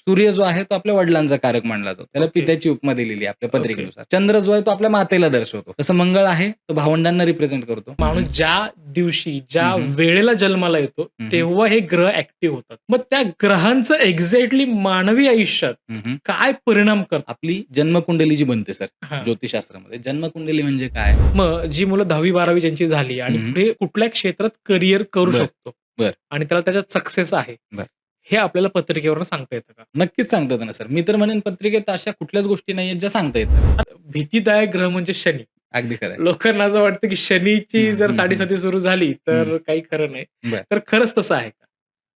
सूर्य जो आहे तो आपल्या वडिलांचा कारक मानला जातो. त्याला ओके. पित्याची उपमा दिलेली आहे आपल्या ओके. पत्रिकेनुसार. चंद्र जो आहे तो आपल्या मातेला दर्शवतो. तसं मंगळ आहे तो भावंडांना रिप्रेझेंट करतो. माणूस ज्या दिवशी, ज्या हं, हं. वेळेला जन्माला येतो, हं, हं. तेव्हा हे ग्रह ॲक्टिव्ह होतात. मग त्या ग्रहांचं एक्झॅक्टली मानवी आयुष्यात हं, हं. काय परिणाम करतात? आपली जन्मकुंडली जी बनते सर हां. ज्योतिषशास्त्रामध्ये. जन्मकुंडली म्हणजे काय? मग जी मुलं 10वी-12वी ज्यांची झाली आणि हं. पुढे कुठल्या क्षेत्रात करियर करू बरं. शकतो बरं. आणि त्याला त्याच्यात सक्सेस आहे, बरं. हे आपल्याला पत्रिकेवरून सांगता येतं का? नक्कीच सांगता येतं ना सर. मी तर म्हणेन पत्रिकेत अशा कुठल्याच गोष्टी नाहीयेत ज्या सांगता येतात. आता भीतीदायक ग्रह म्हणजे शनी. अगदी खरं आहे. लोकांना असं वाटतं की शनीची हं, जर हं, हं. साडेसाती सुरू झाली, हं. तर काही खरं नाही. बरं. तर खरंच तसं आहे का?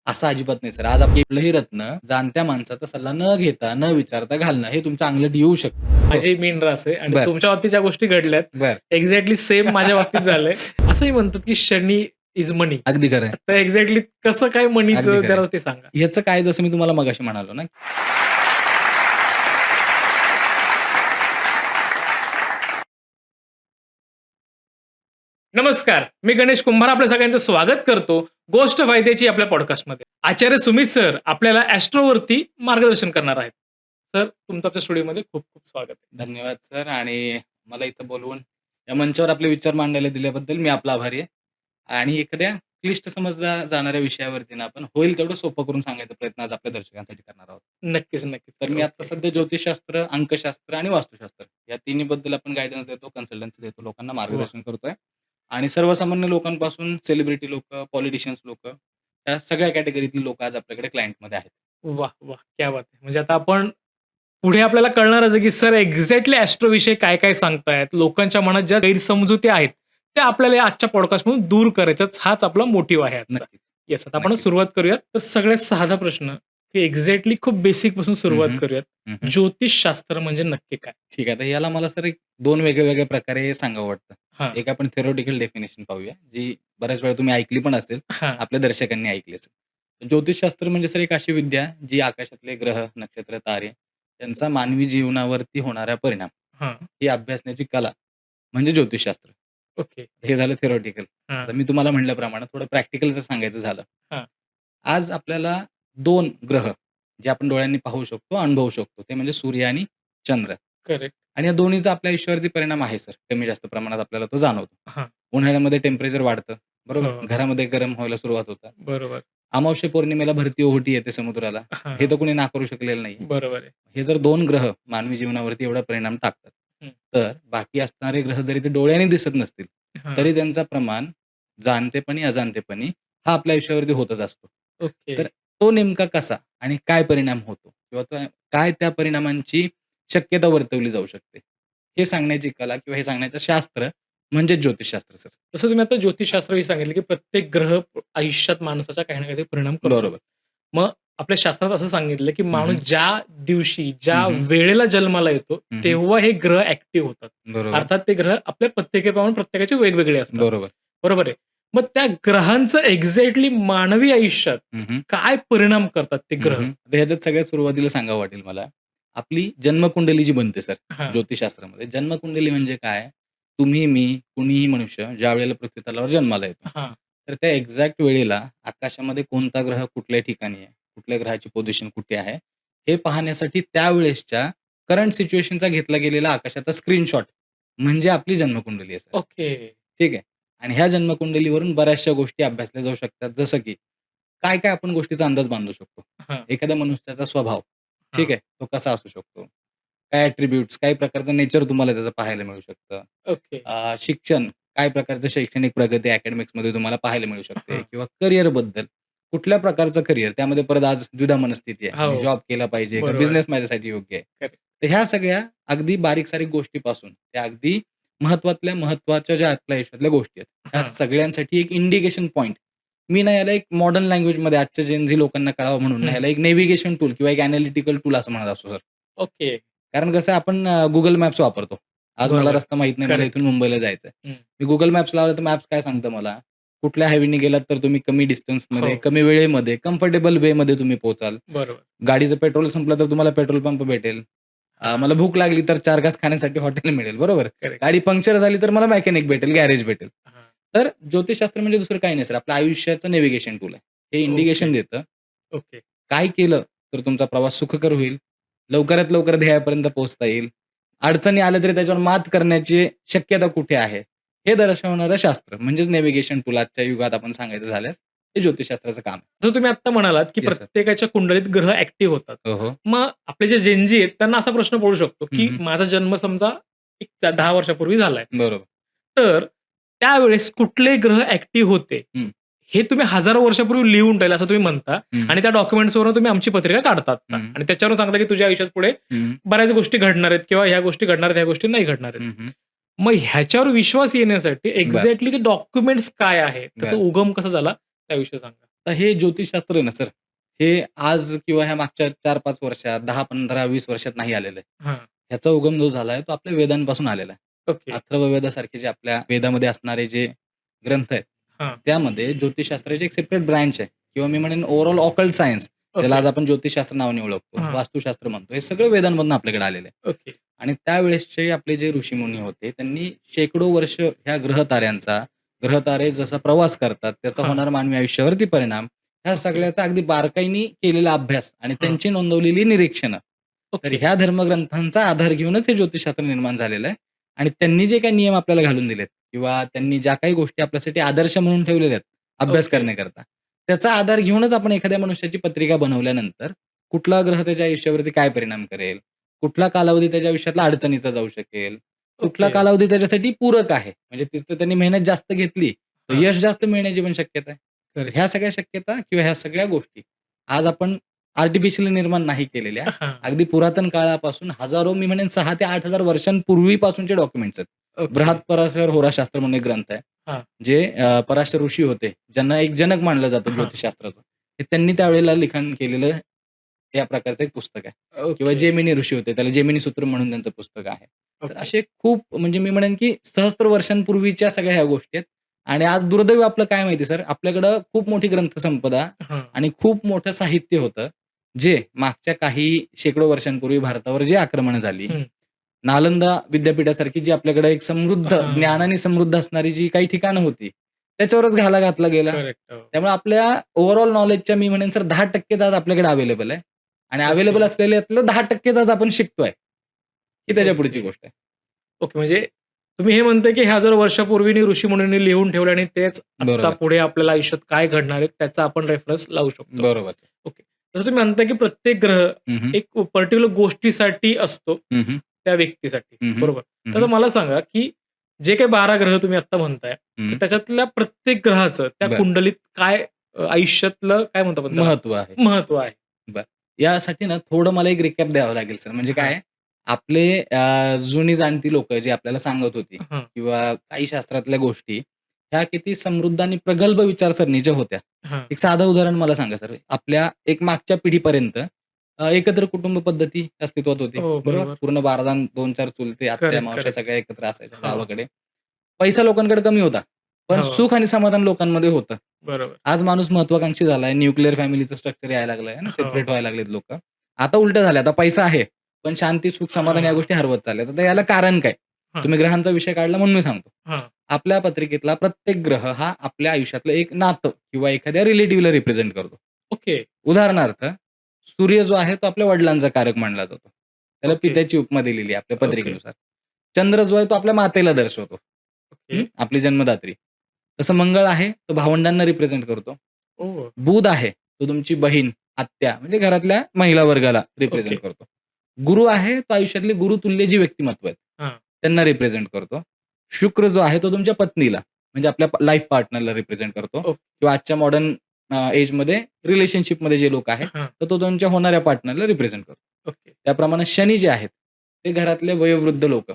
असं अजिबात नाही सर. आज आपली कुठलंही रत्न जाणत्या माणसाचा सल्ला न घेता, न विचारता घालणं हे तुमच्या अंगलट येऊ शकतं. माझी मीन रास आहे आणि बरं. तुमच्या बाबतीत ज्या गोष्टी घडल्यात, बरं. एक्झॅक्टली सेम माझ्या बाबतीत झालंय. असंही म्हणतात की शनी इज मनी. अगदी खरं आहे. तर एक्झॅक्टली कसं काय अगदी मनीचं खरं आहे. जरा ते सांगा? ह्याचं काय जसं मी तुम्हाला मगाशी म्हणालो ना नमस्कार, मी गणेश कुंभार आपल्या सगळ्यांचं स्वागत करतो गोष्ट फायद्याची आपल्या पॉडकास्टमध्ये. आचार्य सुमित सर आपल्याला ॲस्ट्रोवरती मार्गदर्शन करणार आहेत. सर, तुमचं आपल्या स्टुडिओमध्ये खूप खूप स्वागत आहे. धन्यवाद सर आणि मला इथं बोलवून या मंचावर आपले विचार मांडायला दिल्याबद्दल मी आपला आभारी आहे. आणि एखाद्या क्लिष्ट समजल्या जाणाऱ्या विषयावरती ना आपण होईल तेवढं सोपं करून सांगायचा प्रयत्न आज आपल्या दर्शकांसाठी करणार आहोत. नक्कीच, नक्कीच. तर मी आता ओके. सध्या ज्योतिषशास्त्र, अंकशास्त्र आणि वास्तुशास्त्र या तिन्ही बद्दल आपण गाईडन्स देतो, कन्सल्टन्सी देतो, लोकांना मार्गदर्शन करतोय. आणि सर्वसामान्य लोकांपासून सेलिब्रिटी लोकं, पॉलिटिशियन्स लोकं, या सगळ्या कॅटेगरीतली लोकं आज आपल्याकडे क्लायंटमध्ये आहेत. वाह! वाह! क्या बात है! म्हणजे आता आपण पुढे आपल्याला कळणारच आहे, की सर एक्झॅक्टली ॲस्ट्रोविषयी काय-काय सांगतायत. लोकांच्या मनात ज्या गैरसमजुती आहेत, त्या आपल्याला या आजच्या पॉडकास्टमधून दूर करायच्याच हाच आपला मोटिव्ह आहे आजचा. नक्कीच. येस, आता आपण नक्कीच. सुरुवात करूयात. तर सगळ्यात साधा प्रश्न, की एक्झॅक्टली खूप बेसिकपासून सुरुवात हं, करूयात. हं, हं. ज्योतिषशास्त्र म्हणजे नक्की काय? ठीक आहे. तर याला मला सर एक 2 वेगळ्या-वेगळ्या प्रकारे सांगावं वाटतं. हां, एक आपण थेरॉटिकल डेफिनेशन पाहूया, जी बऱ्याच वेळा तुम्ही ऐकली पण असेल, हां, आपल्या दर्शकांनी ऐकली असेल. तर ज्योतिषशास्त्र म्हणजे सर एक अशी विद्या, जी आकाशातले ग्रह, नक्षत्र, तारे यांचा मानवी जीवनावरती होणारा परिणाम, हां. हे अभ्यासण्याची कला म्हणजे ज्योतिषशास्त्र. ओके. हे झालं थेरॉटिकल. हां, आता मी तुम्हाला म्हटल्याप्रमाणे थोडं प्रॅक्टिकल जर सांगायचं झालं, हां. आज आपल्याला 2 ग्रह जे आपण डोळ्यांनी पाहू शकतो, अनुभवू शकतो, ते म्हणजे सूर्य आणि चंद्र. करेक्ट. आणि या दोन्हीचा आपल्या आयुष्यावरती परिणाम आहे सर. कमी जास्त प्रमाणात आपल्याला तो जाणवतो. हां. उन्हाळ्यामध्ये टेम्परेचर वाढतं, बरोबर? हो, हो. घरामध्ये गरम व्हायला सुरुवात होतात. बरोबर. अमावास्या पौर्णिमेला भरती ओहोटी येते समुद्राला. हां, हे हां. तर कुणी नाकारू शकलेलं नाहीये. बरोबर आहे. हे जर 2 ग्रह मानवी जीवनावरती एवढा परिणाम टाकतात, हं. तर बाकी असणारे ग्रह जरी ते डोळ्याने दिसत नसतील, हां. तरी त्यांचा प्रमाण जाणतेपणी, अजाणतेपणी हा आपल्या आयुष्यावरती होतच असतो. ओके. तर तो नेमका कसा आणि काय परिणाम होतो किंवा काय त्या परिणामांची शक्यता वर्तवली जाऊ शकते, हे सांगण्याची कला किंवा हे सांगण्याचं शास्त्र म्हणजे ज्योतिषशास्त्र सर. जसं तुम्ही आता ज्योतिषशास्त्रही सांगितलं, की प्रत्येक ग्रह आयुष्यात माणसाच्या काही ना काहीतरी परिणाम करतो. बरोबर. मग आपल्या शास्त्रात असं सांगितलं, की हं, माणूस हं. ज्या दिवशी, हं, ज्या हं. वेळेला जन्माला येतो, हं, हं. तेव्हा हे ग्रह ॲक्टिव्ह होतात. बरोबर, अर्थात ते ग्रह आपल्या प्रत्येकाप्रमाणे प्रत्येकाचे वेगवेगळे असतात. बरोबर. बरोबर आहे. मग त्या ग्रहांचं एक्झॅक्टली मानवी आयुष्यात हं, हं. काय परिणाम करतात ते हं, ग्रह? हं. तर ह्याच्यात सगळ्यात सुरुवातीला सांगावं वाटेल मला, आपली जन्मकुंडली जी बनते सर हां, ज्योतिषशास्त्रामध्ये. जन्मकुंडली म्हणजे काय? तुम्ही, मी, कुणीही मनुष्य ज्यावेळेला पृथ्वी तलावावर जन्माला येतो, हां, तर त्या एक्झॅक्ट वेळेला आकाशामध्ये कोणता ग्रह कुठल्या ठिकाणी आहे, कुठल्या ग्रहाची पोझिशन कुठे आहे, हे पाहण्यासाठी त्यावेळेसच्या करंट सिच्युएशनचा घेतला गेलेला आकाशाचा स्क्रीनशॉट म्हणजे आपली जन्मकुंडली आहे सर. ओके. ठीक आहे. आणि ह्या जन्मकुंडलीवरून बऱ्याचशा गोष्टी अभ्यासल्या जाऊ शकतात. जसं की काय-काय आपण गोष्टीचा अंदाज बांधू शकतो. हां, एखाद्या मनुष्याचा स्वभाव, ठीक हां. आहे, तो कसा असू शकतो? काय ॲट्रिब्यूट्स, काही प्रकारचं नेचर तुम्हाला त्याचं पाहायला मिळू शकतं. ओके. शिक्षण, काय प्रकारचं शैक्षणिक प्रगती अकॅडमिक्समध्ये तुम्हाला पाहायला मिळू शकते हां. किंवा करिअरबद्दल, कुठल्या प्रकारचं करिअर, त्यामध्ये परत आज द्विधा मनस्थिती आहे. मी हो, जॉब केला पाहिजे का बरोबर आहे. बिझनेस माझ्यासाठी योग्य आहे. करेक्ट. तर ह्या सगळ्या अगदी बारीक-सारीक गोष्टीपासून त्या अगदी महत्त्वातल्या महत्त्वाच्या ज्या आपल्या आयुष्यातल्या गोष्टी आहेत, ह्या हां. सगळ्यांसाठी एक इंडिकेशन पॉइंट मी ना याला एक मॉडर्न लँग्वेजमध्ये आजच्या जेन झी लोकांना कळावं म्हणून ना हं. ह्याला एक नेव्हिगेशन टूल किंवा एक एनालिटिकल टूल असं म्हणत असतो सर. ओके. कारण कसं आहे आपण Google मॅप्स वापरतो. आज मला बरोबर. रस्ता माहीत नाही, मला करेक्ट. इथून मुंबईला जायचं आहे. हं. मी Google मॅप्स लावला तर मॅप्स काय सांगतं मला, कुठल्या हायवेने गेलात तर तुम्ही कमी डिस्टन्समध्ये, हो, कमी वेळेमध्ये, कम्फर्टेबल वेमध्ये तुम्ही पोहोचाल. बरोबर. गाडीचं पेट्रोल संपलं तर तुम्हाला पेट्रोल पंप भेटेल. हां. मला भूक लागली तर 4 घास खाण्यासाठी हॉटेल मिळेल, बरोबर? करेक्ट. गाडी पंक्चर झाली तर मला मेकॅनिक भेटेल, गॅरेज भेटेल. हां. तर ज्योतिषशास्त्र म्हणजे दुसरं काही नाही सर, आपल्या आयुष्याचं नेव्हिगेशन टूल आहे. हे ओके, इंडिकेशन देतं, ओके. काय केलं तर तुमचा प्रवास सुखकर होईल. लवकरात लवकर ध्येयापर्यंत पोहोचता येईल. अडचणी आल्या तरी त्याच्यावर मात करण्याची शक्यता कुठे आहे, हे दर्शवणारं शास्त्र म्हणजेच नेव्हिगेशन टूल आजच्या युगात आपण सांगायचं झाल्यास ते ज्योतिषशास्त्राचं काम आहे. जसं तुम्ही आत्ता म्हणालात, की येस सर. प्रत्येकाच्या कुंडलीत ग्रह ॲक्टिव्ह होतात. हो, हो. मग आपले जे जेन-झी आहेत त्यांना असा प्रश्न पडू शकतो, हं, की हं. माझा जन्म समजा एक 10 वर्षापूर्वी झालाय. बरोबर. तर त्यावेळेस कुठले ग्रह ॲक्टिव्ह होते, हं, हे तुम्ही हजारो वर्षापूर्वी लिहून ठेवलं असं तुम्ही म्हणता हं, आणि त्या डॉक्युमेंट्सवरून तुम्ही आमची पत्रिका काढता आत्ता हं, आणि त्याच्यावरून सांगता, की तुझ्या आयुष्यात पुढे हं, बऱ्याच गोष्टी घडणार आहेत किंवा ह्या गोष्टी घडणार आहेत, ह्या गोष्टी नाही घडणार आहेत. हं, हं. मग ह्याच्यावर विश्वास येण्यासाठी बरं, एक्झॅक्टली ते डॉक्युमेंट्स काय आहे? त्याचा बरं. उगम कसा झाला? त्याविषयी सांगा. तर हे ज्योतिषशास्त्र आहे ना सर, हे आज किंवा ह्या मागच्या 4-5 वर्षात, 10, 15, 20 वर्षात नाही आलेलं आहे. हां. ह्याचा उगम जो झाला आहे, तो आपल्या वेदांपासून आलेला आहे. ओके. अथर्ववेदासारखे जे आपल्या वेदामध्ये असणारे जे ग्रंथ आहेत, हां. त्यामध्ये ज्योतिषशास्त्राची एक सेपरेट ब्रँच आहे किंवा मी म्हणेन ओव्हरऑल ऑकल्ट सायन्स, ज्याला ओके. आज आपण ज्योतिषशास्त्र नावाने ओळखतो, हां. वास्तुशास्त्र म्हणतो. हे सगळं वेदांमधून आपल्याकडे आलेलं आहे. ओके. आणि त्यावेळेसचे आपले जे ऋषीमुनी होते, त्यांनी शेकडो वर्ष ह्या ग्रहताऱ्यांचा, ग्रहतारे जसा प्रवास करतात, त्याचा हां. होणारा मानवी आयुष्यावरती परिणाम, ह्या ओके. सगळ्याचा अगदी बारकाईने केलेला अभ्यास आणि हां. त्यांची नोंदवलेली निरीक्षणं. तर ओके. ह्या धर्मग्रंथांचा आधार घेऊनच हे ज्योतिषशास्त्र निर्माण झालेलं आहे आणि त्यांनी जे काही नियम आपल्याला घालून दिलेत किंवा त्यांनी ज्या काही गोष्टी आपल्यासाठी आदर्श म्हणून ठेवलेल्या आहेत अभ्यास ओके. करण्याकरता, त्याचा आधार घेऊनच आपण एखाद्या मनुष्याची पत्रिका बनवल्यानंतर कुठला ग्रह त्याच्या आयुष्यावरती काय परिणाम करेल, कुठला कालावधी त्याच्या आयुष्यातला अडचणीचा जाऊ शकेल, कुठला ओके. कालावधी त्याच्यासाठी पूरक आहे, म्हणजे तिथं त्यांनी मेहनत जास्त घेतली, तर हां. यश जास्त मिळण्याची पण शक्यता आहे. तर करेक्ट. ह्या सगळ्या शक्यता किंवा ह्या सगळ्या गोष्टी आज आपण आर्टिफिशियली निर्माण नाही केलेल्या. हां. अगदी पुरातन काळापासून हजारो मी म्हणेन 6,000 ते 8,000 वर्षांपूर्वीपासूनचे डॉक्युमेंट्स आहेत. ओके. बृहत्पराशर होराशास्त्र म्हणून एक ग्रंथ आहे. हां. जे पराशर ऋषी होते, ज्यांना एक जनक मानलं जातं हां. ज्योतिषशास्त्राचं. हे त्यांनी त्यावेळेला लिखाण केलेलं या प्रकारचं एक पुस्तक आहे. किंवा ओके. जेमिनी ऋषी होते, त्याला जेमिनी सूत्र म्हणून त्यांचं पुस्तक आहे. तर ओके. असे खूप म्हणजे मी म्हणेन की सहस्त्र वर्षांपूर्वीच्या सगळ्या ह्या गोष्टी आहेत. आणि आज दुर्दैव आपलं काय माहिती सर, आपल्याकडं खूप मोठी ग्रंथसंपदा हां. आणि खूप मोठं साहित्य होतं, जे मागच्या काही शेकडो वर्षांपूर्वी भारतावर जी आक्रमणं झाली, हं. नालंदा विद्यापीठासारखी जी आपल्याकडे एक समृद्ध, हां. ज्ञानाने समृद्ध असणारी जी काही ठिकाणं होती, त्याच्यावरच घाला घातला गेला. करेक्ट. हो. त्यामुळे आपल्या ओव्हरऑल नॉलेजच्या मी म्हणेन सर 10% आज आपल्याकडे अवेलेबल आहे आणि ओके. अवेलेबल असलेल्यातलं 10% आज आपण शिकतोय. ही त्याच्या पुढची ओके. गोष्ट आहे. ओके. म्हणजे तुम्ही हे म्हणताय, की हजारो वर्षापूर्वी ऋषीमुनींनी लिहून ठेवलं आणि तेच आत्ता बरोबर. पुढे आपल्याला आयुष्यात काय घडणार आहे त्याचा आपण रेफरन्स लावू शकतो. बरोबर. ओके. जसं तुम्ही म्हणताय, की प्रत्येक ग्रह हं, हं. एक पर्टिक्युलर गोष्टीसाठी असतो, हं, हं. त्या व्यक्तीसाठी. हं, हं. बरोबर. हं, तर हं. मला सांगा, की जे काही 12 ग्रह तुम्ही आत्ता म्हणताय, तर हं. त्याच्यातल्या प्रत्येक ग्रहाचं त्या बरं. कुंडलीत काय आयुष्यातलं काय म्हणतो आपण त्याला? महत्व आहे. महत्व आहे. बरं. यासाठी ना थोडं मला एक रिकॅप द्यावं लागेल सर. म्हणजे हां. काय आहे, आपले जुनी जाणती लोकं जी आपल्याला सांगत होती हां. किंवा काही शास्त्रातल्या गोष्टी, ह्या किती समृद्ध आणि प्रगल्भ विचारसरणीच्या होत्या. हां. एक साधं उदाहरण मला सांगा सर. आपल्या एक मागच्या पिढीपर्यंत एकत्र कुटुंब पद्धती अस्तित्वात होती. हो, बरोबर? बरोबर. पूर्ण बारादान 2-4 चुलते, आत्या, करेक्ट, मावश्या करेक्ट. सगळ्या एकत्र असायच्या हां. गावाकडे. पैसा लोकांकडे कमी होता. पण हो. सुख आणि समाधान लोकांमध्ये होतं. बरोबर. आज माणूस महत्वाकांक्षी झालाय. न्यूक्लिअर फॅमिलीचं स्ट्रक्चर यायला लागलंय ना, हो, सेपरेट हो. व्हायला लागलेत लोकं. आता उलटं झालंय. आता पैसा आहे, पण शांती, सुख, समाधान या हां. गोष्टी हरवत चालल्यात. आता याला कारण काय? हां. तुम्ही ग्रहांचा विषय काढला म्हणून मी सांगतो. हां. आपल्या पत्रिकेतला प्रत्येक ग्रह हा आपल्या आयुष्यातलं एक नातं किंवा एखाद्या रिलेटिव्हला रिप्रेझेंट करतो. ओके. उदाहरणार्थ, सूर्य जो आहे तो आपल्या वडिलांचा कारक मानला जातो. त्याला ओके. पित्याची उपमा दिलेली आहे आपल्या ओके. पत्रिकेनुसार. चंद्र जो आहे तो आपल्या मातेला दर्शवतो. ओके. आपली जन्मदात्री. तसं मंगळ आहे, तो भावंडांना रिप्रेझेंट करतो. ओह! बुध आहे, तो तुमची बहीण, आत्या म्हणजे घरातल्या महिला वर्गाला रिप्रेझेंट ओके. करतो. गुरु आहे, तो आयुष्यातली गुरुतुल्य जी व्यक्तिमत्व आहेत, हां. त्यांना रिप्रेझेंट करतो. शुक्र जो आहे, तो तुमच्या पत्नीला म्हणजे आपल्या लाईफ पार्टनरला रिप्रेझेंट करतो ओके. किंवा आजच्या मॉडर्न एजमध्ये रिलेशनशिपमध्ये जे लोक आहेत, हां. तर तो त्यांच्या होणाऱ्या पार्टनरला रिप्रेझेंट करतो. ओके. त्याप्रमाणे शनी जे आहेत, ते घरातले वयोवृद्ध लोकं,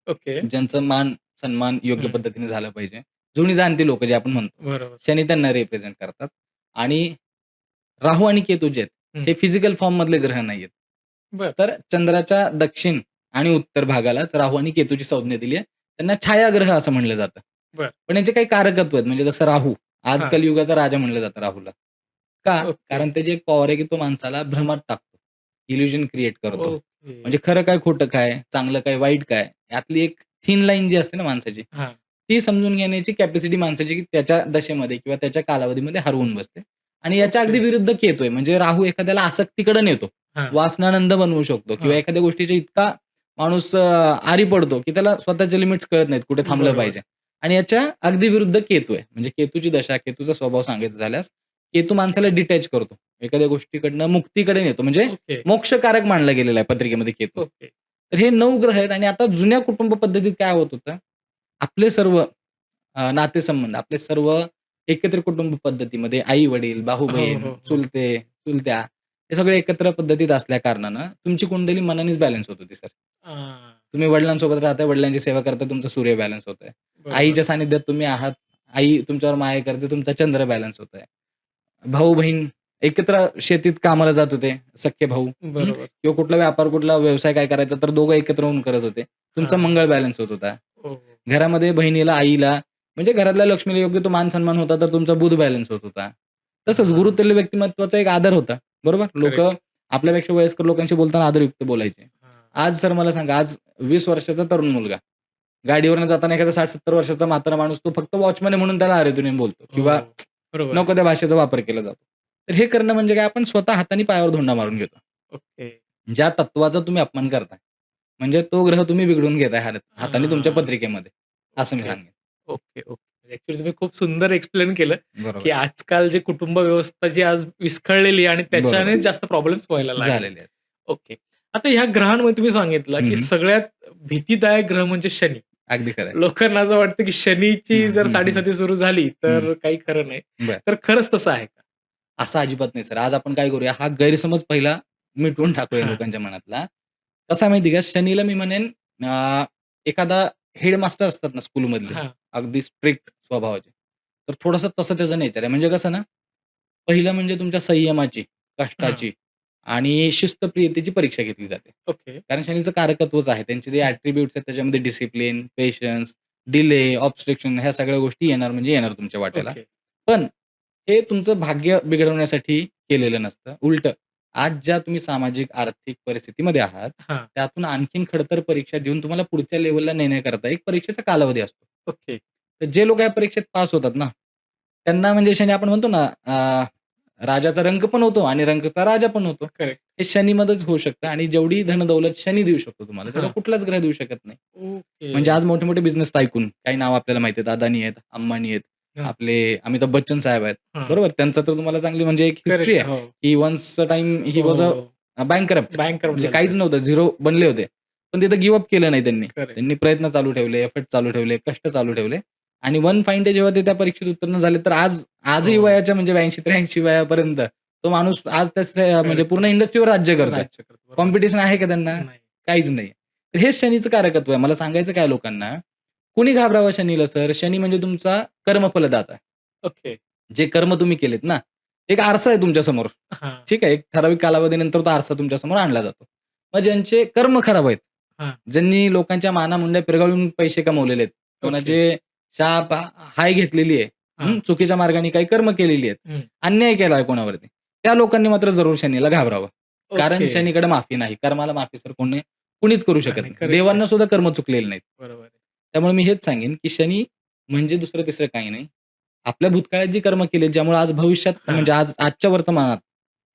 ओके. ज्यांचं मान, सन्मान योग्य हं. पद्धतीने झालं पाहिजे. जुनी जाणती लोकं जे आपण म्हणतो, बरोबर. शनी त्यांना रिप्रेझेंट करतात आणि राहू आणि केतू जे आहेत, हं. हे फिजिकल फॉर्ममधले ग्रह नाहीयेत. बरं. तर चंद्राच्या दक्षिण आणि उत्तर भागालाच राहू आणि केतूची संज्ञा दिली आहे. त्यांना छायाग्रह असं म्हणलं जातं. बरं. पण यांचे काही कारकत्व आहेत. म्हणजे जसं राहू, आज हां. कलियुगाचा राजा म्हणलं जातं राहूला. का? ओके. कारण त्याची एक पॉवर आहे, की तो माणसाला भ्रमात टाकतो. इल्युजन क्रिएट करतो. ओके. म्हणजे खरं काय, खोटं काय, चांगलं काय, वाईट काय, यातली एक थिन लाईन जी असते ना माणसाची, हां. ती समजून घेण्याची कॅपॅसिटी माणसाची की त्याच्या दशेमध्ये किंवा त्याच्या कालावधीमध्ये हरवून बसते. आणि याच्या ओके. अगदी विरुद्ध केतू आहे. म्हणजे राहू एखाद्याला आसक्तीकडे नेतो. हां. वासनानंद बनवू शकतो किंवा हां. एखाद्या गोष्टीच्या इतका माणूस आहारी पडतो, की त्याला स्वतःचे लिमिट्स कळत नाहीत, कुठे थांबलं बरोबर. पाहिजे. आणि याच्या अगदी विरुद्ध केतू आहे. म्हणजे केतूची दशा, केतूचा स्वभाव सांगायचा झाल्यास, केतू माणसाला डिटॅच करतो. एखाद्या गोष्टीकडनं मुक्तीकडे नेतो. म्हणजे ओके. मोक्षकारक मानला गेलेला आहे पत्रिकेमध्ये केतू. ओके. तर हे 9 ग्रह आहेत आणि आता जुन्या कुटुंब पद्धतीत काय होत होतं, आपले सर्व नातेसंबंध, आपले सर्व एकत्र कुटुंब पद्धतीमध्ये आई-वडील, हो, भाऊ-बहीण, हो, हो. चुलते, चुलत्या हे सगळे एकत्र पद्धतीत असल्या कारणानं तुमची कुंडली मनानेच बॅलन्स होत होती सर. हां. तुम्ही वडिलांसोबत राहताय, वडिलांची सेवा करताय, तुमचं सूर्य बॅलन्स होतंय. बरोबर. आईच्या सानिध्यात तुम्ही आहात, आई तुमच्यावर माया करते, तुमचा चंद्र बॅलन्स होतोय. भाऊ-बहीण एकत्र शेतीत कामाला जात होते, सख्खे भाऊ. बरोबर. किंवा कुठला व्यापार, कुठला व्यवसाय काय करायचा तर दोघं एकत्र होऊन करत होते. तुमचा हां. मंगळ बॅलन्स होत होता. हो, हो. घरामध्ये बहिणीला, आईला म्हणजे घरातल्या लक्ष्मीला योग्य तो मान-सन्मान होता, तर तुमचा बुध बॅलन्स होत होता. तसंच हां. गुरुतुल्य व्यक्तिमत्त्वाचा एक आदर होता. बरोबर? लोकं करेक्ट. आपल्यापेक्षा वयस्कर लोकांशी बोलताना आदरयुक्त बोलायचे. हां. आज सर मला सांगा, आज 20 वर्षाचा तरुण मुलगा, गाडीवरनं जाताना एखादा 60-70 वर्षाचा म्हातारा माणूस तो फक्त वॉचमन आहे म्हणून त्याला अरे-तुरे बोलतो किंवा हो. बरोबर आहे. नको त्या भाषेचा वापर केला जातो. तर हे करणं म्हणजे काय आपण स्वतः हाताने पायावर धोंडा मारून घेतो. ओके. ज्या तत्त्वाचा तुम्ही अपमान करताय, म्हणजे तो ग्रह तुम्ही बिघडवून घेताय हाताने तुमच्या हां. पत्रिकेमध्ये, असं मी ओके. सांगेन. Okay, okay. ॲक्चुअली तुम्ही खूप सुंदर एक्सप्लेन केलं, की बरोबर. आजकाल जे कुटुंब व्यवस्था जी आज विस्कळलेली आहे आणि बरोबर. त्याच्यानेच जास्त प्रॉब्लेम्स व्हायला लागले. झालेले आहेत. ओके. आता ह्या ग्रहांमध्ये तुम्ही सांगितलं, की हं, सगळ्यात भीतीदायक ग्रह म्हणजे शनी. अगदी खरं आहे. लोकांना असं वाटतं, की शनीची हं, जर हं, हं, साडेसाती सुरू झाली, हं. तर काही खरं नाही. बरं. तर खरंच तसं आहे का? असं अजिबात नाही सर. आज आपण काय करूया, हा गैरसमज पहिला मिटवून टाकूया हां, लोकांच्या मनातला. कसं आहे माहिती आहे का, शनीला मी म्हणेन एखादा हेडमास्टर असतात ना स्कूलमधले, हां, अगदी स्ट्रिक्ट स्वभावाचे. तर थोडंसं तसं त्याचं नेचर आहे. म्हणजे कसं ना, पहिलं म्हणजे तुमच्या संयमाची, हां. कष्टाची आणि शिस्तप्रियतेची परीक्षा घेतली जाते. ओके, कारण शनीचं कारकत्वच आहे. त्यांचे जे ॲट्रिब्यूट्स आहेत त्याच्यामध्ये डिसिप्लिन, पेशन्स, डिले, ऑब्स्ट्रक्शन ह्या सगळ्या गोष्टी येणार म्हणजे येणार तुमच्या वाट्याला. ओके. पण हे तुमचं भाग्य बिघडवण्यासाठी केलेलं नसतं. उलटं आज ज्या तुम्ही सामाजिक, आर्थिक परिस्थितीमध्ये आहात, हां, त्यातून आणखीन खडतर परीक्षा देऊन तुम्हाला पुढच्या लेव्हलला नेण्याकरता एक परीक्षेचा कालावधी असतो. ओके. तर जे लोक या परीक्षेत पास होतात ना, त्यांना म्हणजे शनी आपण म्हणतो ना राजाचा रंक पण होतो आणि रंकचा राजा पण होतो. करेक्ट. हे शनीमध्येच होऊ शकतं आणि जेवढी धन-दौलत शनी देऊ शकतो तुम्हाला, तेवढा हां. कुठलाच ग्रह देऊ शकत नाही. ओके. म्हणजे आज मोठे-मोठे बिझनेस टायकून काही नाव आपल्याला माहिती आहेत. अदानी आहेत, अंबानी आहेत, हां, आपले अमिताभ बच्चन साहेब आहेत. हां. बरोबर? त्यांचं तर तुम्हाला चांगली म्हणजे एक हिस्ट्री करेक्ट. आहे, हो. की वन्स अ टाईम ही हो, वॉज हो. अ बँकरप्ट बँकरप्ट म्हणजे झाले काहीच ते. नव्हतं, झिरो बनले होते. पण तिथं गिव्ह अप केलं नाही त्यांनी. करेक्ट. त्यांनी प्रयत्न चालू ठेवले, एफर्ट चालू ठेवले, कष्ट चालू ठेवले आणि वन फाईन डे जेव्हा ते त्या परीक्षेत उत्तीर्ण झाले, तर आजही हो. वयाच्या म्हणजे 82-83 वयापर्यंत तो माणूस आज त्या म्हणजे करेक्ट. पूर्ण इंडस्ट्रीवर राज्य करतोय. राज्य करतो. बरोबर. कॉम्पिटिशन आहे का त्यांना? नाही. काहीच नाही. तर हेच शनीचं कारकत्व आहे. मला सांगायचं काय लोकांना, कुणी घाबरावं शनीला सर? शनी म्हणजे तुमचा कर्मफलदाता. ओके. जे कर्म तुम्ही केलेत ना, एक आरसा आहे तुमच्यासमोर. हां, ठीक आहे. एक ठराविक कालावधीनंतर तो आरसा तुमच्यासमोर आणला जातो. मग ज्यांचे कर्म खराब आहेत, हां. ज्यांनी लोकांच्या मानामुंड्या पिरगाळून पैसे कमवलेले आहेत, ओके. कोणाचे शाप हाय घेतलेली आहे, हां. चुकीच्या मार्गाने काही कर्म केलेली आहेत, हं. अन्याय केला आहे कोणावरती, त्या लोकांनी मात्र जरूर शनीला घाबरावं. कारण ओके. शनीकडे माफी नाही. कर्माला माफी सर कुणीच करू शकत नाही. नाही. करेक्ट आहे. देवांना सुद्धा कर्म चुकलेले नाहीत. बरोबर आहे. त्यामुळे मी हेच सांगेन, की शनी म्हणजे दुसरं-तिसरं काही नाही. आपल्या भूतकाळात जी कर्म केली ज्यामुळे आज भविष्यात हां. म्हणजे आजच्या वर्तमानात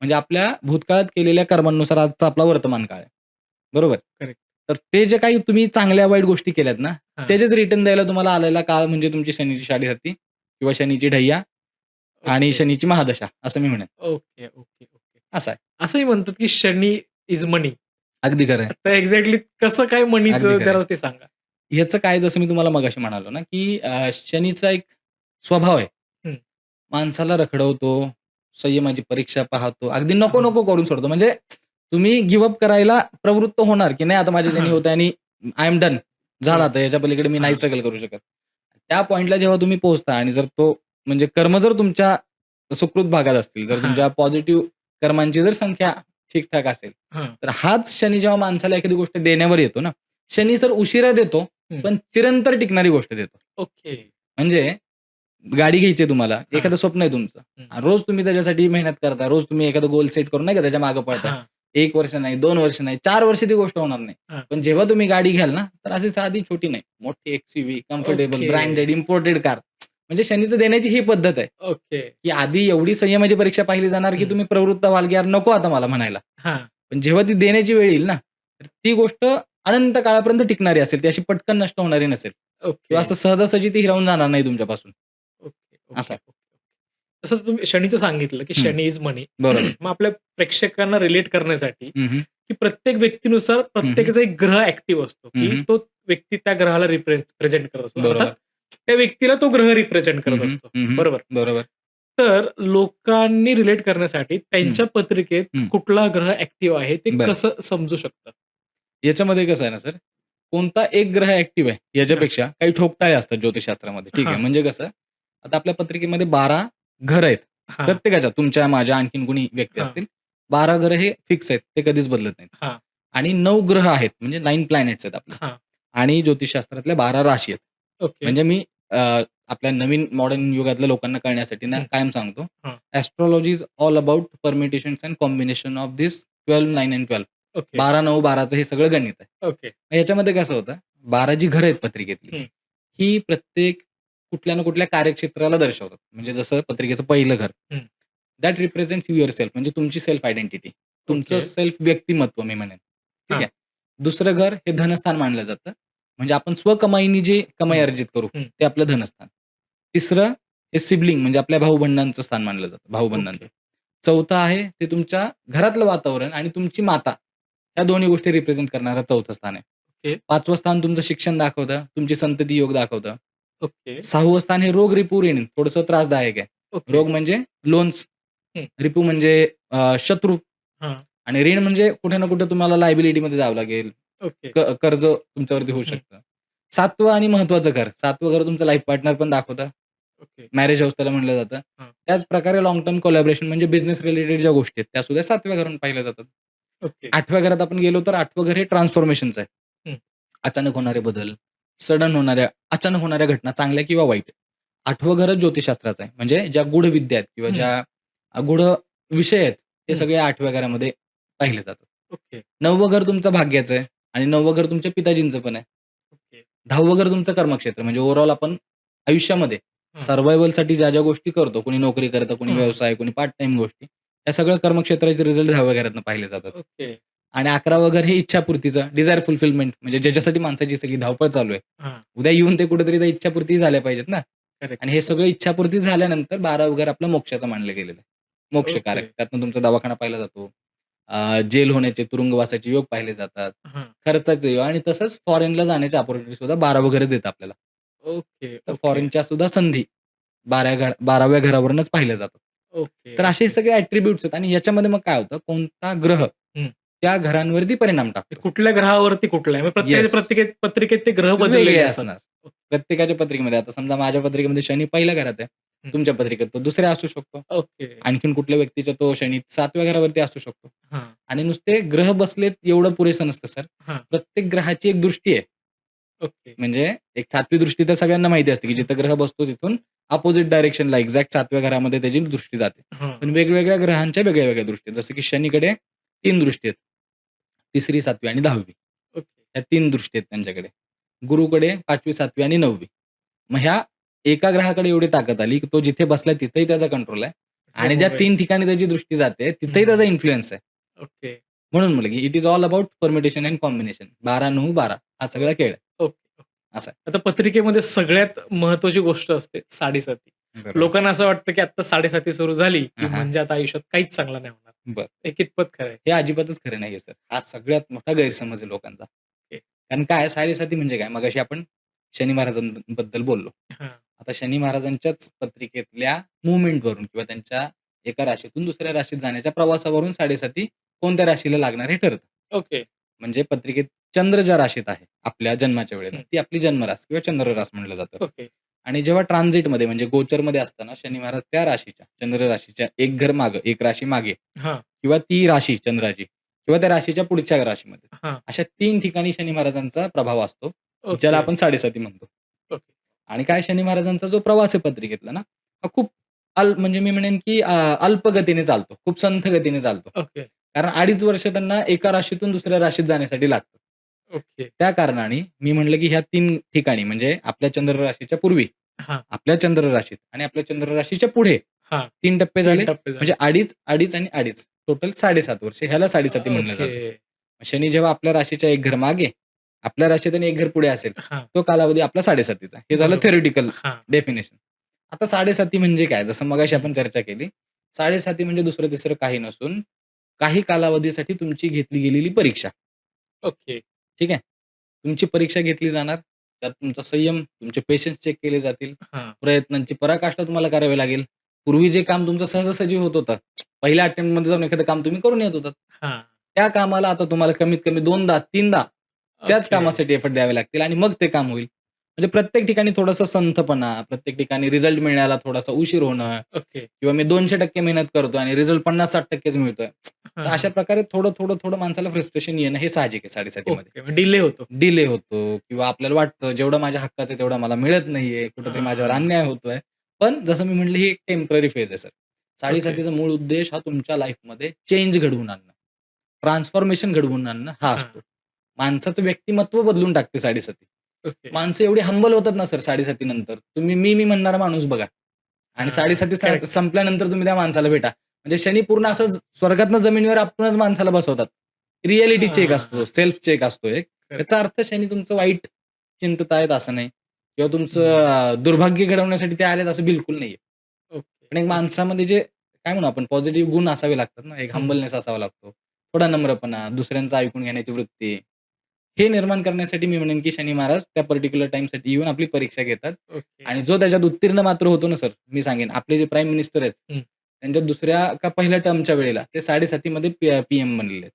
म्हणजे आपल्या भूतकाळात केलेल्या कर्मांनुसार आजचा आपला वर्तमान काळ आहे. बरोबर? करेक्ट. तर ते जे काही तुम्ही चांगल्या वाईट गोष्टी केल्यात ना, हां. त्याचेच रिटर्न द्यायला तुम्हाला आलेला काळ म्हणजे तुमची शनीची साडेसाती किंवा शनीची ढैया आणि ओके. शनीची महादशा असं मी म्हणेन. Okay, okay, okay. असं आहे. असंही म्हणतात, की शनी इज मनी. अगदी खरं आहे. तर एक्झॅक्टली कसं काय अगदी मनीचं खरं आहे. जरा ते सांगा? ह्याचं काय जसं मी तुम्हाला मगाशी म्हणालो ना, की शनीचा एक स्वभाव आहे. हं. माणसाला रखडवतो, संयमाची परीक्षा पाहतो, अगदी हां. नको-नको करून सोडतो. म्हणजे तुम्ही गिव्ह करायला प्रवृत्त होणार, की नाही आता माझ्याच्याने हां. होतंय आणि आय एम डन. झालं बरोबर. आता याच्या पलीकडे मी नाही हां. स्ट्रगल करू शकत. त्या पॉइंटला जेव्हा तुम्ही पोहोचता आणि जर तो म्हणजे कर्म जर तुमच्या सुकृत भागात असतील, जर हां. तुमच्या पॉझिटिव्ह कर्मांची जर संख्या ठीक असेल, हां. तर हाच शनी जेव्हा माणसाला एखादी गोष्ट देण्यावर येतो ना, शनी सर उशिरा देतो, हं. पण चिरंतर टिकणारी गोष्ट देतो. ओके. म्हणजे गाडी घ्यायची आहे तुम्हाला, हां. एखादं स्वप्न आहे तुमचं. हं. रोज तुम्ही त्याच्यासाठी मेहनत करता. रोज तुम्ही एखादा गोल सेट करून नाही का त्याच्या मागे पळताय. हां. 1 वर्ष नाही, 2 वर्ष नाही, 4 वर्ष ती गोष्ट होणार नाही. हां. पण जेव्हा तुम्ही गाडी घ्याल ना, तर अशी साधी छोटी नाही, मोठी x-you-V, comfortable, okay. Branded, imported car. म्हणजे शनीचं देण्याची ही पद्धत आहे, ओके. की आधी एवढी संयमाची परीक्षा पाहिली जाणार, की हं. तुम्ही प्रवृत्त व्हाल, की यार नको आता मला म्हणायला. हां. पण जेव्हा ती देण्याची वेळ येईल ना, तर ती गोष्ट अनंत काळापर्यंत टिकणारी असेल. ती अशी पटकन नष्ट होणारी नसेल ओके. किंवा असं सहजासहजी ती हिरावून जाणार नाही तुमच्यापासून. ओके, ओके, असं आहे. ओके. जसं तुम्ही शनीचं सांगितलं, की हं. शनी इज मनी. बरोबर. मग आपल्या प्रेक्षकांना रिलेट करण्यासाठी, हं, हं. की प्रत्येक व्यक्तीनुसार हं, हं. प्रत्येकाचा एक ग्रह ॲक्टिव्ह असतो, हं, की हं. तो व्यक्ती त्या ग्रहाला रिप्रेझेंट करत असतो. अर्थात बरोबर. त्या व्यक्तीला तो ग्रह रिप्रेझेंट हं, करत हं. असतो. हं, हं. बरोबर. बरोबर. तर लोकांनी रिलेट करण्यासाठी हं, त्यांच्या पत्रिकेत हं. कुठला ग्रह ॲक्टिव्ह आहे ते बरं. कसं समजू शकतात? याच्यामध्ये कसं आहे ना सर, कोणता एक ग्रह ॲक्टिव्ह आहे हां, याच्यापेक्षा काही ठोकताळे असतात ज्योतिषशास्त्रामध्ये. ठीक आहे. हां, म्हणजे कसं, आता आपल्या पत्रिकेमध्ये 12 घरं आहेत. हां, प्रत्येकाच्या तुमच्या, माझ्या, आणखीन कोणी व्यक्ती हां, असतील. 12 घरं हे फिक्स आहेत. ते कधीच बदलत नाहीत. हां, आणि 9 ग्रह आहेत म्हणजे 9 प्लॅनेट्स आहेत आपले. हां. आणि ज्योतिषशास्त्रातल्या 12 राशी आहेत. ओके. म्हणजे मी आपल्या नवीन मॉडर्न युगातल्या लोकांना कळण्यासाठी ना हं, कायम सांगतो, हां. Astrology is all about permutations and combination of this 12, 9 अँड 12. ओके, 12, 9, 12चं हे सगळं गणित आहे. ओके. ह्याच्यामध्ये कसं होतं, 12 जी घरं आहेत पत्रिकेतली, हं, ही प्रत्येक कुठल्या ना कुठल्या कार्यक्षेत्राला दर्शवतात. म्हणजे जसं पत्रिकेचं पहिलं घर, हं. दॅट रिप्रेझेंट्स युअरसेल्फ म्हणजे तुमची सेल्फ आयडेंटिटी. तुमचं ओके. सेल्फ व्यक्तिमत्व मी म्हणेन. ठीक हां. आहे. दुसरं घर हे धनस्थान मानलं जातं. म्हणजे आपण स्वकमाईनी जे कमाई हं, अर्जित करू, हं. ते आपलं धनस्थान. तिसरं हे सिबलिंग म्हणजे आपल्या भाऊ-बंधांचं स्थान मानलं जातं, भाऊ-बंधांचं. ओके. चौथं आहे ते तुमच्या घरातलं वातावरण आणि तुमची माता, या दोन्ही गोष्टी रिप्रेझेंट करणारं चौथं स्थान आहे. ओके, 5वं स्थान तुमचं शिक्षण दाखवतं, तुमची संतती योग दाखवतं. ओके, 6वं स्थान हे रोग, रिपू, ऋण थोडंसं त्रासदायक आहे. ओके. रोग म्हणजे लोन्स, हं. रिपू म्हणजे शत्रू हां. आणि ऋण म्हणजे कुठे ना कुठे तुम्हाला लायबिलिटीमध्ये जावं लागेल. ओके. कर्ज तुमच्यावरती होऊ हं. शकतं. 7वं आणि महत्त्वाचं घर, 7वं घर तुमचं लाईफ पार्टनर पण दाखवतं. ओके. मॅरेज हाऊस त्याला म्हटलं जातं. हां. त्याच प्रकारे लाँग टर्म कोलॅबोरेशन म्हणजे बिझनेस रिलेटेड ज्या गोष्टी आहेत, त्यासुद्धा 7व्या घरातून पाहिल्या जातात. ओके. 8व्या घरात आपण गेलो तर 8वं घर हे ट्रान्सफॉर्मेशनचं आहे. हं. अचानक होणारे बदल, अचानक होणाऱ्या घटना चांगल्या किंवा वाईट. 8वं घरच ज्योतिषशास्त्राचं आहे. म्हणजे ज्या गूढ विद्या आहेत किंवा हं, ज्या गूढ विषय आहेत, ते हं. सगळे 8व्या घरामध्ये पाहिले जातात. ओके, 9वं घर तुमचं भाग्याचं आहे आणि 9वं घर तुमच्या पिताजींचं पण आहे. ओके. 10वं घर तुमचं कर्मक्षेत्र म्हणजे ओव्हरऑल आपण आयुष्यामध्ये हां. सर्व्हायव्हलसाठी ज्या गोष्टी करतो, कोणी नोकरी करतं, कोणी हं. व्यवसाय, कोणी पार्ट टाईम गोष्टी, या सगळ्या कर्मक्षेत्राचे रिझल्ट 10व्या घरातनं पाहिले जातात. ओके. आणि 11वं घर हे इच्छापूर्तीचं, डिझायर फुलफिलमेंट म्हणजे हं. ज्याच्यासाठी माणसाची सगळी धावपळ चालू आहे. हां. उद्या येऊन ते कुठेतरी त्या इच्छापूर्ती झाल्या पाहिजेत ना. करेक्ट. आणि हे सगळं इच्छापूर्ती झाल्यानंतर 12वं घर आपलं मोक्षाचं मानलं गेलेलं आहे. मोक्षकारक. ओके. त्यातनं तुमचा दवाखाना पाहिला जातो. जेल होण्याचे, तुरुंगवासाचे योग पाहिले जातात. हां. खर्चाचे योग आणि तसंच फॉरेनला जाण्याची अपॉर्च्युनिटी सुद्धा 12वं घरच देतं आपल्याला. ओके, तर ओके, फॉरेनच्या सुद्धा संधी 12व्या घरावरूनच पाहिल्या जातात. ओके, तर असे ओके. सगळे ॲट्रिब्यूट्स आहेत आणि याच्यामध्ये मग काय होतं, कोणता ग्रह हं. त्या घरांवरती परिणाम ते टाकतो. कुठल्या ग्रहावरती कुठला आहे? मग प्रत्येकाच्या येस. पत्रिकेत ते ग्रह वेगळे बदललेले असतात. असणार. प्रत्येकाच्या पत्रिकेमध्ये आता समजा माझ्या पत्रिकेमध्ये शनी पहिल्या घरात आहे. हं. तुमच्या पत्रिकेत तो दुसऱ्या असू शकतो. ओके. आणखीन कुठल्या व्यक्तीचा तो शनी 7व्या घरावरती असू शकतो. हां, आणि नुसते ग्रह बसलेत एवढं पुरेसं नसतं सर. हां. प्रत्येक ग्रहाची एक दृष्टी आहे. ओके. म्हणजे एक 7वी दृष्टी तर सगळ्यांना माहिती असते, की हं. जिथं ग्रह बसतो तिथून अपोझिट डायरेक्शनला एक्झॅक्ट 7व्या घरामध्ये त्याची दृष्टी जाते. हां. पण वेगवेगळ्या ग्रहांच्या वेगळ्या-वेगळ्या दृष्टी आहेत. जसं की शनीकडे 3 दृष्टी आहेत. 3री, 7वी आणि 10वी. ओके. ह्या 3 दृष्टी आहेत त्यांच्याकडे. गुरुकडे 5वी, 7वी आणि 9वी. मग ह्या एका ग्रहाकडे एवढी ताकद आली, की तो जिथे बसलाय तिथेही त्याचा कंट्रोल आहे आणि ज्या जमवून आहे. 3 ठिकाणी त्याची दृष्टी जाते, तिथेही हं. त्याचा इन्फ्लुअन्स आहे. ओके. म्हणून म्हटलं, की it is all about permutation and combination. 12, 9, 12 हा सगळा खेळ आहे. ओके. असा आहे. आता पत्रिकेमध्ये सगळ्यात महत्त्वाची गोष्ट असते साडेसाती. बरोबर. लोकांना असं वाटतं, की आता साडेसाती सुरू झाली, की हां, हां. म्हणजे आता आयुष्यात काहीच चांगलं नाही होणार. बरं. हे कितपत खरं आहे? हे अजिबातच खरं नाहीये सर. हा सगळ्यात मोठा गैरसमज आहे लोकांचा. ओके. कारण काय आहे, साडेसाती म्हणजे काय? मगाशी आपण शनी महाराजांबद्दल बोललो. हां. आता शनी महाराजांच्याच पत्रिकेतल्या मूव्हमेंटवरून किंवा त्यांच्या एका राशीतून दुसऱ्या राशीत जाण्याच्या प्रवासावरून साडेसाती कोणत्या राशीला लागणार हे ठरतं. ओके. म्हणजे पत्रिकेत चंद्र ज्या राशीत आहे आपल्या जन्माच्या वेळेला, हं. ती आपली जन्मरास किंवा चंद्ररास म्हणलं जातं. ओके. आणि जेव्हा ट्रान्झिटमध्ये म्हणजे गोचरमध्ये असताना शनी महाराज त्या राशीच्या, चंद्र राशीच्या एक घर मागं, एक राशी मागे हां, किंवा ती राशी चंद्राची किंवा त्या राशीच्या पुढच्या राशीमध्ये. हां. अशा 3 ठिकाणी शनी महाराजांचा प्रभाव असतो, ज्याला ओके. आपण साडेसाती म्हणतो. ओके. आणि काय शनी महाराजांचा जो प्रवास आहे पत्रिकेतला ना, हा खूप म्हणजे मी म्हणेन की अल्प गतीने चालतो. खूप संथ गतीने चालतो. ओके. कारण 2.5 वर्ष त्यांना एका राशीतून दुसऱ्या राशीत जाण्यासाठी लागतात. ओके. त्या कारणाने मी म्हटलं की ह्या 3 ठिकाणी म्हणजे आपल्या चंद्र राशीच्या पूर्वी हां, आपल्या चंद्र राशीत आणि आपल्या चंद्र राशीच्या पुढे हां. 3 टप्पे 3 झाले. टप्पे म्हणजे झाले. अडीच, अडीच आणि अडीच. टोटल 7.5 वर्ष. ह्याला 7.5 म्हणलं ओके. जातं. शनी जेव्हा आपल्या राशीच्या एक घर मागे, आपल्या राशीत आणि एक घर पुढे असेल, हां, तो कालावधी आपला 7.5चा. हे झालं बरोबर. थेरॉटिकल हां, डेफिनेशन. आता 7.5 म्हणजे काय? जसं मगाशी हं. आपण चर्चा केली. 7.5 म्हणजे दुसरं-तिसरं काही नसून, काही कालावधीसाठी तुमची घेतली गेलेली परीक्षा. ओके. ठीक आहे. तुमची परीक्षा घेतली जाणार. त्यात तुमचा संयम, तुमचे पेशन्स चेक केले जातील. हां, प्रयत्नांची पराकाष्ठा तुम्हाला करावी लागेल. पूर्वी जे काम तुमचं सहजासहजी होत होतं. पहिल्या अटेम्प्टमध्ये जाऊन एखादं काम तुम्ही करून येत होतात. हां. त्या कामाला आता तुम्हाला कमीत कमी 2दा, 3दा त्याच ओके. कामासाठी एफर्ट द्यावे लागतील आणि मग ते काम होईल. म्हणजे प्रत्येक ठिकाणी थोडासा संथपणा, प्रत्येक ठिकाणी रिझल्ट मिळण्याला थोडासा उशीर होणं ओके. किंवा मी 200% मेहनत करतोय आणि रिझल्ट 50-60%च मिळतोय. हां, तर अशा हां. प्रकारे थोडं, थोडं, थोडं माणसाला फ्रस्ट्रेशन येणं हे साहजिक आहे 7.5 मध्ये. ओके. डिले होतो. डिले होतो किंवा आपल्याला वाटतं जेवढं माझ्या हक्काचं आहे तेवढं मला मिळत नाहीये. कुठेतरी माझ्यावर हां. अन्याय होतोय. पण जसं मी म्हटलं ही एक टेम्पररी फेज आहे सर. ओके. 7.5चा मूळ उद्देश हा तुमच्या लाईफमध्ये चेंज घडवून आणणं, ट्रान्सफॉर्मेशन घडवून आणणं हा हां. असतो. माणसाचं व्यक्तिमत्व बदलून टाकते 7.5. ओके. माणसं एवढी हंबल होतात ना सर 7.5 नंतर. तुम्ही मी म्हणणारा माणूस बघा आणि हां. 7.5 करेक्ट. संपल्यानंतर तुम्ही त्या माणसाला भेटा. म्हणजे शनी पूर्ण असं स्वर्गातनं जमिनीवर आपणच माणसाला बसवतात. रिअॅलिटी चेक असतो, हां. सेल्फ चेक असतो एक. करेक्ट. याचा अर्थ शनी तुमचं वाईट चिंतत असं नाही किंवा तुमचं हं. दुर्भाग्य घडवण्यासाठी ते आलेत असं बिलकुल नाहीये. ओके, पण एक ओके. माणसामध्ये जे काय म्हणू आपण पॉझिटिव्ह गुण असावे लागतात ना, एक हं. हंबलनेस असावा लागतो. थोडा नम्रपणा, दुसऱ्यांचं ऐकून घेण्याची वृत्ती. हे निर्माण करण्यासाठी मी म्हणेन की शनी महाराज त्या पर्टिक्युलर टाईमसाठी येऊन आपली परीक्षा घेतात ओके. आणि जो त्याच्यात उत्तीर्ण मात्र होतो ना सर, मी सांगेन आपले जे प्राईम मिनिस्टर आहेत, हं. त्यांच्या दुसऱ्या का पहिल्या टर्मच्या वेळेला ते 7.5 मध्ये पीएम बनलेले आहेत.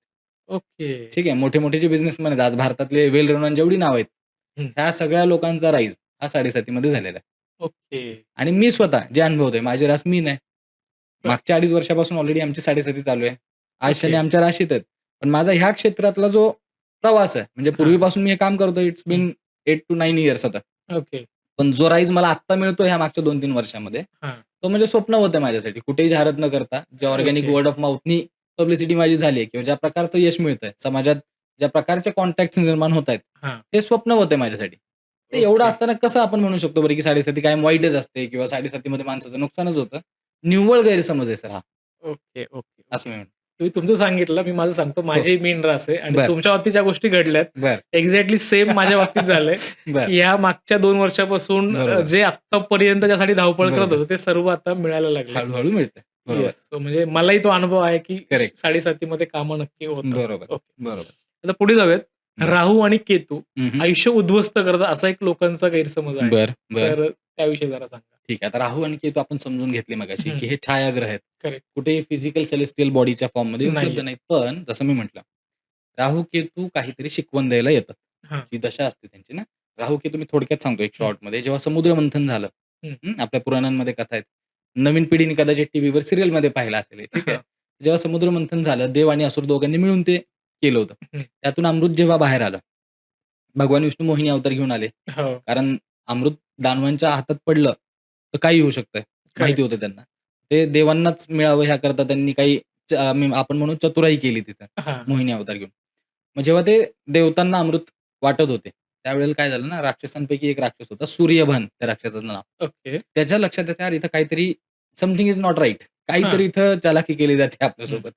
ओके. ठीक आहे. मोठे-मोठे जे बिझनेसमॅन आहेत, आज भारतातले वेल रेनॉन जेवढी नावं आहेत, हं. ह्या सगळ्या लोकांचा राईज हा 7.5 मध्ये झालेला आहे. ओके. आणि मी स्वतः जे अनुभवतोय, माझी रास मीन आहे. बरं. मागच्या 2.5 वर्षापासून ऑलरेडी आमची 7.5 चालू आहे. आज ओके. शनी आमच्या राशीत आहेत. पण माझा ह्या क्षेत्रातला जो प्रवास आहे, म्हणजे हां. पूर्वीपासून मी हे काम करतोय, इट्स हं. बीन 8 टू 9 इयर्स आता. ओके. पण जो राईज मला आत्ता मिळतोय ह्या मागच्या 2-3 वर्षामध्ये, हां. तो म्हणजे स्वप्नवत आहे माझ्यासाठी. कुठेही जाहिरात न करता, जे ऑर्गॅनिक ओके. वर्ड ऑफ माउथनी पब्लिसिटी माझी झाली आहे किंवा ज्या प्रकारचं यश मिळतंय, समाजात ज्या प्रकारचे कॉन्टॅक्ट्स निर्माण होत आहेत, हां. ते स्वप्नवत आहे माझ्यासाठी. तर एवढं ओके. असताना कसं आपण म्हणू शकतो बरं, की 7.5 कायम वाईटच असते किंवा 7.5 मध्ये माणसाचं नुकसानच होतं. निव्वळ गैरसमज आहे सर हा, ओके, ओके, असं ओके. मी म्हणेन. तुम्ही तुमचं सांगितलं, मी माझं सांगतो. हो. माझी मीन रास आहे आणि बरं, तुमच्या बाबतीत ज्या गोष्टी घडल्यात, बरं. एक्झॅक्टली सेम माझ्या बाबतीत झालंय, बरं. की ह्या मागच्या 2 वर्षापासून बरोबर, जे आत्तापर्यंत ज्यासाठी धावपळ करत बरोबर. होतो, ते सर्व आता मिळायला लागलंय. हळू मिळतंय. बरोबर. येस. सो म्हणजे मलाही तो अनुभव आहे, की करेक्ट. 7.5 मध्ये कामं नक्की होतात. बरोबर, ओके. बरोबर. आता पुढे जाऊयात. बरं. राहू आणि केतू हं, हं. आयुष्य उद्ध्वस्त करतात असा एक लोकांचा गैरसमज आहे. बरं, बरं. तर त्याविषयी जरा सांगा? ठीक आहे. आता राहू आणि केतू आपण समजून घेतले मगाशी, हं. की हे छायाग्रह आहेत. करेक्ट. कुठेही फिजिकल सेलेस्टियल बॉडीच्या फॉर्ममध्ये उपलब्ध नाहीये. नाहीत. पण जसं मी म्हटलं, राहू, केतू काहीतरी शिकवण द्यायला येतात. हां. ही दशा असते त्यांची ना. राहू, केतू मी थोडक्यात सांगतो एक हं, शॉर्टमध्ये. जेव्हा समुद्रमंथन झालं, हं. आपल्या पुराणांमध्ये कथा आहेत. नवीन पिढीने कदाचित टीव्हीवर सीरियलमध्ये पाहिलं असेल हे, ठीक आहे. हां. जेव्हा समुद्रमंथन झालं, देव आणि असुर दोघांनी मिळून ते केलं होतं. हं. त्यातून अमृत जेव्हा बाहेर आलं, भगवान विष्णू मोहिनी अवतार घेऊन आले. हो. कारण अमृत दानवांच्या हातात पडलं, तर काही होऊ शकतंय. माहिती करेक्ट. होतं त्यांना. ते देवांनाच मिळावं ह्याकरता त्यांनी काही आपण म्हणू चतुराई केली तिथं, हां. मोहिनी अवतार घेऊन. मग जेव्हा ते देवतांना अमृत वाटत होते, त्यावेळेला काय झालं ना, राक्षसांपैकी एक राक्षस होता सूर्यभान त्या राक्षसाचं नाव. ओके. त्याच्या लक्षात येतं, "यार इथं काहीतरी समथिंग इज नॉट राइट." हां. काहीतरी इथं चालाखी केली जाते हं, आपल्यासोबत.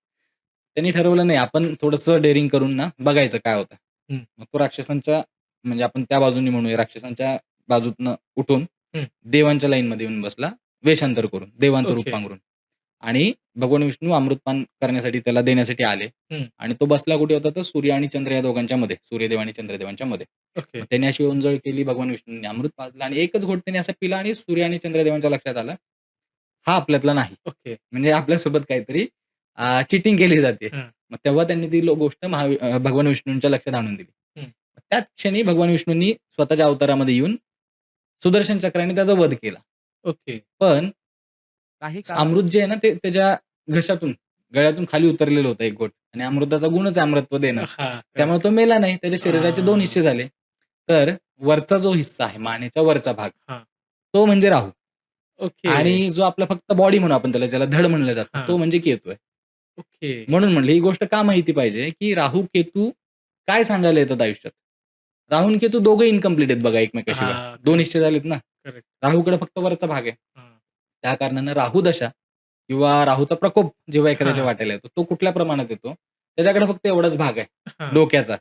त्यांनी ठरवलं नाही आपण थोडंसं डेअरिंग करून ना बघायचं काय होतं. हं, मग तो राक्षसांच्या म्हणजे आपण त्या बाजूनी म्हणूया राक्षसांच्या बाजूतनं उठून हं. देवांच्या लाईनमध्ये येऊन बसला, वेषांतर करून, देवांचं रूप ओके. पांघरून आणि भगवान विष्णू अमृतपान करण्यासाठी त्याला देण्यासाठी आले हं. आणि तो बसला कुठे होता तर सूर्य आणि चंद्र या दोघांच्या मध्ये, सूर्यदेव आणि चंद्रदेवांच्या मध्ये. ओके. मग त्याने अशी ओंजळ केली भगवान विष्णूंनी अमृत पाजलं आणि एकच घोट त्याने असा पिला आणि सूर्य आणि चंद्रदेवांच्या लक्षात आलं, हा आपल्यातला नाही. ओके. म्हणजे आपल्यासोबत काहीतरी चीटिंग केली जाते. हां. मग तेव्हा त्यांनी ती गोष्ट भगवान विष्णूंच्या लक्षात आणून दिली. हं. त्याच क्षणी भगवान विष्णूंनी स्वतःच्या अवतारामध्ये येऊन सुदर्शन चक्राने त्याचा वध केला. ओके. पण काही अमृत जे आहे ना, ते त्याच्या घशातून, गळ्यातून खाली उतरलेलं होतं एक गोट आणि अमृताचा गुणच आहे अमरत्व देणं. हां. त्यामुळे करेक्ट. तो मेला नाही. त्याच्या शरीराचे 2 हां. हिस्से झाले. तर वरचा जो हिस्सा आहे, मानेचा वरचा भाग, हां. तो म्हणजे राहू ओके. आणि जो आपला फक्त बॉडी म्हणू आपण त्याला, ज्याला धड म्हणलं जातं, हां. तो म्हणजे केतू आहे. ओके. म्हणून म्हणलं ही गोष्ट का माहिती पाहिजे, की राहू, केतू काय सांगायला येतात आयुष्यात. राहू आणि केतू दोघे इन्कम्प्लीट आहेत बघा एकमेकाशिवाय. हां. 2 करेक्ट. हिस्से झालेत ना. करेक्ट. राहूकडे फक्त वरचा भाग आहे. हां. त्या कारणानं राहू दशा किंवा राहूचा प्रकोप जेव्हा एखाद्याच्या हां. वाट्याला येतो, तो कुठल्या प्रमाणात येतो? त्याच्याकडे फक्त एवढाच भाग आहे हां. डोक्याचा.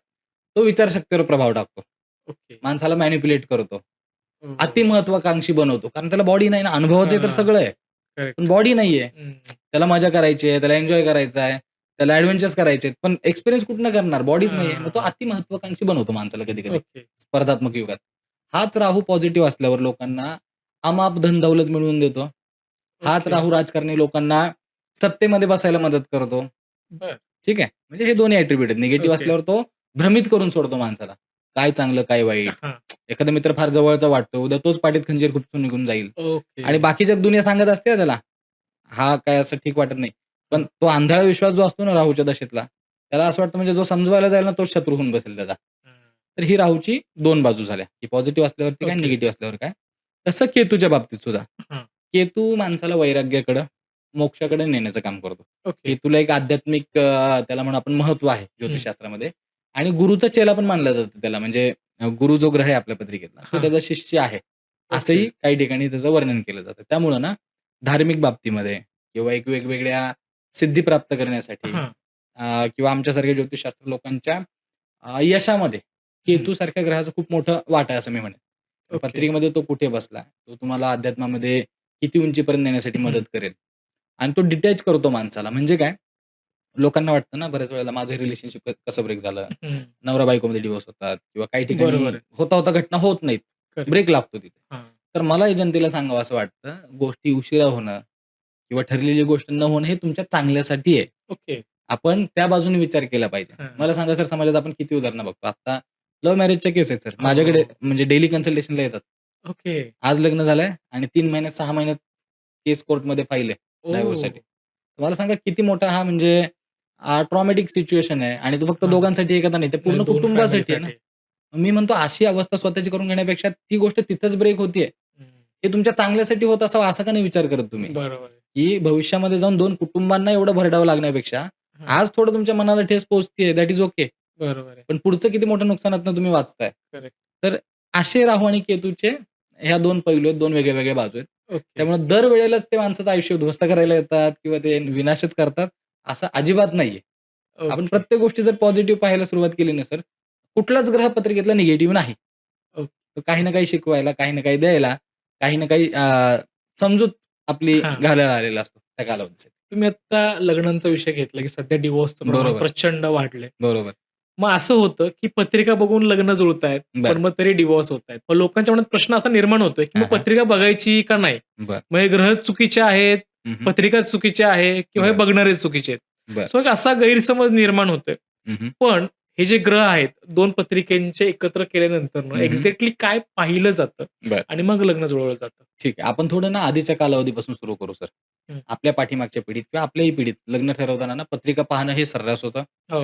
तो विचारशक्तीवर प्रभाव टाकतो. ओके. माणसाला मॅनिप्युलेट करतो. बरोबर. अतिमहत्वाकांक्षी बनवतो. कारण त्याला बॉडी नाही ना, अनुभवाचं तर हां. सगळं आहे. पण करेक्ट. बॉडी नाहीये. हं. त्याला मजा करायची आहे, त्याला एन्जॉय करायचा आहे, त्याला एडव्हेंचर्स करायचे आहेत. पण एक्सपिरियन्स कुठनं करणार? बॉडीच नाहीये. मग तो हां. अतिमहत्वाकांक्षी बनवतो माणसाला कधी-कधी ओके. स्पर्धात्मक युगात. हाच राहू पॉझिटिव्ह असल्यावर लोकांना अमाप धन-दौलत मिळवून देतो. हाच ओके. राहू राजकारणी लोकांना सत्तेमध्ये बसायला मदत करतो. बरं. ठीक आहे. म्हणजे हे दोन्ही ॲट्रिब्यूट आहेत. Negative okay. असल्यावर तो भ्रमित करून सोडतो माणसाला. काय चांगलं, काय वाईट. हां. एखादा मित्र फार जवळचा वाटतो. उद्या तोच पाठीत खंजीर खुपसून निघून जाईल. ओके. आणि बाकी जग दुनिया सांगत असते हां त्याला. हा काय असं ठीक वाटत नाही. पण हां. तो आंधळा विश्वास जो असतो ना राहूच्या दशेतला, त्याला असं वाटतं म्हणजे जो समजवायला जाईल ना तोच शत्रू होऊन बसेल त्याचा. हां. तर ही राहूची 2 बाजू झाल्या, की पॉझिटिव्ह असल्यावरती काय, ओके. निगेटिव्ह असल्यावर काय. तसं केतूच्या बाबतीत सुद्धा. हां. केतू माणसाला वैराग्याकडं, मोक्षाकडे नेण्याचं काम करतो. ओके. केतूला एक आध्यात्मिक त्याला म्हणू आपण महत्त्व आहे हं. ज्योतिषशास्त्रामध्ये आणि गुरुचा चेला पण मानला जातो त्याला. म्हणजे गुरु जो ग्रह आहे आपल्या पत्रिकेतला, तो हां. त्याचा शिष्य आहे. ओके. असंही काही ठिकाणी त्याचं वर्णन केलं जातं. त्यामुळं ना धार्मिक बाबतीमध्ये किंवा एक वेगवेगळ्या सिद्धी प्राप्त करण्यासाठी हां. किंवा आमच्यासारख्या ज्योतिषशास्त्र लोकांच्या यशामध्ये हं. केतू सारख्या ग्रहाचा खूप मोठा वाटा आहे असं मी म्हणेन. ओके. पत्रिकेमध्ये तो कुठे बसला, तो तुम्हाला अध्यात्मामध्ये किती उंचीपर्यंत नेण्यासाठी हं. मदत करेल आणि तो डिटॅच करतो माणसाला. म्हणजे काय, लोकांना वाटतं ना बऱ्याच वेळेला माझं रिलेशनशिप कसं ब्रेक झालं, हं. नवरा-बायकोमध्ये डिव्होर्स होतात किंवा काही ठिकाणी बरोबर आहे. होता घटना होत नाहीत. करेक्ट. ब्रेक लागतो तिथे. हां. तर मला हे जनतेला सांगावं असं वाटतं, गोष्टी उशिरा होणं किंवा ठरलेली गोष्ट न होणं हे तुमच्या चांगल्यासाठी आहे. ओके. आपण त्या बाजूने विचार केला पाहिजे. हां. मला सांगा सर, समाजात आपण किती उदाहरणं बघतो. आता लव्ह मॅरेजच्या केस आहेत सर. माझ्याकडे हो. म्हणजे डेली कन्सल्टेशनला येतात. ओके. आज लग्न झालंय आणि 3 महिन्यात 6 महिन्यात केस कोर्टमध्ये फाईल आहे ओह! डायव्होर्ससाठी. मला सांगा किती मोठा हा म्हणजे ट्रॉमॅटिक सिच्युएशन आहे आणि तो फक्त हां. दोघांसाठी एखादा नाही, ते नाही पूर्ण 2 कुटुंबासाठी आहे ना. फॅमिलीसाठी. मी म्हणतो अशी अवस्था स्वतःची करून घेण्यापेक्षा ती गोष्ट तिथंच ब्रेक होतीये. हं. हे तुमच्या चांगल्यासाठी होत असावं असा का नाही विचार करत तुम्ही? बरोबर आहे. की भविष्यामध्ये जाऊन 2 कुटुंबांना एवढं भरडावं लागण्यापेक्षा हां. आज थोडं तुमच्या मनाला ठेस पोहोचतीये दॅट इज ओके. बरोबर आहे. पण पुढचं किती मोठ्या नुकसानातनं तुम्ही वाचताय. करेक्ट. तर असे राहू आणि केतूचे ह्या 2 पैलू आहेत, 2 वेगळ्या-वेगळ्या बाजू आहेत. ओके. त्यामुळे दरवेळेलाच ते माणसाचं आयुष्य उद्ध्वस्त करायला येतात किंवा ते विनाशच करतात, असं अजिबात नाहीये. आपण ओके. प्रत्येक गोष्टी जर पॉझिटिव्ह पाहायला सुरुवात केली ना सर, कुठलाच ग्रह पत्रिकेतला निगेटिव्ह नाही. ओके. तो काही ना काही शिकवायला, काही ना काही द्यायला, काही ना काही समजूत आपली हां. घालायला आलेला असतो त्या कालावधीसाठी. तुम्ही आत्ता लग्नांचा विषय घेतला, की सध्या डिव्होर्सचं प्रमाण बरोबर, प्रचंड वाढलंय. बरोबर. मग असं होतं, की पत्रिका बघून लग्न जुळतायत, पण बरं. मग तरी डिव्होर्स होतायत. मग लोकांच्या मनात प्रश्न असा निर्माण होतोय, की मग हां, हां. पत्रिका बघायची का नाही? बरं. मग हे ग्रह चुकीचे आहेत, हं, हं. पत्रिका चुकीची आहे किंवा हे बरं, बघणारे चुकीचे आहेत. बरं. सो एक असा गैरसमज निर्माण होतोय. हं, हं. पण हे जे ग्रह आहेत, 2 पत्रिकेंचे एकत्र केल्यानंतर हं, हं. एक्झॅक्टली काय पाहिलं जातं बरं. आणि मग लग्न जुळवलं जातं? ठीक आहे. आपण थोडं ना आधीच्या कालावधीपासून सुरू करू सर. हं. आपल्या पाठीमागच्या पिढीत किंवा आपल्याही पिढीत लग्न ठरवताना ना पत्रिका पाहणं हे सर्रास होतं. हो,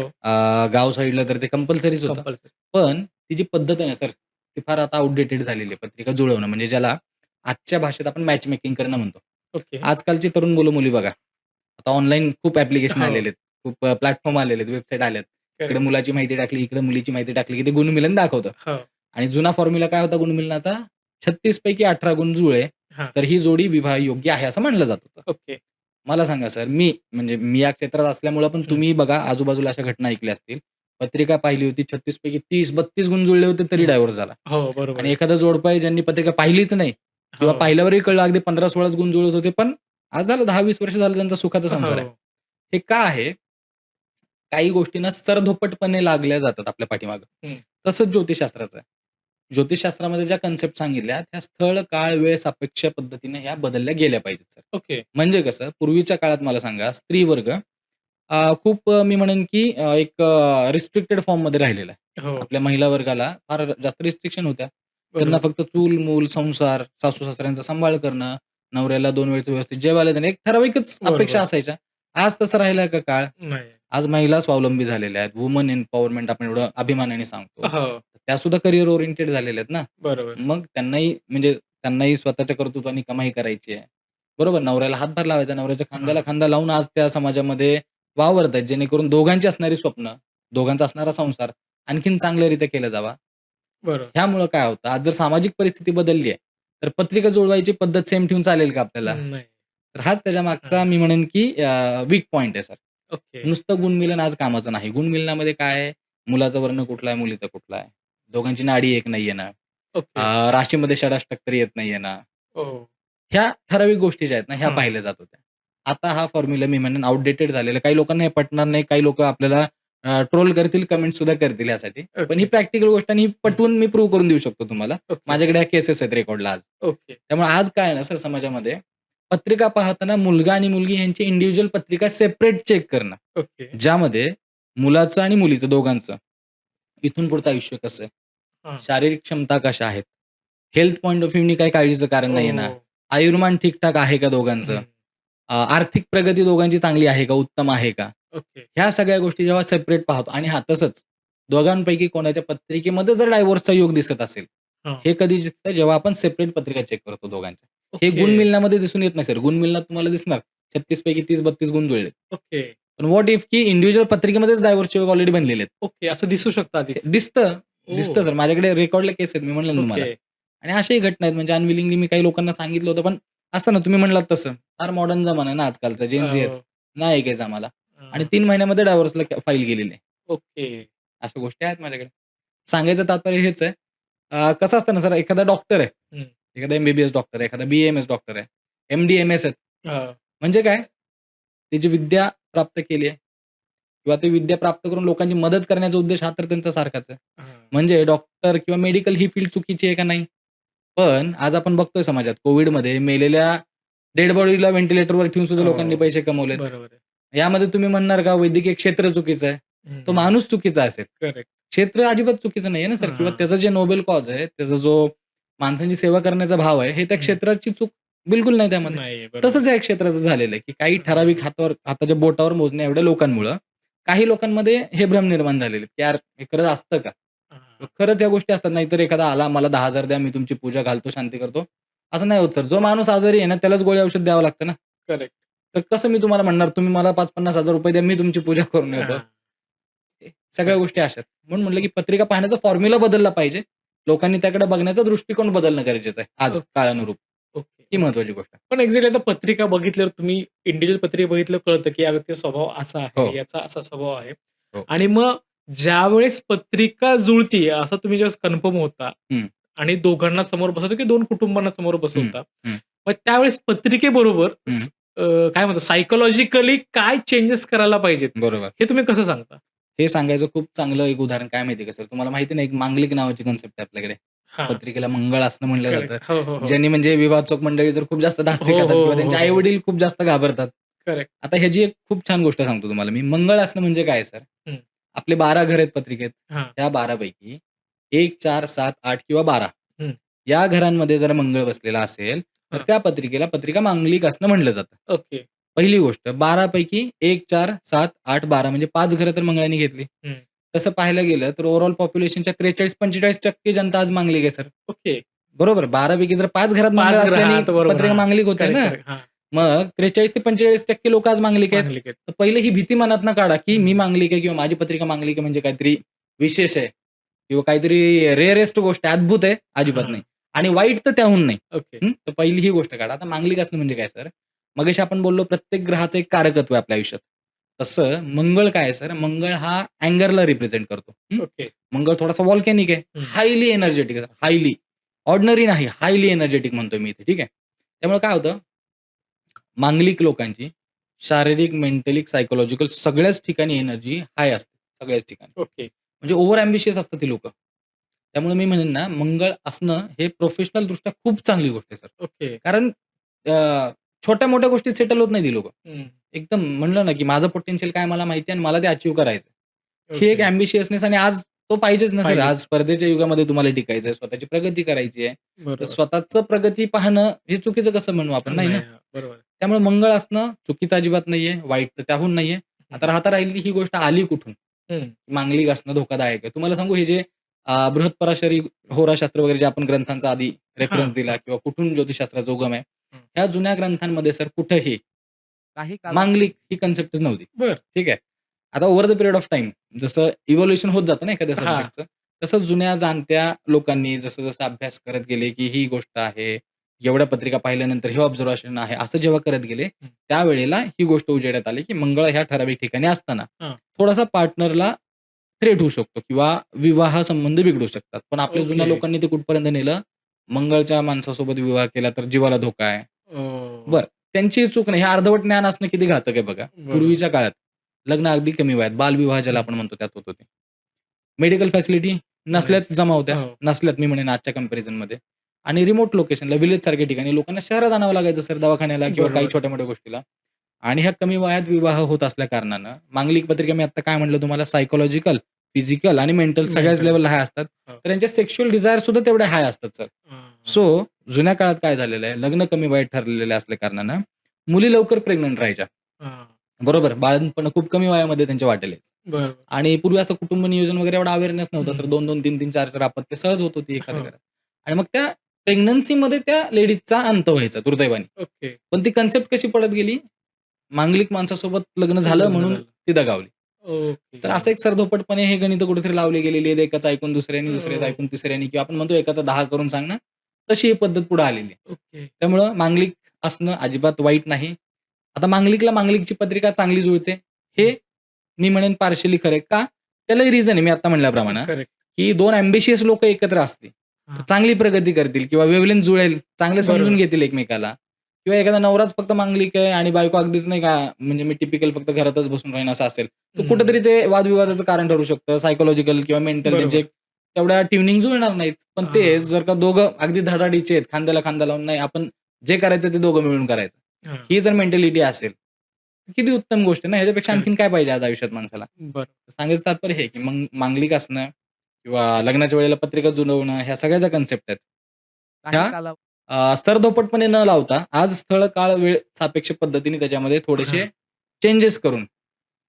गाव साइडला तर ते कंपल्सरीच होतं. कंपल्सरी. पण ती जी पद्धत आहे ना सर, ती फार आता आउटडेटेड झालेली आहे. पत्रिका जुळवणं म्हणजे ज्याला आजच्या भाषेत आपण मॅच मेकिंग करणं म्हणतो. ओके. आजकालची तरुण मुलं-मुली बघा, आता ऑनलाईन खूप ॲप्लिकेशन हो, आलेले आहेत. खूप प्लॅटफॉर्म आलेले आहेत, वेबसाईट आल्यात. इकडे करेक्ट. मुलाची माहिती टाकली, इकडे मुलीची माहिती टाकली, की ते गुणमिलन दाखवतं. हो, आणि जुना फॉर्म्युला काय होता गुणमिलनाचा? 36 पैकी 18 गुण जुळले, हां. तर ही जोडी विवाहयोग्य आहे असं मानलं जात होतं. ओके. मला सांगा सर, म्हणजे मी या क्षेत्रात असल्यामुळं पण हं, तुम्ही बघा आजूबाजूला अशा घटना ऐकल्या असतील. पत्रिका पाहिली होती 36 पैकी 30-32 गुण जुळले होते तरी हं. डायव्होर्स झाला. हो, बरोबर आणि आहे. एखादं जोडपं आहे ज्यांनी पत्रिका पाहिलीच नाही किंवा हो, पाहिल्यावरही कळलं अगदी 15-16च गुण जुळत होते, पण आज झालं 10-20 वर्ष झालं त्यांचा सुखाचा संसार आहे. हो. हे का आहे? काही गोष्टींना सरधोपटपणे लागल्या जातात आपल्या पाठीमागं. हं. तसंच ज्योतिषशास्त्राचं आहे. ज्योतिषशास्त्रामध्ये ज्या कन्सेप्ट सांगितल्या त्या स्थळ, काळ, वेळ सापेक्ष पद्धतीने ह्या बदलल्या गेल्या पाहिजेत सर. ओके. म्हणजे कसं पूर्वीच्या काळात मला सांगा स्त्री वर्ग खूप मी म्हणेन की एक रिस्ट्रिक्टेड फॉर्ममध्ये राहिलेला आहे. हो, आपल्या महिला वर्गाला फार जास्त रिस्ट्रिक्शन होत्या. त्यांना बरोबर. फक्त चूल, मूल, संसार, सासू-सासऱ्यांचा सांभाळ करणं, नवऱ्याला 2 वेळचं व्यवस्थित जेवायला देणं, एक ठराविकच अपेक्षा बरोबर. असायच्या. आज तसं राहिलाय का काळ? नाही. आज महिला स्वावलंबी झालेल्या आहेत. वुमन एम्पॉवरमेंट आपण एवढं अभिमानाने सांगतो. हो, त्यासुद्धा करियर ओरिएंटेड झालेल्या आहेत ना. बरोबर. मग त्यांनाही स्वतःच्या कर्तृत्वाने कमाई करायची आहे. बरोबर. नवऱ्याला हातभार लावायचा. नवऱ्याच्या खांद्याला हां, खांदा लावून आज त्या समाजामध्ये वावरत आहेत. जेणेकरून दोघांची असणारी स्वप्न, दोघांचा असणारा संसार आणखीन चांगल्यारीत्या केला जावा. बरोबर. ह्यामुळं काय होतं, आज जर सामाजिक परिस्थिती बदलली आहे, तर पत्रिका जुळवायची पद्धत सेम ठेवून चालेल का आपल्याला? नाही. तर हाच त्याच्या मागचा हां. मी म्हणेन की वीक पॉइंट आहे सर. ओके. नुसतं गुणमिलन आज कामाचं नाही. गुणमिलनामध्ये काय आहे, मुलाचा वर्ण कुठला आहे, मुलीचा कुठला आहे. दोघांची नाडी एक नाहीये ना. ओके. राशीमध्ये षडाष्टक तरी येत नाहीये ना. हो. ह्या ठराविक गोष्टी ज्या आहेत ना, ह्या हां. पाहिल्या जात होत्या. आता हा फॉर्म्युला मी म्हणेन आउटडेटेड झालेला आहे. काही लोकांना हे पटणार नाही. काही लोकं आपल्याला ट्रोल करतील, कमेंट सुद्धा करतील यासाठी. पण ही ओके. प्रॅक्टिकल गोष्ट आणि ही हं. पटवून मी प्रूव्ह करून देऊ शकतो तुम्हाला. ओके. माझ्याकडे ह्या केसेस आहेत रेकॉर्डला आज. ओके. त्यामुळे आज काय आहे ना सर समाजामध्ये, पत्रिका पाहताना मुलगा आणि मुलगी यांची इंडिव्हिज्युअल पत्रिका सेपरेट चेक करणं. ओके. ज्यामध्ये मुलाचं आणि मुलीचं दोघांचं, इथून पुढचं आयुष्य कसं आहे? हां. शारीरिक क्षमता कशा आहेत? हेल्थ पॉइंट ऑफ व्ह्यूनी काही काळजीचं कारण नाहीये ना. हो. आयुर्मान ठीक-ठाक आहे का दोघांचं? हं. आर्थिक प्रगती दोघांची चांगली आहे का? उत्तम आहे का? ओके. ह्या सगळ्या गोष्टी जेव्हा सेपरेट पाहतो आणि हां, तसंच दोघांपैकी कोणाच्या पत्रिकेमध्ये जर डायव्होर्सचा योग दिसत असेल, हां. हे कधी दिसतं जेव्हा आपण सेपरेट पत्रिका चेक करतो दोघांच्या. हे ओके. गुणमिलनामध्ये दिसून येत नाही सर. गुणमिलनात तुम्हाला दिसणार 36 पैकी 30-32 गुण जुळलेत. ओके. पण व्हॉट इफ की इंडिव्हिज्युअल पत्रिकेमध्येच डायव्होर्सचे योग ऑलरेडी बनलेले आहेत. ओके. असं दिसू शकतं आधीच. दिसतं, ओह! सर. माझ्याकडे रेकॉर्डला केस आहेत. मी म्हणलं ना तुम्हाला. ओके. आणि अशाही घटना आहेत म्हणजे अनविलिंगली मी काही लोकांना सांगितलं होतं. पण असतं ना तुम्ही म्हणलात तसं. फार मॉडर्न जमाना आहे ना आजकालचा. जेन झी आहेत. हो. नाही ऐकायचं आम्हाला. आणि हां. 3 महिन्यामध्ये डायव्होर्सला फाईल गेलेली आहे. ओके. अशा गोष्टी आहेत माझ्याकडे. सांगायचं तात्पर्य हेच आहे. कसं असतं ना सर एखादा डॉक्टर आहे. हं. एखादा एम-बी-बी-एस डॉक्टर आहे, एखादा बी-ए-एम-एस डॉक्टर आहे. एम-डी, एम-एस आहेत. हां. म्हणजे काय? ती जी विद्या प्राप्त केली आहे किंवा ती विद्या प्राप्त करून लोकांची मदत करण्याचा उद्देश हा तर त्यांचा सारखाच आहे. हां. म्हणजे डॉक्टर किंवा मेडिकल ही फील्ड चुकीची आहे का? नाही. पण आज आपण बघतोय समाजात कोव्हिडमध्ये मेलेल्या डेड बॉडीला व्हेंटिलेटरवर ठेवून सुद्धा लोकांनी हो. पैसे कमवलेत. बरोबर आहे. यामध्ये तुम्ही म्हणणार का वैद्यकीय क्षेत्र चुकीचं आहे? हं, तो हं. माणूस चुकीचा असेल. करेक्ट. क्षेत्र अजिबात चुकीचं नाहीये ना सर किंवा हां. त्याचं जे नोबेल कॉज आहे, त्याचा जो माणसांची सेवा करण्याचा भाव आहे, हे त्या हं. क्षेत्राची चूक बिलकुल नाही त्यामध्ये. नाही. बरोबर. तसंच या क्षेत्राचं झालेलं आहे, की काही ठराविक हाताच्या बोटावर मोजण्या एवढ्या लोकांमुळं, काही लोकांमध्ये हे भ्रम निर्माण झालेले आहेत, की यार हे खरंच असतं का? हां. खरंच या गोष्टी असतात. नाहीतर एखादा आला, मला 10,000 द्या, मी तुमची पूजा घालतो, शांती करतो. असं नाही होत सर. जो माणूस आजारी आहे ना, त्यालाच गोळी औषध द्यावं लागतं ना. करेक्ट. तर कसं मी तुम्हाला म्हणणार, तुम्ही मला 5,000-50,000 रुपये द्या, मी तुमची पूजा करून येतो. हां. सगळ्या करेक्ट. गोष्टी अशा आहेत. म्हणून म्हटलं, की पत्रिका पाहण्याचा फॉर्म्युला बदलला पाहिजे. लोकांनी त्याकडे बघण्याचा दृष्टिकोन बदलणं गरजेचं आहे आज ओके. काळानुरूप. ओके. ही महत्त्वाची गोष्ट आहे. पण एक्झॅक्टली आता पत्रिका बघितल्यावर तुम्ही इंडिव्हिज्युअल पत्रिका बघितल्यावर कळतं, की या व्यक्तीचा स्वभाव असा हो. आहे, याचा असा स्वभाव आहे. हो. आणि मग ज्यावेळेस पत्रिका जुळतीये असं तुम्ही ज्यावेळेस कन्फर्म होता हं. आणि दोघांना समोर बसवता, की 2 कुटुंबांना समोर बसवता. हं. मग त्यावेळेस पत्रिकेबरोबर हं. काय म्हणतात सायकॉलॉजिकली काय चेंजेस करायला पाहिजेत, बरोबर. हे तुम्ही कसं सांगता? हे सांगायचं खूप चांगलं एक उदाहरण काय माहिती आहे का सर? तुम्हाला माहिती नाही, एक मांगलिक नावाची कन्सेप्ट आहे आपल्याकडे. हां. पत्रिकेला मंगळ असणं म्हटलं जातं. करेक्ट. हो, हो, हो. ज्यांनी म्हणजे विवाहचोक मंडळी तर खूप जास्त धास्ती हो, खातात हो, किंवा हो, त्यांचे हो. आई-वडील खूप जास्त घाबरतात. करेक्ट. आता ह्याची एक खूप छान गोष्ट सांगतो तुम्हाला मी. मंगळ असणं म्हणजे काय सर? हं. आपले 12 घर आहेत पत्रिकेत. हां. त्या 12 पैकी 1, 4, 7, 8 किंवा 12 हं. या घरांमध्ये जर मंगळ बसलेला असेल, तर हां. त्या पत्रिकेला पत्रिका मांगलिक असणं म्हटलं जातं. ओके. पहिली गोष्ट 12 पैकी 1, 4, 7, 8, 12 म्हणजे 5 घरं तर मंगळाने घेतली. हं. तसं पाहायला गेलं तर ओव्हरऑल पॉप्युलेशनच्या 43-45% जनता आज मांगलिक आहे सर. ओके. बरोबर. 12 पैकी जर 5 घरात मंगळ 5 असल्याने ग्रहात बरोबर. पत्रिका हां. मांगलिक होते करेक्ट, ना. करेक्ट. हां. मग 43 ते 45% लोकं आज मांगलिक आहेत. मांगलिक आहेत. तर पहिले ही भीती मनातनं काढा, की मी हं. मांगलिक आहे किंवा माझी पत्रिका मांगलिक आहे म्हणजे काहीतरी विशेष आहे किंवा काहीतरी रेअरेस्ट गोष्ट आहे, अद्भुत आहे, अजिबात हां. नाही. आणि वाईट तर त्याहून नाही. ओके. तर पहिली ही गोष्ट काढा. आता मांगलिक असणं म्हणजे काय सर? मगाशी आपण बोललो प्रत्येक ग्रहाचं एक कारकत्व आहे आपल्या आयुष्यात. तसं मंगळ काय आहे सर? मंगळ हा अँगरला रिप्रेझेंट करतो. ओके. मंगळ थोडासा व्हॉल्कॅनिक आहे. हं. हायली एनर्जेटिक आहे. हायली. ऑर्डिनरी नाही, हायली एनर्जेटिक म्हणतोय मी इथे. ठीक आहे. त्यामुळे काय होतं मांगलिक लोकांची शारीरिक, मेंटली, सायकॉलॉजिकल सगळ्याच ठिकाणी एनर्जी हाय असते. सगळ्याच ठिकाणी. ओके. म्हणजे ओव्हर अॅम्बिशियस असतात ती लोकं. त्यामुळे मी म्हणेन ना, मंगळ असणं हे प्रोफेशनल दृष्ट्या खूप चांगली गोष्ट आहे सर. ओके. कारण छोट्या-मोठ्या गोष्टीत सेटल होत नाही ती लोकं. हं. एकदम म्हणलं ना, की माझं पोटेन्शियल काय मला माहिती आहे आणि मला ते अचीव्ह करायचं ही एक ओके. अॅम्बिशियसनेस आणि आज तो पाहिजेच ना सर. पाहिजे. आज स्पर्धेच्या युगामध्ये तुम्हाला टिकायचं आहे, स्वतःची प्रगती करायची आहे. तर बरोबर. स्वतःचं प्रगती पाहणं हे चुकीचं कसं म्हणू आपण? नाही ना. हां, बरोबर. त्यामुळे मंगळ असणं चुकीचं अजिबात नाहीये, वाईट तर त्याहून नाहीये. आता राहता राहिली ही गोष्ट आली कुठून? हं. मांगलिक असणं धोकादायक आहे. तुम्हाला सांगू हे जे बृहत्पराशरी होराशास्त्र वगैरे जे आपण ग्रंथांचा आधी हां, रेफरन्स दिला हां. किंवा कुठून ज्योतिषशास्त्राचा उगम आहे. हं. ह्या जुन्या ग्रंथांमध्ये सर कुठेही काही काळ मांगलिक ही कन्सेप्टच नव्हती. बरं. ठीक आहे. आता over the period of time जसं इव्होल्युशन होत जातं ना एखाद्या हां. सब्जेक्टचं, तसं जुन्या जाणत्या लोकांनी जसं-जसं अभ्यास करत गेले, की ही गोष्ट आहे, एवढ्या पत्रिका पाहिल्यानंतर हे ऑब्झर्वेशन आहे, असं जेव्हा करत गेले, हं. त्यावेळेला ही गोष्ट उजेडात आली, की मंगळ ह्या ठराविक ठिकाणी असताना हां. थोडासा पार्टनरला थ्रेट होऊ शकतो किंवा विवाह संबंध बिघडू शकतात. पण आपल्या जुन्या ओके. लोकांनी ते कुठपर्यंत नेलं, मंगळच्या माणसासोबत विवाह केला तर जीवाला धोका आहे. ओह! बरं, त्यांची चूक नाही. हे अर्धवट ज्ञान असणं किती घातक आहे बघा. बरोबर. पूर्वीच्या काळात लग्न अगदी कमी वयात, बालविवाह ज्याला हं. आपण म्हणतो त्यात होत होते. मेडिकल फॅसिलिटी नसल्यात नाईस. जमा होत्या. हो. नसल्यात मी म्हणेन आजच्या कंपॅरिझनमध्ये आणि रिमोट लोकेशनला, विलेजसारख्या ठिकाणी लोकांना शहरात आणावं लागायचं सर दवाखान्याला किंवा काही बरोबर. छोट्या-मोठ्या गोष्टीला आणि ह्या कमी वयात विवाह होत असल्या कारणानं मांगलिक पत्रिका मी आता काय म्हटलं तुम्हाला सायकॉलॉजिकल, फिजिकल आणि मेंटल सगळ्याच मेंटल. लेव्हलला हाय असतात. हो. तर त्यांचे सेक्शुअल डिझायर सुद्धा तेवढे हाय असतात सर. हां, हां. सो जुन्या काळात काय झालेलं आहे, लग्न कमी वयात ठरलेले असल्या कारणानं मुली लवकर प्रेग्नंट राहायच्या. हां. बरोबर. बाळंतपण खूप कमी वयामध्ये त्यांचे वाटेल बरोबर. आणि पूर्वी असं कुटुंब नियोजन वगैरे एवढा अवेअरनेस नव्हता सर. हं. 2-2, 3-3, 4-4 अपत्य सहज होत होती एखाद्या हो. घरात आणि मग त्या प्रेग्नन्सीमध्ये त्या लेडीजचा अंत व्हायचा दुर्दैवाने. ओके. पण ती कन्सेप्ट कशी पडत गेली? मांगलिक माणसासोबत लग्न झालं लग्न म्हणून झालं. ती दगावली. ओके. तर असं एक सरधोपटपणे हे गणितं कुठेतरी लावली गेलेली आहेत. एकाचं ऐकून दुसऱ्यानी, दुसऱ्याचं हो. ऐकून तिसऱ्यानी किंवा आपण म्हणतो एकाचा 10 करून सांगणं, तशी ही पद्धत पुढे आलेली आहे. ओके. त्यामुळं मांगलिक असणं अजिबात वाईट नाही. आता मांगलिकला मांगलिकची पत्रिका चांगली जुळते, हे मी म्हणेन पार्शियली खरं आहे. का? त्यालाही रिझन आहे मी आता म्हणल्याप्रमाणे, करेक्ट. की 2 एम्बिशियस लोकं एकत्र असली, तर हां. चांगली प्रगती करतील किंवा वेव्हलेंथ जुळेल, चांगले समजून बरोबर. घेतील एकमेकाला किंवा एखादा नवराच फक्त मांगलिक आहे आणि बायको अगदीच नाही का, म्हणजे मी टिपिकल फक्त घरातच बसून राहीन असं असेल, तर हं. कुठेतरी ते वादविवादाचं कारण ठरू शकतं. सायकॉलॉजिकल किंवा मेंटल त्यांचे बरोबर. तेवढ्या ट्युनिंग जुळणार नाहीत. पण तेच हां. जर का दोघं अगदी धडाडीचे आहेत, खांद्याला खांदा लावून नाही आपण जे करायचं ते दोघं मिळून करायचं. हां. ही जर मेंटॅलिटी असेल, तर किती उत्तम गोष्ट आहे ना. ह्याच्यापेक्षा करेक्ट. आणखीन काय पाहिजे आज आयुष्यात माणसाला? बरं. सांगायचं तात्पर्य हे, की मग मांगलिक असणं किंवा लग्नाच्या वेळेला पत्रिका जुळवणं ह्या सगळ्या ज्या कन्सेप्ट आहेत, काही ह्या काला सरधोपटपणे न लावता आज स्थळ, काळ, वेळ सापेक्ष पद्धतीने त्याच्यामध्ये थोडेसे हां. चेंजेस करून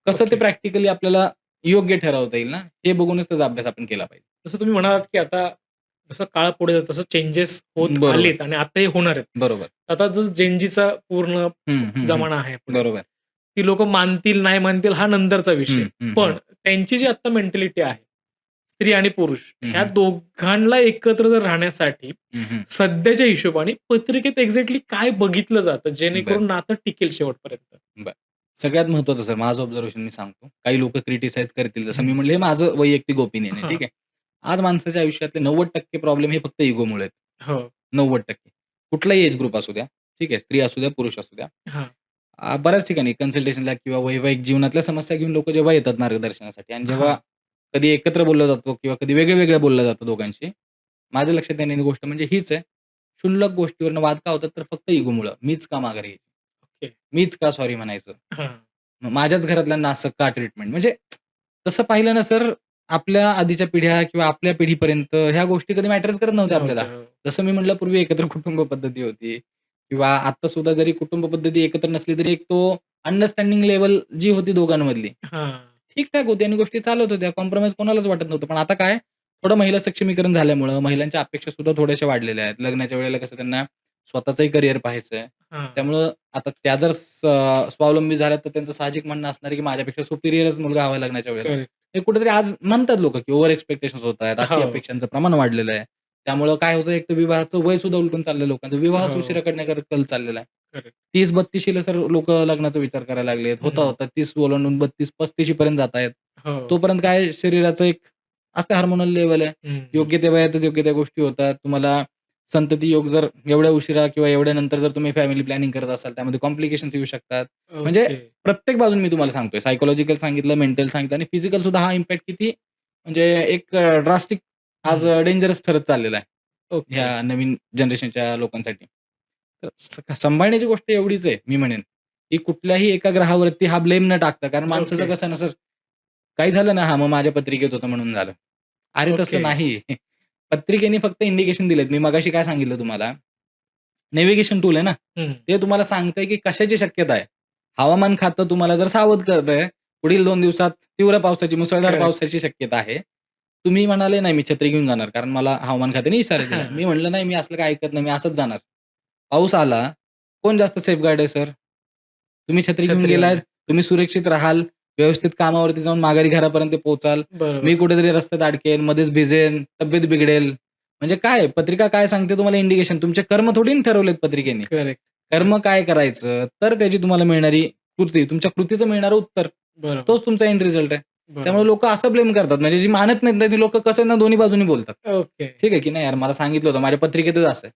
कसं ते ओके. प्रॅक्टिकली आपल्याला योग्य ठरवता येईल ना, हे बघूनच त्याचा अभ्यास आपण केला पाहिजे. जसं तुम्ही म्हणालात, की आता जसं काळ पुढे जातो तसं चेंजेस होत बरोबर, आलेत आणि आता हे होणार आहेत. बरोबर. आता जो जेन-झीचा पूर्ण हं, हं, हं. जमाना आहे पुढे. बरोबर. ती लोकं मानतील, नाही मानतील हा नंतरचा विषय. हं, हं, पण हं. त्यांची जी आता मेंटॅलिटी आहे, स्त्री आणि पुरुष हं, ह्या हं. दोघांना एकत्र जर राहण्यासाठी हं, हं. सध्याच्या हिशोबाने पत्रिकेत एक्झॅक्टली काय बघितलं जातं, बरं. जेणेकरून नातं टिकेल शेवटपर्यंत? बरं. सगळ्यात महत्त्वाचं सर माझं ऑब्झर्वेशन मी सांगतो. काही लोकं क्रिटिसाइज करतील जसं हं. मी म्हटलं हे माझं वैयक्तिक ओपिनियन आहे. हां. ठीक आहे. आज माणसाच्या आयुष्यातले 90% प्रॉब्लेम हे फक्त इगोमुळे आहेत. हो. 90% कुठलाही एज ग्रुप असू द्या. ठीक आहे. स्त्री असू द्या, पुरुष असू द्या. हां. बऱ्याच ठिकाणी कन्सल्टेशनला किंवा वैवाहिक जीवनातल्या समस्या घेऊन लोकं जेव्हा येतात मार्गदर्शनासाठी आणि जेव्हा हां. कधी एकत्र बोललं जातं किंवा कधी वेगळं-वेगळं बोललं जातं दोघांशी. माझ्या लक्षात येणारी गोष्ट म्हणजे हीच आहे. क्षुल्लक गोष्टीवरून वाद का होतात तर फक्त इगोमुळं. मीच का माघारी यायची? ओके. मीच का सॉरी म्हणायचं? हां. माझ्याच घरातल्यांना असं का ट्रीटमेंट? म्हणजे तसं पाहिलं ना सर, आपल्या आधीच्या पिढ्या किंवा आपल्या पिढीपर्यंत ह्या गोष्टी कधी मॅटरच करत नव्हत्या आपल्याला. नव्हतं. हो. जसं मी म्हटलं पूर्वी एकत्र कुटुंब पद्धती होती किंवा आता सुद्धा जरी कुटुंब पद्धती एकत्र नसली तरी एक तो अंडरस्टँडिंग लेव्हल जी होती दोघांमधली, हां. ठीक-ठाक होती आणि गोष्टी चालत होत्या. कॉम्प्रोमाईज कोणालाच वाटत नव्हतं. पण आता काय, थोडं महिला सक्षमीकरण झाल्यामुळं महिलांच्या अपेक्षा सुद्धा थोड्याशा वाढलेल्या आहेत. लग्नाच्या वेळेला कसं त्यांना स्वतःचंही करिअर पाहायचंय. हां. त्यामुळं आता त्या जर स्वावलंबी झाल्या तर त्यांचं साहजिक म्हणणं असणार आहे, की माझ्यापेक्षा सुपिरियरच मुलगा हवा लग्नाच्या वेळेला. करेक्ट. हे कुठेतरी आज म्हणतात लोकं, की ओव्हर एक्स्पेक्टेशन्स होत आहेत. अति हो. अपेक्षांचं प्रमाण वाढलेलं आहे. त्यामुळं काय होतं, एक तर विवाहाचं वय सुद्धा उलटून चाललंय लोकांचं. विवाहच हो. उशिरा करण्याकडे कल चाललेला आहे. करेक्ट. 30-32शीला सर लोकं लग्नाचा विचार करायला लागलेत. हं. होता 30 ओलांडून 32-35 पर्यंत जातायत. हो. तोपर्यंत काय शरीराचं एक असतं हार्मोनल लेव्हल आहे. हं. योग्य त्या वयातच योग्य त्या गोष्टी होतात. तुम्हाला संतती योग जर एवढ्या उशिरा किंवा एवढ्या नंतर जर तुम्ही फॅमिली प्लॅनिंग करत असाल, त्यामध्ये कॉम्प्लिकेशन्स येऊ शकतात. म्हणजे ओके. प्रत्येक बाजून मी तुम्हाला सांगतोय. सायकॉलॉजिकल सांगितलं, मेंटल सांगितलं आणि फिजिकल सुद्धा हा इम्पॅक्ट किती म्हणजे एक ड्रास्टिक आज हं. डेंजरस ठरत चाललेला आहे. ओके. ह्या नवीन जनरेशनच्या लोकांसाठी. तर सांभाळण्याची गोष्ट एवढीच आहे मी म्हणेन, की कुठल्याही एका ग्रहावरती हा ब्लेम न टाकता. कारण माणसाचं ओके. कसं आहे ना सर, काही झालं ना, हां, मग माझ्या पत्रिकेत होतं म्हणून झालं. अरे तसं ओके. नाही. पत्रिकेने फक्त इंडिकेशन दिलेत. मी मगाशी काय सांगितलं तुम्हाला, नेव्हिगेशन टूल आहे ना, हं. ते तुम्हाला सांगतंय की कशाची शक्यता आहे. हवामान खातं तुम्हाला जर सावध करतंय, पुढील 2 दिवसात तीव्र पावसाची, मुसळधार करेक्ट. पावसाची शक्यता आहे. तुम्ही म्हणाले, "नाही, मी छत्री घेऊन जाणार." कारण मला हवामान खात्याने इशारा दिला. हां. मी म्हटलं, "नाही, मी असलं काही ऐकत नाही. मी असंच जाणार." पाऊस आला, कोण जास्त सेफगार्ड आहे सर? तुम्ही छत्री घेऊन गेलात, छत्रीवाले. तुम्ही सुरक्षित राहाल, व्यवस्थित कामावरती जाऊन माघारी घरापर्यंत पोहोचाल. बरोबर. मी कुठेतरी रस्त्यात अडकेन, मध्येच भिजेन, तब्येत बिघडेल. म्हणजे काय पत्रिका काय सांगते तुम्हाला इंडिकेशन तुमचे कर्म थोडी ना ठरवलेत पत्रिकेने. करेक्ट. कर्म काय करायचं, तर त्याची तुम्हाला मिळणारी कृती, तुमच्या कृतीचं मिळणारं उत्तर, बरोबर, तोच तुमचा एंड रिझल्ट आहे. त्यामुळे बरोबर. लोकं असं ब्लेम करतात. म्हणजे जी मानत नाहीत ना, ती लोकं कसं ना दोन्ही बाजूनी बोलतात. ओके. ठीक आहे, की नाही यार मला सांगितलं होतं माझ्या पत्रिकेतच असं आहे.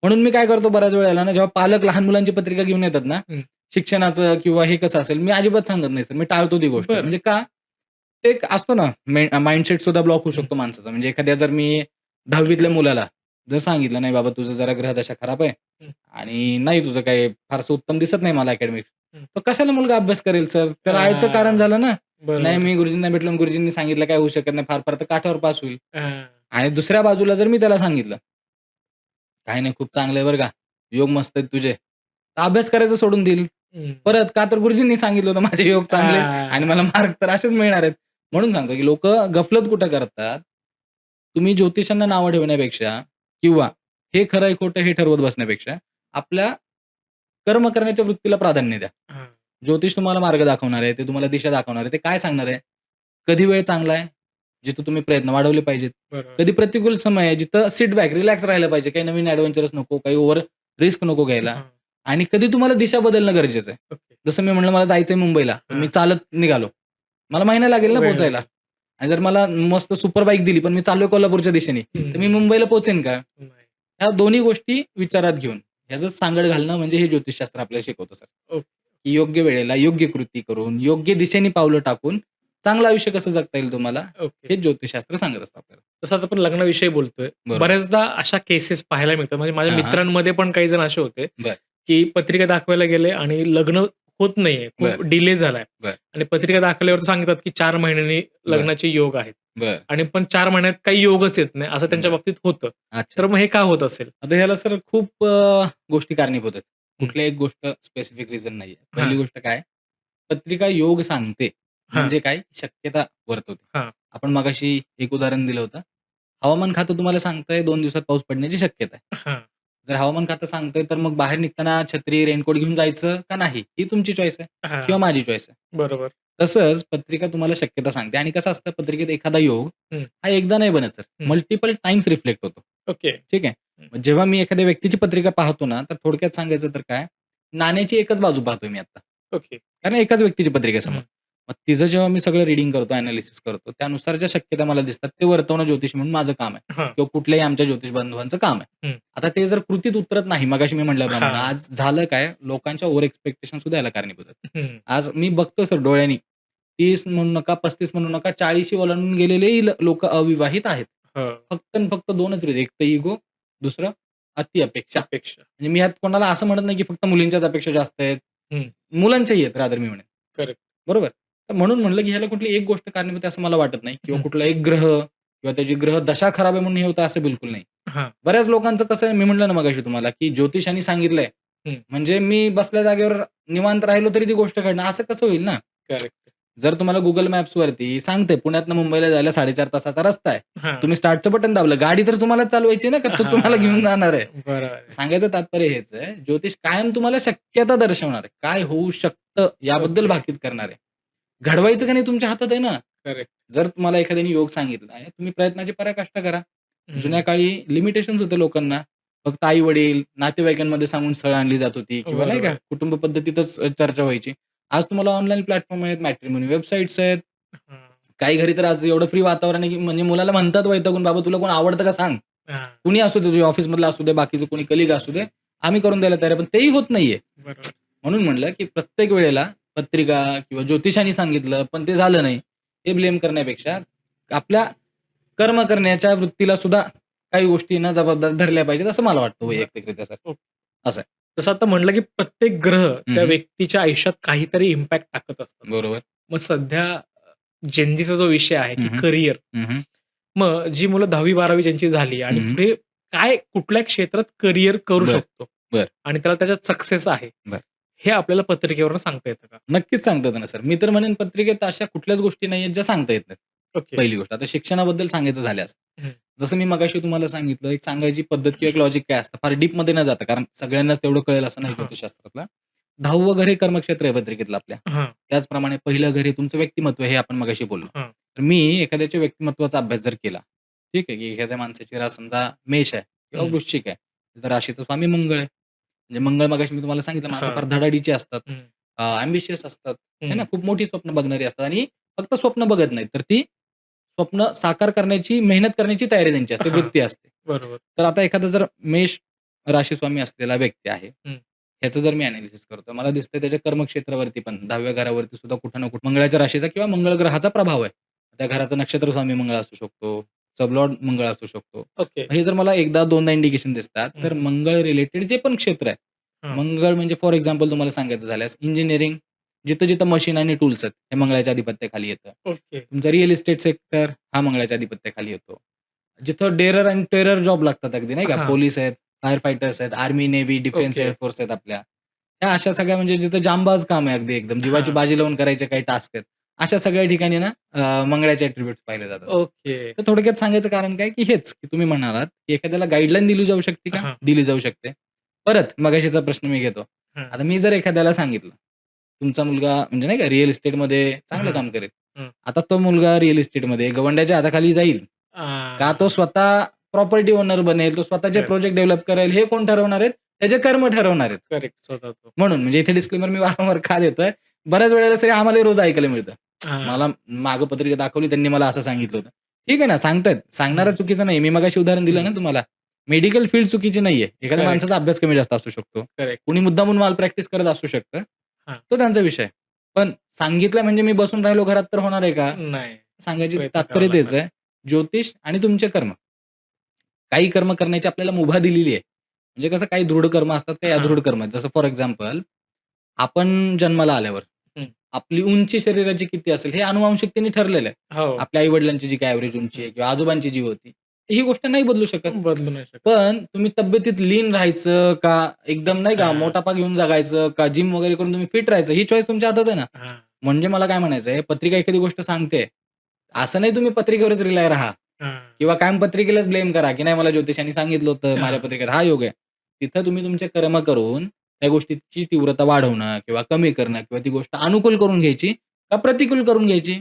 म्हणून मी काय करतो बऱ्याच वेळेला ना, जेव्हा पालक लहान मुलांची पत्रिका घेऊन येतात ना, हं. शिक्षणाचं किंवा हे कसं असेल, मी अजिबात सांगत नाही सर. मी टाळतो ती गोष्ट. बरं. म्हणजे का? ते एक असतो ना माइंडसेट सुद्धा ब्लॉक होऊ हं. शकतो माणसाचा. म्हणजे एखाद्या जर मी 10वीतल्या मुलाला जर सांगितलं, "नाही बाबा तुझं जरा ग्रहदशा खराब आहे हं. आणि नाही तुझं काही फारसं उत्तम दिसत नाही मला अकॅडमिक्स." हं. तर कशाला मुलगा अभ्यास करेल सर? त्याला आयतं कारण हां. झालं ना. नाही बरोबर आहे. मी गुरुजींना भेटलो आणि गुरुजींनी सांगितलं काही होऊ शकत नाही. फार फार तर काठावर पास होईल. हां. आणि दुसऱ्या बाजूला जर मी त्याला सांगितलं, "काही नाही खूप चांगलं आहे बरं का. योग मस्त आहेत तुझे." तर अभ्यास करायचं सोडून देईल. हं. परत का तर गुरुजींनी सांगितलं होतं माझे योग चांगले आहेत आणि मला हां. मार्क तर असेच मिळणार आहेत. म्हणून सांगतो, की लोकं गफलत कुठं करतात? तुम्ही ज्योतिषांना नावं ठेवण्यापेक्षा किंवा हे खरं आहे खोटं हे ठरवत बसण्यापेक्षा आपल्या कर्म करण्याच्या वृत्तीला प्राधान्य द्या. हां. ज्योतिष तुम्हाला मार्ग दाखवणार आहे, ते तुम्हाला दिशा दाखवणार आहे. ते काय सांगणार आहे? कधी वेळ चांगला आहे, जिथं तुम्ही प्रयत्न वाढवले पाहिजेत. बरोबर. कधी प्रतिकूल समय आहे, जिथं सिट बॅक, रिलॅक्स राहिलं पाहिजे. काही नवीन एडव्हेंचरस नको, काही ओव्हर रिस्क नको घ्यायला. हां. आणि कधी तुम्हाला दिशा बदलणं गरजेचं आहे. ओके. जसं मी म्हटलं मला जायचंय मुंबईला, पण मी हां. चालत निघालो. मला महिना लागेल ना वेळ पोहोचायला. लागेल. आणि जर मला मस्त सुपर बाईक दिली, पण मी चाललोय कोल्हापूरच्या दिशेने, तर मी हं. मुंबईला पोहोचेन का? नाही. ह्या दोन्ही गोष्टी विचारात घेऊन ह्याचंच सांगड घालणं म्हणजे हे ज्योतिषशास्त्र आपल्याला शिकवतं सर. ओके. की योग्य वेळेला योग्य कृती करून, योग्य दिशेने पावलं टाकून, चांगलं आयुष्य कसं जगता येईल तुम्हाला, ओके. हे ज्योतिषशास्त्र सांगत असतं आपल्याला. तसं आता आपण लग्नाविषयी बोलतोय. बरोबर. बऱ्याचदा अशा केसेस पाहायला मिळतात. म्हणजे माझ्या हां, हां. मित्रांमध्ये पण काही जण असे होते, बरं, की पत्रिका दाखवायला गेले आणि लग्न होत नाहीये. खूप बरं, डिले झालाय बरं, आणि पत्रिका दाखवल्यावर सांगतात, की 4 महिन्यांनी बरं, लग्नाचे योग आहेत बरं, आणि पण 4 महिन्यात काही योगच येत नाही, असं त्यांच्या बरं. बाबतीत होतं. अच्छा. तर मग हे का होत असेल? आता ह्याला सर खूप गोष्टी कारणीभूत आहेत. हं. कुठल्याही एक गोष्ट स्पेसिफिक रिझन नाहीये. पहिली हां, गोष्ट काय, पत्रिका योग सांगते हां, म्हणजे काय? शक्यता वर्तवते. हां, आपण मगाशी एक उदाहरण दिलं होतं. हवामान खातं तुम्हाला सांगतंय 2 दिवसात पाऊस पडण्याची शक्यता आहे. हां, जर हवामान खातं सांगतंय, तर मग बाहेर निघताना छत्री, रेनकोट घेऊन जायचं का नाही? ही तुमची चॉईस आहे हां. किंवा माझी चॉईस आहे. बरोबर. तसंच पत्रिका तुम्हाला शक्यता सांगते आणि कसं असतं पत्रिकेत एखादा योग हं, हा एकदा नाही बनत सर. हं. मल्टिपल टाइम्स रिफ्लेक्ट होतो. ओके. ठीक आहे. हं. मग जेव्हा मी एखाद्या व्यक्तीची पत्रिका पाहतो ना, तर थोडक्यात सांगायचं तर काय, नाण्याची एकच बाजू पाहतोय मी आता. ओके. कारण एकाच व्यक्तीची पत्रिका आहे समोर. हं. मग तिचं जेव्हा मी सगळं रीडिंग करतो, एनालिसिस करतो, त्यानुसार ज्या शक्यता मला दिसतात, ते वर्तवणं ज्योतिषी म्हणून माझं काम आहे हां. किंवा कुठल्याही आमच्या ज्योतिष बांधवांचं काम आहे. हं. आता ते जर कृतीत उतरत नाही, मगाशी मी म्हटल्याप्रमाणे, हां. आज झालं काय, लोकांच्या ओव्हर एक्स्पेक्टेशन सुद्धा याला कारणीभूत आहेत. हं. आज मी बघतोय सर डोळ्यांनी, 30 म्हणू नका, 35 म्हणू नका, 40शी ओलांडून गेलेलेही लोकं अविवाहित आहेत. हो. फक्त आणि फक्त 2च रिझन, एक तर इगो, दुसरं अति अपेक्षा. अपेक्षा. म्हणजे मी यात कोणाला असं म्हणत नाही, की फक्त मुलींच्याच अपेक्षा जास्त आहेत. हं. मुलांच्याही आहेत रादर मी म्हणेन. करेक्ट. बरोबर? तर म्हणून म्हटलं, की ह्याला कुठली एक गोष्ट कारणीभूत आहे असं मला वाटत नाही किंवा हं. कुठला एक ग्रह किंवा त्याची ग्रह दशा खराब आहे म्हणून हे होतं असं बिलकुल नाही. हां. बऱ्याच लोकांचं कसं आहे, मी म्हटलं ना मगाशी तुम्हाला, की ज्योतिषाने सांगितलंय, हं. म्हणजे मी बसल्या जागेवर निवांत राहिलो तरी ती गोष्ट घडणं असं कसं होईल ना? करेक्ट. जर तुम्हाला Google मॅप्सवरती सांगते पुण्यातनं मुंबईला जायला 4.5 तासाचा रस्ता आहे. हां. तुम्ही स्टार्टचं बटन दाबलं, गाडी तर तुम्हालाच चालवायची आहे ना, का तो तुम्हाला घेऊन हां. जाणार आहे? बरोबर आहे. सांगायचं तात्पर्य हेच आहे, ज्योतिष कायम तुम्हाला शक्यता दर्शवणार आहे. काय होऊ शकतं याबद्दल ओके. भाकीत करणार आहे. घडवायचं का नाही तुमच्या हातात आहे ना. करेक्ट. जर तुम्हाला एखाद्याने योग सांगितला आहे, तुम्ही प्रयत्नाची पराकाष्ठा करा. जुन्या हं. काळी लिमिटेशन्स होते लोकांना. फक्त आई-वडील, नातेवाईकांमध्ये सांगून स्थळं आणली जात होती किंवा नाही बरोबर का आहे. कुटुंब पद्धतीतच चर्चा व्हायची. आज तुम्हाला ऑनलाईन प्लॅटफॉर्म आहेत, मॅट्रिमोनी वेबसाईट्स आहेत. हां. काही घरी तर आज एवढं फ्री वातावरण आहे, की म्हणजे मुलाला म्हणतात वैतागून, "बाबा तुला कोण आवडतं का सांग? हां. कुणी असू दे, तुझ्या ऑफिसमधला असू दे, बाकीचं कोणी कलीग असू दे, आम्ही करून द्यायला तयार आहे." पण तेही होत नाहीये. बरोबर. म्हणून म्हटलं, की प्रत्येक वेळेला पत्रिका किंवा ज्योतिषाने सांगितलं, पण ते झालं नाही, हे ब्लेम करण्यापेक्षा आपल्या कर्म करण्याच्या वृत्तीला सुद्धा काही गोष्टी ना जबाबदार धरल्या पाहिजेत, असं मला वाटतं बरं. वैयक्तिकरित्या सर. ओके. असं आहे. जसं आता म्हटलं, की प्रत्येक ग्रह हं, त्या हं. व्यक्तीच्या आयुष्यात काहीतरी इम्पॅक्ट टाकत असतात. बरोबर. मग सध्या जेन जो विषय आहे, हं, की हं. करियर. हं, हं. मग जी मुलं 10वी-12वी ज्यांची झाली आणि हं, हं. पुढे काय कुठल्या क्षेत्रात करियर करू बरं, शकतो बरं, आणि त्याला त्याच्यात सक्सेस आहे, बरं. हे आपल्याला पत्रिकेवरून सांगता येतं का? नक्कीच सांगता येतं ना सर. मी तर म्हणेन पत्रिकेत अशा कुठल्याच गोष्टी नाहीयेत ज्या सांगता येत नाहीत. ओके. पहिली गोष्ट. आता शिक्षणाबद्दल सांगायचं झाल्यास, हं. जसं मी मगाशी तुम्हाला सांगितलं, एक सांगायची पद्धत किंवा एक लॉजिक काय असतं, फार डीपमध्ये न जाता, कारण सगळ्यांनाच तेवढं कळेल असं नाही हां, ज्योतिषशास्त्रातलं. 10वं घर हे कर्मक्षेत्र आहे पत्रिकेतलं आपल्या. हां, त्याचप्रमाणे पहिलं घर हे तुमचं व्यक्तिमत्व हे आपण मगाशी बोललो. हां. तर मी एखाद्याच्या व्यक्तिमत्त्वाचा अभ्यास जर केला, ठीक आहे, की एखाद्या माणसाची रास समजा मेष आहे किंवा हं. वृश्चिक आहे. तर राशीचा स्वामी मंगळ आहे. म्हणजे मंगळ मगाशी मी तुम्हाला सांगितलं माणसं फार हां. धडाडीची असतात. हं, असतात. आहे ना, हं. खूप मोठी स्वप्न बघणारी असतात आणि फक्त स्वप्न बघत नाहीत, तर ती स्वप्न साकार करण्याची मेहनत करण्याची तयारी त्यांची असते, हां. वृत्ती असते. बरोबर. तर आता एखादा जर मेष राशीस्वामी असलेला व्यक्ती आहे, हं. ह्याचं जर मी एनालिसिस करतो, मला दिसतंय त्याच्या कर्मक्षेत्रावरती पण 10व्या घरावरती सुद्धा कुठं ना कुठं मंगळाच्या राशीचा किंवा मंगळ ग्रहाचा प्रभाव आहे. त्या घराचा नक्षत्र स्वामी मंगळ असू शकतो, सबलॉर्ड मंगळ असू शकतो. ओके. हे जर मला एकदा दोनदा इंडिकेशन दिसतात, तर हं. मंगळ रिलेटेड जे पण क्षेत्र आहे, हां. मंगळ म्हणजे फॉर एक्झाम्पल तुम्हाला सांगायचं झाल्यास इंजिनिअरिंग, जिथं-जिथं मशीन आणि टूल्स आहेत, हे मंगळाच्या आधिपत्याखाली येतं. ओके. तुमचा रिअल इस्टेट सेक्टर हा मंगळाच्या आधिपत्याखाली येतो. जिथं डेरर आणि टेरर जॉब लागतात अगदी नाही का, हां. पोलिस आहेत, फायर फायटर्स आहेत, army, navy, defence, okay. Air आहेत आपल्या. ह्या अशा सगळ्या म्हणजे जिथं जांबाज काम आहे अगदी एकदम जीवाची हां. बाजी लावून करायचे काही टास्क आहेत. अशा सगळ्या ठिकाणी ना मंगळाचे ॲट्रिब्यूट्स पाहिले जातात. ओके. तर थोडक्यात सांगायचं कारण काय, की हेच की तुम्ही म्हणालात, की एखाद्याला गाईडलाईन दिली जाऊ शकते का? हां. दिली जाऊ शकते. परत मगाशीचा प्रश्न मी घेतो. हं. आता मी जर एखाद्याला सांगितलं, तुमचा मुलगा म्हणजे नाही का रिअल इस्टेटमध्ये चांगलं हं. काम करेल. हं. आता तो मुलगा रिअल इस्टेटमध्ये गवंड्याच्या हाताखाली जाईल का तो आ, स्वतः प्रॉपर्टी ओनर बनेल, तो स्वतःचे करेक्ट, प्रोजेक्ट डेव्हलप करेल, हे कोण ठरवणार आहेत? त्याचे कर्म ठरवणार आहेत. करेक्ट. स्वतः तो. म्हणून म्हणजे इथे डिस्क्लेमर मी वारंवार का देतोय? बऱ्याच वेळेला सगळे आम्हालाही रोज ऐकायला मिळतं. हां. मला मागं पत्रिका दाखवली, त्यांनी मला असं सांगितलं होतं. ठीक आहे ना, सांगतायत. सांगणारा हं. चुकीचं नाही. मी मगाशी उदाहरण दिलं हं. ना तुम्हाला. मेडिकल फील्ड चुकीची नाहीये. एखाद्या करेक्ट, माणसाचा अभ्यास कमी जास्त असू शकतो. करेक्ट. कुणी मुद्दामून माल प्रॅक्टिस करत असू शकतं. हां. तो त्यांचा विषय. पण सांगितलं म्हणजे मी बसून राहिलो घरात तर होणार आहे का? नाही. सांगायची प्रयत्न करावा तात्पर्य तेच लागणार. आहे. ज्योतिष आणि तुमचे कर्म. काही कर्म करण्याची आपल्याला मुभा दिलेली आहे. म्हणजे कसं काही दृढ कर्म असतात, काही हां. अदृढ कर्म आहेत. जसं फॉर एक्झाम्पल आपण जन्माला आल्यावर हं. आपली उंची शरीराची किती असेल हे आनुवंशिकतेने ठरलेलं आहे. हो. आपल्या आई-वडिलांची जी काही ॲव्हरेज उंची आहे किंवा आजोबांची जी होती, ही गोष्ट नाही बदलू शकत. बदलू नाही शकत. पण तुम्ही तब्येतीत लीन राहायचं का एकदम नाही का हां. मोटापा घेऊन जगायचं का जिम वगैरे करून तुम्ही फिट राहायचं ही चॉईस तुमच्या हातात आहे ना. हां. म्हणजे मला काय म्हणायचं आहे, पत्रिका एखादी गोष्ट सांगते. असं नाही तुम्ही पत्रिकेवरच रिलाय राहा हां. किंवा कायम पत्रिकेलाच ब्लेम करा, की नाही मला ज्योतिषाने सांगितलं होतं, माझ्या हां. पत्रिकेत हा योग आहे. तिथं तुम्ही तुमचे कर्म करून त्या गोष्टीची तीव्रता वाढवणं किंवा कमी करणं किंवा ती गोष्ट अनुकूल करून घ्यायची का प्रतिकूल करून घ्यायची,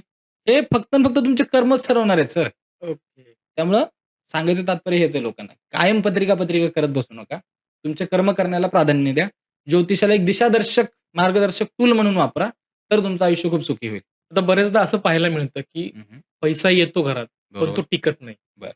हे फक्त आणि फक्त तुमचे कर्मच ठरवणार आहेत सर. ओके. त्यामुळं सांगायचं तात्पर्य हेच आहे लोकांना. कायम पत्रिका करत बसू नका. तुमचे कर्म करण्याला प्राधान्य द्या. ज्योतिषाला एक दिशादर्शक, मार्गदर्शक टूल म्हणून वापरा, तर तुमचं आयुष्य खूप सुखी होईल. आता बरेचदा असं पाहायला मिळतं, की हं, हं. पैसा येतो घरात, पण तो बरोबर. टिकत नाही. बरं.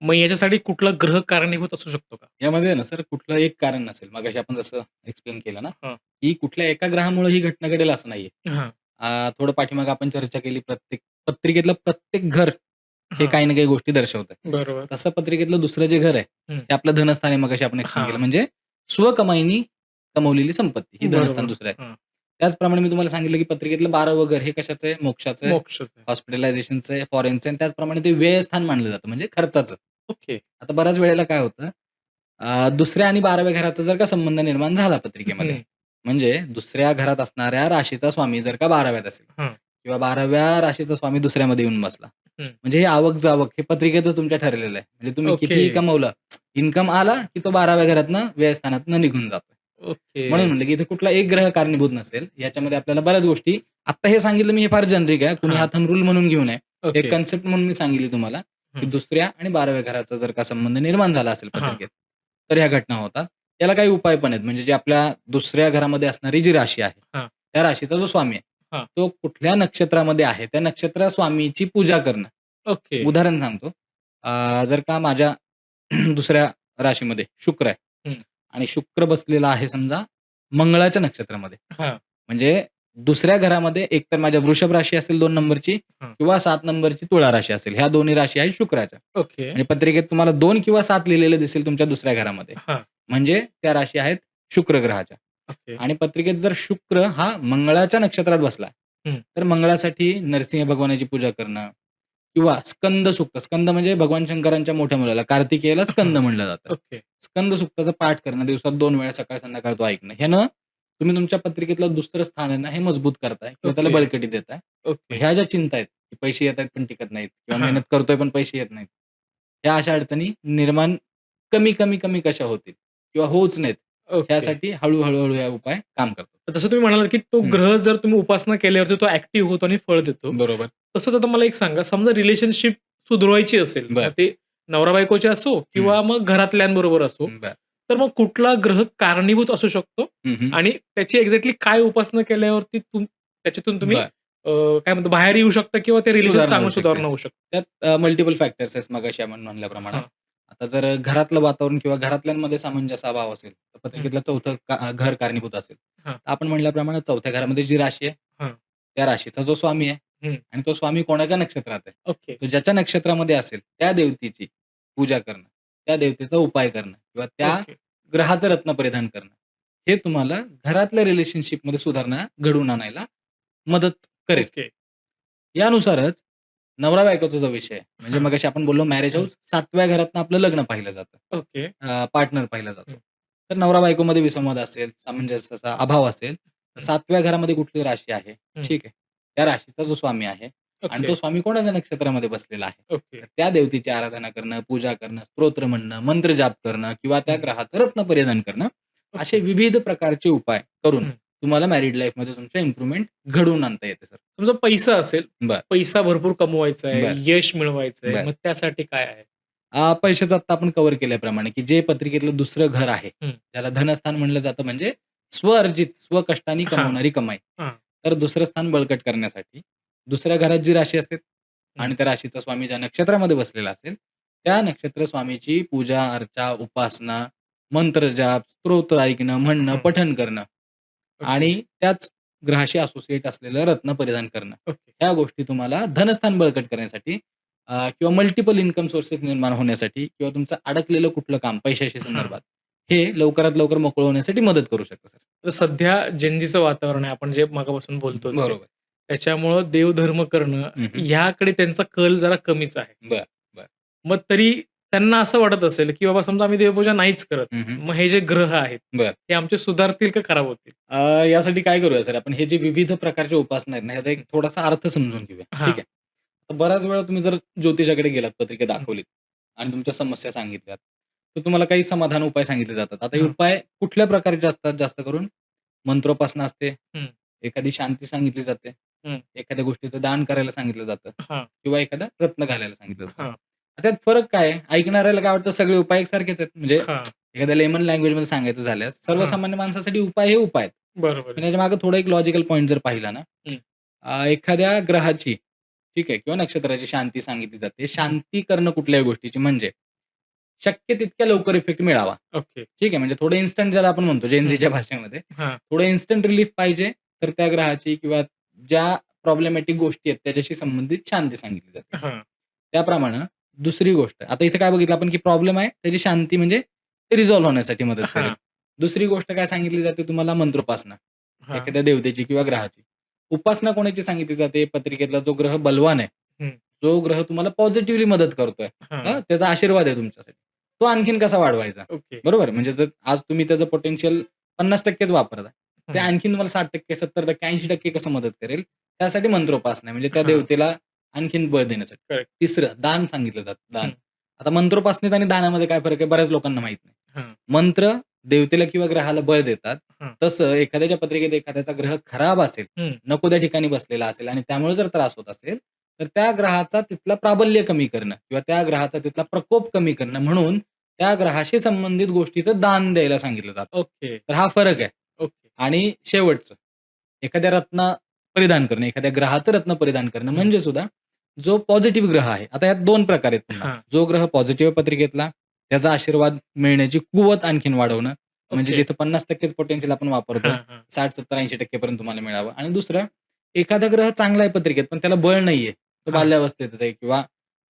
मग याच्यासाठी कुठला ग्रह कारणीभूत असू शकतो का? यामध्ये आहे ना सर कुठलं एक कारण नसेल. मगाशी आपण जसं एक्सप्लेन केलं ना, हां. की कुठल्या एका ग्रहामुळे ही घटना घडेल असं नाहीये. हां. थोडं पाठीमागे आपण चर्चा केली प्रत्येक पत्रिकेतलं प्रत्येक घर हे हां. काही ना काही गोष्टी दर्शवतंय. बरोबर. तसं पत्रिकेतलं दुसरं जे घर आहे, हं. हे आपलं धनस्थान आहे मगाशी आपण एक्सप्लेन केलं. हां. म्हणजे स्वकमाईनी कमवलेली संपत्ती ही धनस्थान बरोबर. दुसरं आहे. हां. त्याचप्रमाणे मी तुम्हाला सांगितलं, की पत्रिकेतलं 12वं घर हे कशाचं आहे? मोक्षाचं आहे, मोक्षच आहे. हॉस्पिटलायझेशनचं आहे, फॉरेनचं आहे आणि त्याचप्रमाणे ते व्ययस्थान मानलं जातं म्हणजे खर्चाचं. ओके. आता बऱ्याच वेळेला काय होतं, दुसऱ्या आणि 12व्या घराचा जर का संबंध निर्माण झाला पत्रिकेमध्ये, हं. म्हणजे दुसऱ्या घरात असणाऱ्या राशीचा स्वामी जर का 12व्यात असेल हां. किंवा 12व्या राशीचा स्वामी दुसऱ्यामध्ये येऊन बसला. हं. म्हणजे हे आवक-जावक हे पत्रिकेतच तुमच्या ठरलेलं आहे. म्हणजे तुम्ही ओके. कितीही कमवलं, इन्कम आला की तो 12व्या घरातनं व्ययस्थानातनं निघून जातो. ओके. म्हणून म्हटलं की इथे कुठला एक ग्रह कारणीभूत नसेल. याच्यामध्ये आपल्याला बऱ्याच गोष्टी आत्ता हे सांगितलं मी हे फार जनरिक आहे. कुणी हा हां. थंब रूल म्हणून घेऊ नये. एक ओके. कन्सेप्ट म्हणून मी सांगितली तुम्हाला, की हं. दुसऱ्या आणि 12व्या घराचा जर का संबंध निर्माण झाला असेल हां. पत्रिकेत, तर ह्या घटना होतात. त्याला काही उपाय पण आहेत. म्हणजे जे आपल्या दुसऱ्या घरामध्ये असणारी जी राशी आहे, हां. त्या राशीचा जो स्वामी आहे, हां. तो कुठल्या नक्षत्रामध्ये आहे, त्या नक्षत्र स्वामीची पूजा करणं. ओके. उदाहरण सांगतो. जर का माझ्या दुसऱ्या राशीमध्ये शुक्र आहे हं. आणि शुक्र बसलेला आहे समजा मंगळाच्या नक्षत्रामध्ये. हां. म्हणजे दुसऱ्या घरामध्ये एकतर माझ्या वृषभ राशी असेल 2 नंबरची हां. किंवा 7 नंबरची तुळा राशी असेल. ह्या दोन्ही राशी आहेत शुक्राच्या. ओके. आणि पत्रिकेत तुम्हाला 2 किंवा 7 लिहिलेलं दिसेल तुमच्या दुसऱ्या घरामध्ये. हां. म्हणजे त्या राशी आहेत शुक्र ग्रहाच्या. ओके. आणि पत्रिकेत जर शुक्र हा मंगळाच्या नक्षत्रात बसला, हं. तर मंगळासाठी नरसिंह भगवानाची पूजा करणं किंवा स्कंद सूक्त. स्कंद म्हणजे भगवान शंकरांच्या मोठ्या मुलाला कार्तिकेयला स्कंद हां. म्हणलं जातं. ओके. स्कंद सूक्ताचा पाठ करणं, दिवसात 2 वेळा सकाळ संध्याकाळ तो ऐकणं. ह्यानं तुम्ही तुमच्या पत्रिकेतलं दुसरं स्थान आहे ना, हे मजबूत करताय किंवा त्याला ओके. बळकटी देताय. ओके. ह्या ज्या चिंता आहेत, की पैसे येतायत पण टिकत नाहीत किंवा हां. मेहनत करतोय पण पैसे येत नाहीत. ह्या अशा अडचणी निर्माण कमी कशा होतील किंवा होऊच नयेत. ओके. ह्यासाठी हळू हा उपाय काम करतो. तर जसं तुम्ही म्हणालात, की तो हं. ग्रह जर तुम्ही उपासना केल्यावरती तो ॲक्टिव्ह होतो आणि फळ देतो. बरोबर. तसंच आता मला एक सांगा, समजा रिलेशनशिप सुधरवायची असेल, बरं. मग ते नवरा-बायकोचे असो हं. किंवा मग घरातल्यांबरोबर असो. बरं. तर मग कुठला ग्रह कारणीभूत असू शकतो हं, हं. आणि त्याची एक्झॅक्टली काय उपासना केल्यावरती त्याच्यातून तुम्ही बरं. काय म्हणतो बाहेर येऊ शकता किंवा ते रिलेशन सुधारणा होऊ चांगलं शकते. सुधारणा होऊ शकतं? त्यात मल्टिपल फॅक्टर्स आहेत मगाशी आपण म्हणल्याप्रमाणे. हां. आता जर घरातलं वातावरण किंवा घरातल्यांमध्ये सामंजस्य अभाव असेल, तर हं. पत्रिकेतलं चौथं घर कारणीभूत असेल. हां, तर आपण म्हटल्याप्रमाणे चौथ्या घरामध्ये जी राशी आहे, हां. त्या राशीचा जो स्वामी आहे हं. आणि तो स्वामी कोणाच्या नक्षत्रात आहे, ओके, तो ज्याच्या नक्षत्रामध्ये असेल त्या देवतेची पूजा करणं, त्या देवतेचा उपाय करणं किंवा त्या ओके, ग्रहाचं रत्न परिधान करणं, हे तुम्हाला घरातल्या रिलेशनशिपमध्ये सुधारणा घडवून आणायला मदत करेल. ओके. यानुसारच नवरा-बायकोचा जो विषय आहे, म्हणजे हां. मगाशी आपण बोललो मॅरेज हं. हाऊस 7व्या घरातनं आपलं लग्न पाहिलं जातं. ओके. पार्टनर पाहिला जातो. हं, तर नवरा-बायकोमध्ये विसंवाद असेल, सामंजस्याचा अभाव असेल, तर हं, 7व्या घरामध्ये कुठली राशी आहे, हं. ठीक आहे. त्या राशीचा जो स्वामी आहे आणि ओके, तो स्वामी कोणाच्या नक्षत्रामध्ये बसलेला आहे. ओके. तर त्या देवतेची आराधना करणं, पूजा करणं, स्तोत्र म्हणणं, मंत्र जाप करणं किंवा त्या हं. ग्रहाचं रत्न परिधान करणं, असे ओके. विविध प्रकारचे उपाय करून हं. तुम्हाला मॅरिड लाईफमध्ये तुमच्या इम्प्रूव्हमेंट घडवून आणता येते सर. समजा पैसा असेल, बरं, पैसा भरपूर कमवायचा आहे, बरं, यश मिळवायचं आहे, बरं. मग त्यासाठी काय आहे? पैशाचं आत्ता आपण कव्हर केल्याप्रमाणे, की जे पत्रिकेतलं दुसरं घर आहे, हं. त्याला धनस्थान म्हणलं जातं म्हणजे स्वअर्जित, स्वकष्टाने हां, कमवणारी कमाई. हां. तर दुसरं स्थान बळकट करण्यासाठी दुसऱ्या घरात जी राशी असते हं. आणि त्या राशीचा स्वामी ज्या नक्षत्रामध्ये बसलेला असेल, त्या नक्षत्र स्वामीची पूजा, अर्चा, उपासना, मंत्रजाप, स्तोत्र ऐकणं, म्हणणं, हं. पठण करणं ओके, आणि त्याच ग्रहाशी असोसिएट असलेलं रत्न परिधान करणं. ओके. ह्या गोष्टी तुम्हाला धनस्थान बळकट करण्यासाठी किंवा मल्टिपल इन्कम सोर्सेस निर्माण होण्यासाठी किंवा तुमचं अडकलेलं कुठलं काम पैशाशी हां. संदर्भात, हे लवकरात लवकर मोकळं होण्यासाठी मदत करू शकतं सर. तर सध्या जेनझीचं वातावरण आहे, आपण जे मगापासून बोलतोच आहे. बरोबर. त्याच्यामुळं देवधर्म करणं हं, हं. ह्याकडे त्यांचा कल जरा कमीच आहे. बरं, बरं. मग तरी त्यांना असं वाटत असेल, की बाबा समजा आम्ही देवपूजा नाहीच करत. हं, हं. मग हे जे ग्रह आहेत, बरं. ते आमचे सुधारतील का खराब होतील? यासाठी काय करूया सर आपण हे जे विविध प्रकारच्या उपासना आहेत ना, ह्याचा एक थोडासा अर्थ समजून घेऊया. ठीक हां. आहे. तर बऱ्याच वेळा तुम्ही जर ज्योतिषाकडे गेलात, पत्रिका हं. दाखवलीत आणि तुमच्या समस्या सांगितल्यात, तर तुम्हाला काही समाधान उपाय सांगितले जातात. आता हे हां. उपाय कुठल्या प्रकारचे असतात जास्त करून? मंत्रोपासना असते, हं, एखादी शांती सांगितली जाते, हं. एखाद्या गोष्टीचं दान करायला सांगितलं जातं हां, किंवा एखादं रत्न घालायला सांगितलं जातं. हां, त्यात फरक काय आहे? ऐकणाऱ्याला काय वाटतं सगळे उपाय एकसारखेच आहेत. म्हणजे हां, एखाद्या लेमन लँग्वेजमध्ये सांगायचं झाल्यास हां. सर्वसामान्य माणसासाठी उपाय हे उपाय आहेत. बरोबर पण आहे. याच्यामागे थोडा एक लॉजिकल पॉइंट जर पाहिला ना, हं, एखाद्या ग्रहाची ठीक आहे किंवा नक्षत्राची शांती सांगितली जाते. हं. शांती करणं कुठल्याही गोष्टीची म्हणजे शक्य तितक्या लवकर इफेक्ट मिळावा. ओके. ठीक आहे. म्हणजे थोडं इन्स्टंट ज्याला आपण म्हणतो हं. जेन भाषेमध्ये, हां, थोडं इन्स्टंट रिलीफ पाहिजे, तर त्या ग्रहाची किंवा ज्या प्रॉब्लेमॅटिक गोष्टी आहेत त्याच्याशी संबंधित शांती सांगितली जाते. हां, त्याप्रमाणे दुसरी गोष्ट, आता इथे काय बघितलं आपण, की प्रॉब्लेम आहे, त्याची शांती म्हणजे ते रिझॉल्व्ह होण्यासाठी मदत करेल. हां, दुसरी गोष्ट काय सांगितली जाते तुम्हाला? मंत्रोपासना. हां. एखाद्या देवतेची किंवा ग्रहाची. उपासना कोणाची सांगितली जाते? पत्रिकेतला जो ग्रह बलवान आहे, हं, जो ग्रह तुम्हाला पॉझिटिव्हली मदत करतोय, हां. त्याचा आशीर्वाद आहे तुमच्यासाठी. तो आणखीन कसा वाढवायचा? ओके. बरोबर? म्हणजे जर आज तुम्ही त्याचं पोटेन्शियल 50% वापरताय, ते हं. आणखीन तुम्हाला 60%, 70%, 80% कसं मदत करेल? त्यासाठी मंत्रोपासना आहे. म्हणजे त्या हां. देवतेला आणखीन बळ देण्यासाठी. करेक्ट. तिसरं दान सांगितलं जातं, दान. हं, आता मंत्रोपासनेत आणि दानामध्ये काय फरक आहे? बऱ्याच लोकांना माहीत नाही. हां, मंत्र देवतेला किंवा ग्रहाला बळ देतात. हां. तसं एखाद्याच्या पत्रिकेत एखाद्याचा ग्रह खराब असेल, हं. नको त्या ठिकाणी बसलेला असेल आणि त्यामुळे जर त्रास होत असेल, तर त्या ग्रहाचा तिथला प्राबल्य कमी करणं किंवा त्या ग्रहाचा तिथला प्रकोप कमी करणं म्हणून त्या ग्रहाशी संबंधित गोष्टीचं दान द्यायला सांगितलं जातं. ओके, तर हा फरक आहे. ओके. आणि शेवटचं, एखाद्या रत्न परिधान करणं, एखाद्या ग्रहाचं रत्न परिधान करणं हं. म्हणजे सुद्धा जो पॉझिटिव्ह ग्रह आहे. आता यात 2 प्रकार आहेत पुन्हा. हां. जो ग्रह पॉझिटिव्ह आहे पत्रिकेतला, त्याचा आशीर्वाद मिळण्याची कुवत आणखीन वाढवणं. म्हणजे ओके. जिथं 50%च पोटेन्शियल आपण वापरतोय, हां, हां. 60, 70, 80% पर्यंत तुम्हाला मिळावं. आणि दुसरं, एखादा ग्रह चांगला आहे पत्रिकेत, पण त्याला बळ नाहीये. तो हां, बाल्यावस्थेतच आहे किंवा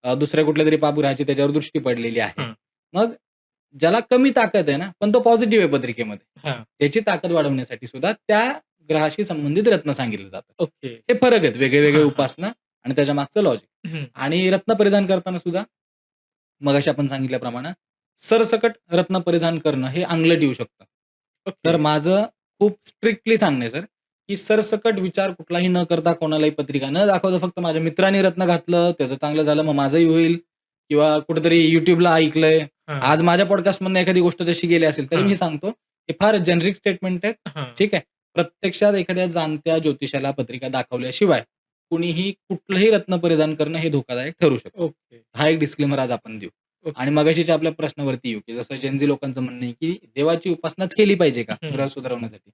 दुसऱ्या कुठल्यातरी पापग्रहाची त्याच्यावर दृष्टी पडलेली आहे. हां, मग ज्याला कमी ताकद आहे ना, पण तो पॉझिटिव्ह आहे पत्रिकेमध्ये. हां. त्याची ताकद वाढवण्यासाठी सुद्धा त्या ग्रहाशी संबंधित रत्न सांगितलं जातं. ओके. हे फरक आहेत वेगळे-वेगळे हां, हां. उपासना आणि त्याच्या मागचं लॉजिक. हं. आणि रत्न परिधान करताना सुद्धा मगाशी आपण सांगितल्याप्रमाणे सरसकट रत्न परिधान करणं हे अंगलट येऊ शकतं. ओके. तर माझं खूप स्ट्रिक्टली सांगणं आहे सर, की सरसकट विचार कुठलाही न करता कोणालाही पत्रिका न दाखवता फक्त माझ्या मित्राने रत्न घातलं, त्याचं चांगलं झालं, मग माझंही होईल किंवा कुठेतरी YouTubeला ऐकलंय. हां, आज माझ्या पॉडकास्टमधनं एखादी गोष्ट तशी गेली असेल, तरी हां, मी सांगतो, हे फार जेनेरिक स्टेटमेंट आहेत. हां. ठीक आहे. प्रत्यक्षात एखाद्या जाणत्या ज्योतिषाला पत्रिका दाखवल्याशिवाय कुणीही कुठलंही रत्न परिधान करणं हे धोकादायक ठरू शकतं. ओके. हा एक डिस्क्लेमर आज आपण देऊ. ओके. आणि मगाशीच्या आपल्या प्रश्नावरती येऊ, की जसं जेन लोकांचं म्हणणं आहे, की देवाची उपासनाच केली पाहिजे का हं. ग्रह सुधारवण्यासाठी?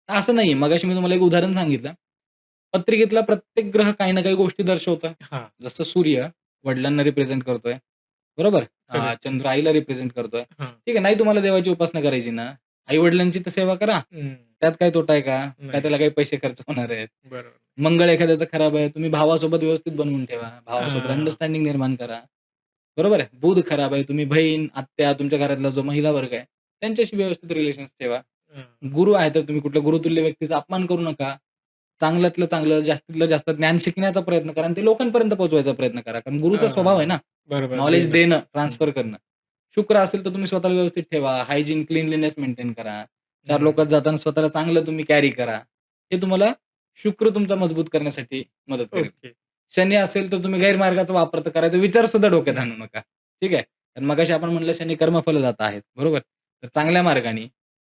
तर असं नाहीये. मगाशी मी तुम्हाला एक उदाहरण सांगितलं. पत्रिकेतला प्रत्येक ग्रह काही ना काही गोष्टी दर्शवतोय. हां. जसं सूर्य वडिलांना रिप्रेझेंट करतोय. बरोबर? करेक्ट. चंद्र आईला रिप्रेझेंट करतोय. हां. ठीक आहे, नाही तुम्हाला देवाची उपासना करायची ना, आई-वडिलांची तर सेवा करा. हं. त्यात काय तोटा आहे का? काय नाही. त्याला काही पैसे खर्च होणार आहेत? बरोबर. मंगळ एखाद्याचं खराब आहे, तुम्ही भावासोबत व्यवस्थित बनवून ठेवा. भावासोबत हां. अंडरस्टँडिंग निर्माण करा. बरोबर आहे? बुध खराब आहे, तुम्ही बहीण, आत्या, तुमच्या घरातला जो महिला वर्ग आहे, त्यांच्याशी व्यवस्थित रिलेशन्स ठेवा. हां. गुरु आहे, तर तुम्ही कुठल्या गुरुतुल्य व्यक्तीचा अपमान करू नका. चांगल्यातलं चांगलं, जास्तीतलं जास्त ज्ञान शिकण्याचा प्रयत्न करा आणि ते लोकांपर्यंत पोहोचवायचा प्रयत्न करा. कारण गुरुचा स्वभाव आहे हां. ना, बरोबर. नॉलेज देणं. देणं, हं. ट्रान्सफर करणं. शुक्र असेल तर तुम्ही स्वतःला व्यवस्थित ठेवा. हायजीन, क्लीनलीनेस मेंटेन करा. 4 हं. लोकात जाताना स्वतःला चांगलं तुम्ही कॅरी करा. हे तुम्हाला शुक्र तुमचा मजबूत करण्यासाठी मदत करेल. ओके. शनी असेल तर तुम्ही गैरमार्गाचा वापर तर करायचा विचार सुद्धा डोक्यात आणू नका. ठीक आहे. कारण मगाशी आपण म्हटलं शनी कर्मफलदाता आहेत. बरोबर? तर चांगल्या मार्गाने